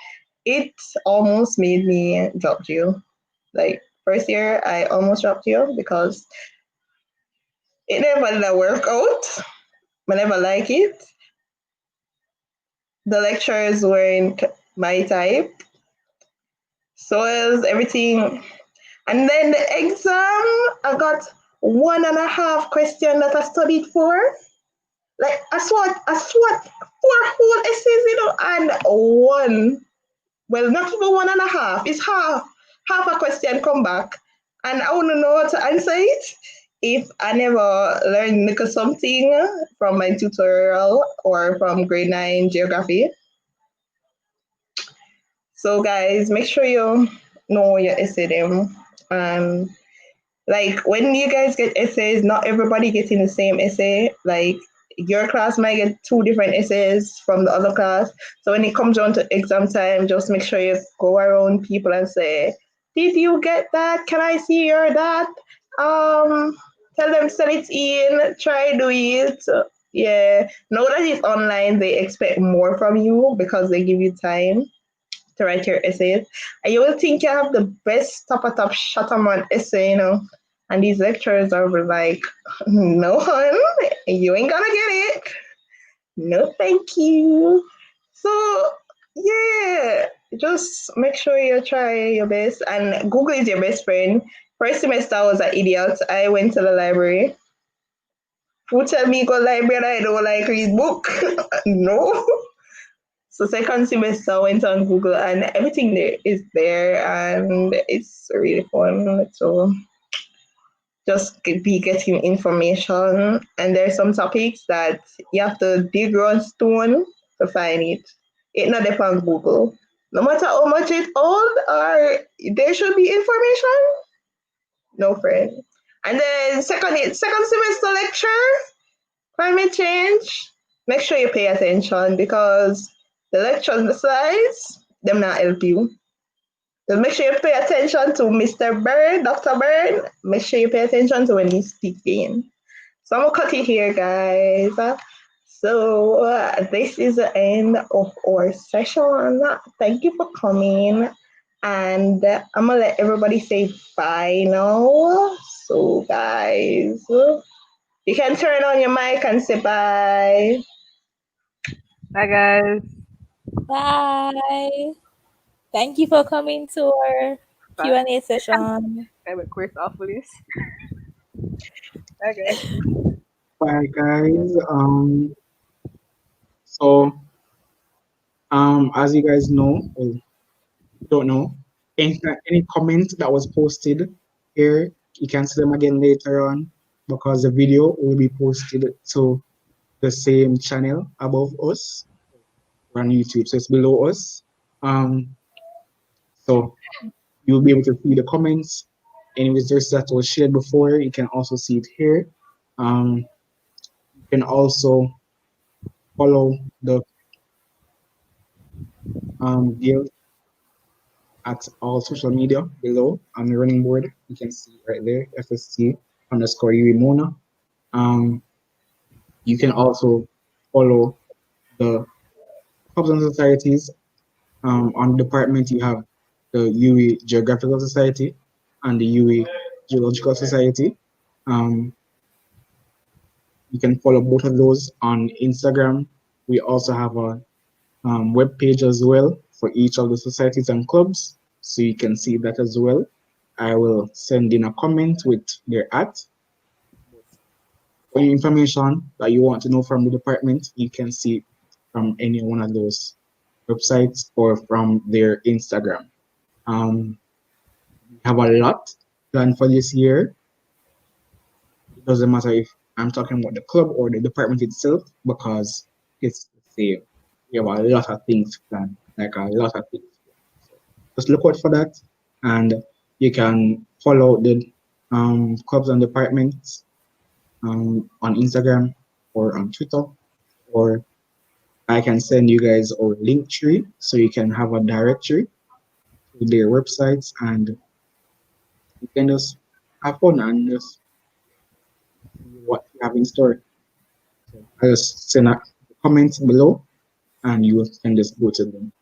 It almost made me drop geo. Like first year, I almost dropped geo because it never did work out. I never like it. The lectures weren't my type. Soils, everything. And then the exam, I got 1.5 question that I studied for. Like I swat 4 whole essays, and one, well, not even 1.5, it's half a question come back. And I wouldn't know how to answer it if I never learned little something from my tutorial or from grade 9 geography. So guys, make sure you know your essay them. Um, like when you guys get essays, not everybody getting the same essay. Like your class might get 2 different essays from the other class. So when it comes down to exam time, just make sure you go around people and say, "Did you get that? Can I see your that?" Tell them send it in. Try do it. Yeah. Now that it's online, they expect more from you because they give you time to write your essays. And you will think you have the best top Shatterman essay, And these lecturers are like, no, hon, you ain't gonna get it. No, thank you. So, yeah, just make sure you try your best. And Google is your best friend. First semester, I was an idiot. I went to the library. Who tell me go library and I don't like read book? No. So second semester I went on Google and everything there is there and it's really fun. So just be getting information and there's some topics that you have to dig around stone to find it. It not depend on Google. No matter how much it old or there should be information, no friend. And then second semester lecture, climate change. Make sure you pay attention because the lectures besides them not help you. So make sure you pay attention to Mr. Bird, Dr. Bird. Make sure you pay attention to when he's speaking. So I'm gonna cut it here, guys. So this is the end of our session. Thank you for coming, and I'm gonna let everybody say bye now. So, guys, you can turn on your mic and say bye. Bye, guys. Bye. Thank you for coming to our Bye. Q&A session. I went course off police. Bye, guys. Bye, guys. So, as you guys know, or don't know, any comment that was posted here, you can see them again later on because the video will be posted to the same channel above us on YouTube. So it's below us. So you'll be able to see the comments. Any resources that was shared before, you can also see it here. You can also follow the guild at all social media below on the running board. You can see right there, FST underscore Mona. You can also follow the clubs and societies. On the department, you have the UE Geographical Society and the UE Geological Society. You can follow both of those on Instagram. We also have a web page as well for each of the societies and clubs, so you can see that as well. I will send in a comment with their at. For any information that you want to know from the department, you can see from any one of those websites or from their Instagram. We have a lot planned for this year. It doesn't matter if I'm talking about the club or the department itself because it's the same. We have a lot of things planned, like a lot of things. So just look out for that, and you can follow the clubs and departments on Instagram or on Twitter, or I can send you guys our link tree so you can have a directory to their websites and you can just have fun and just see what you have in store. So I'll just send a comment below and you can just go to them.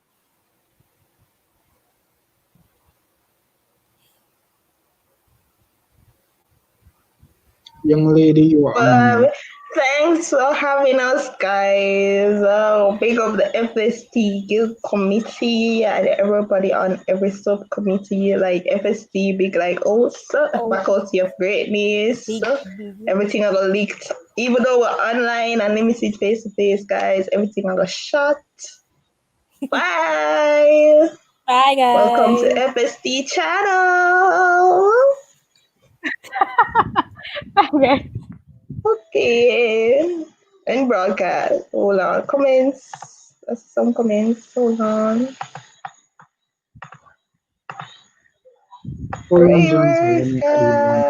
Young lady, you are on mic. Thanks for having us, guys. Big up the FST Guild Committee and everybody on every subcommittee, like FST, big like Faculty of Greatness. Big, big. Everything I got leaked. Even though we're online and limited face to face, guys, everything I got shot. Bye. Bye, guys. Welcome to FST channel. Bye, guys. Okay. And broadcast. Hold on. Comments. That's some comments. Hold on. For Long John, so let Ravers, me add in one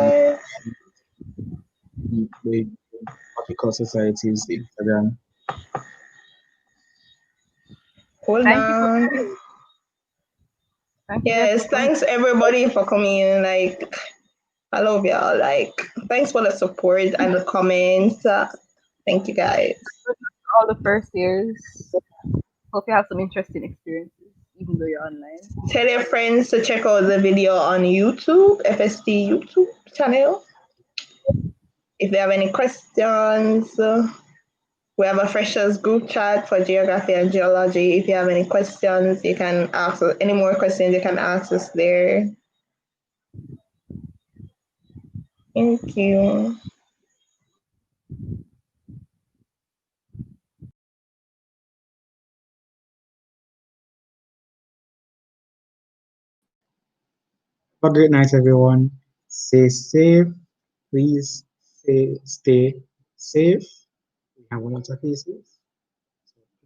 guys. the Tropical Society's Instagram. Hold Thank you for on. thank you guys Yes, for coming. thanks everybody for coming in. Like, I love y'all. Like, thanks for the support and the comments. Thank you guys. All the first years. Hope you have some interesting experiences, even though you're online. Tell your friends to check out the video on YouTube, FST YouTube channel. If they have any questions, we have a freshers group chat for geography and geology. If you have any questions, you can ask us. Any more questions, you can ask us there. Thank you. Have a great night, everyone. Stay safe. Please stay safe. We have a lot of cases.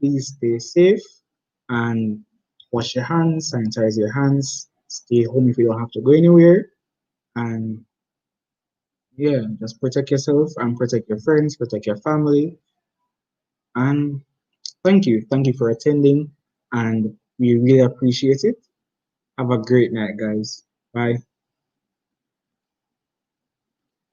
Please stay safe and wash your hands, sanitize your hands, stay home if you don't have to go anywhere. And yeah, just protect yourself and protect your friends, protect your family. And thank you. Thank you for attending. And we really appreciate it. Have a great night, guys. Bye.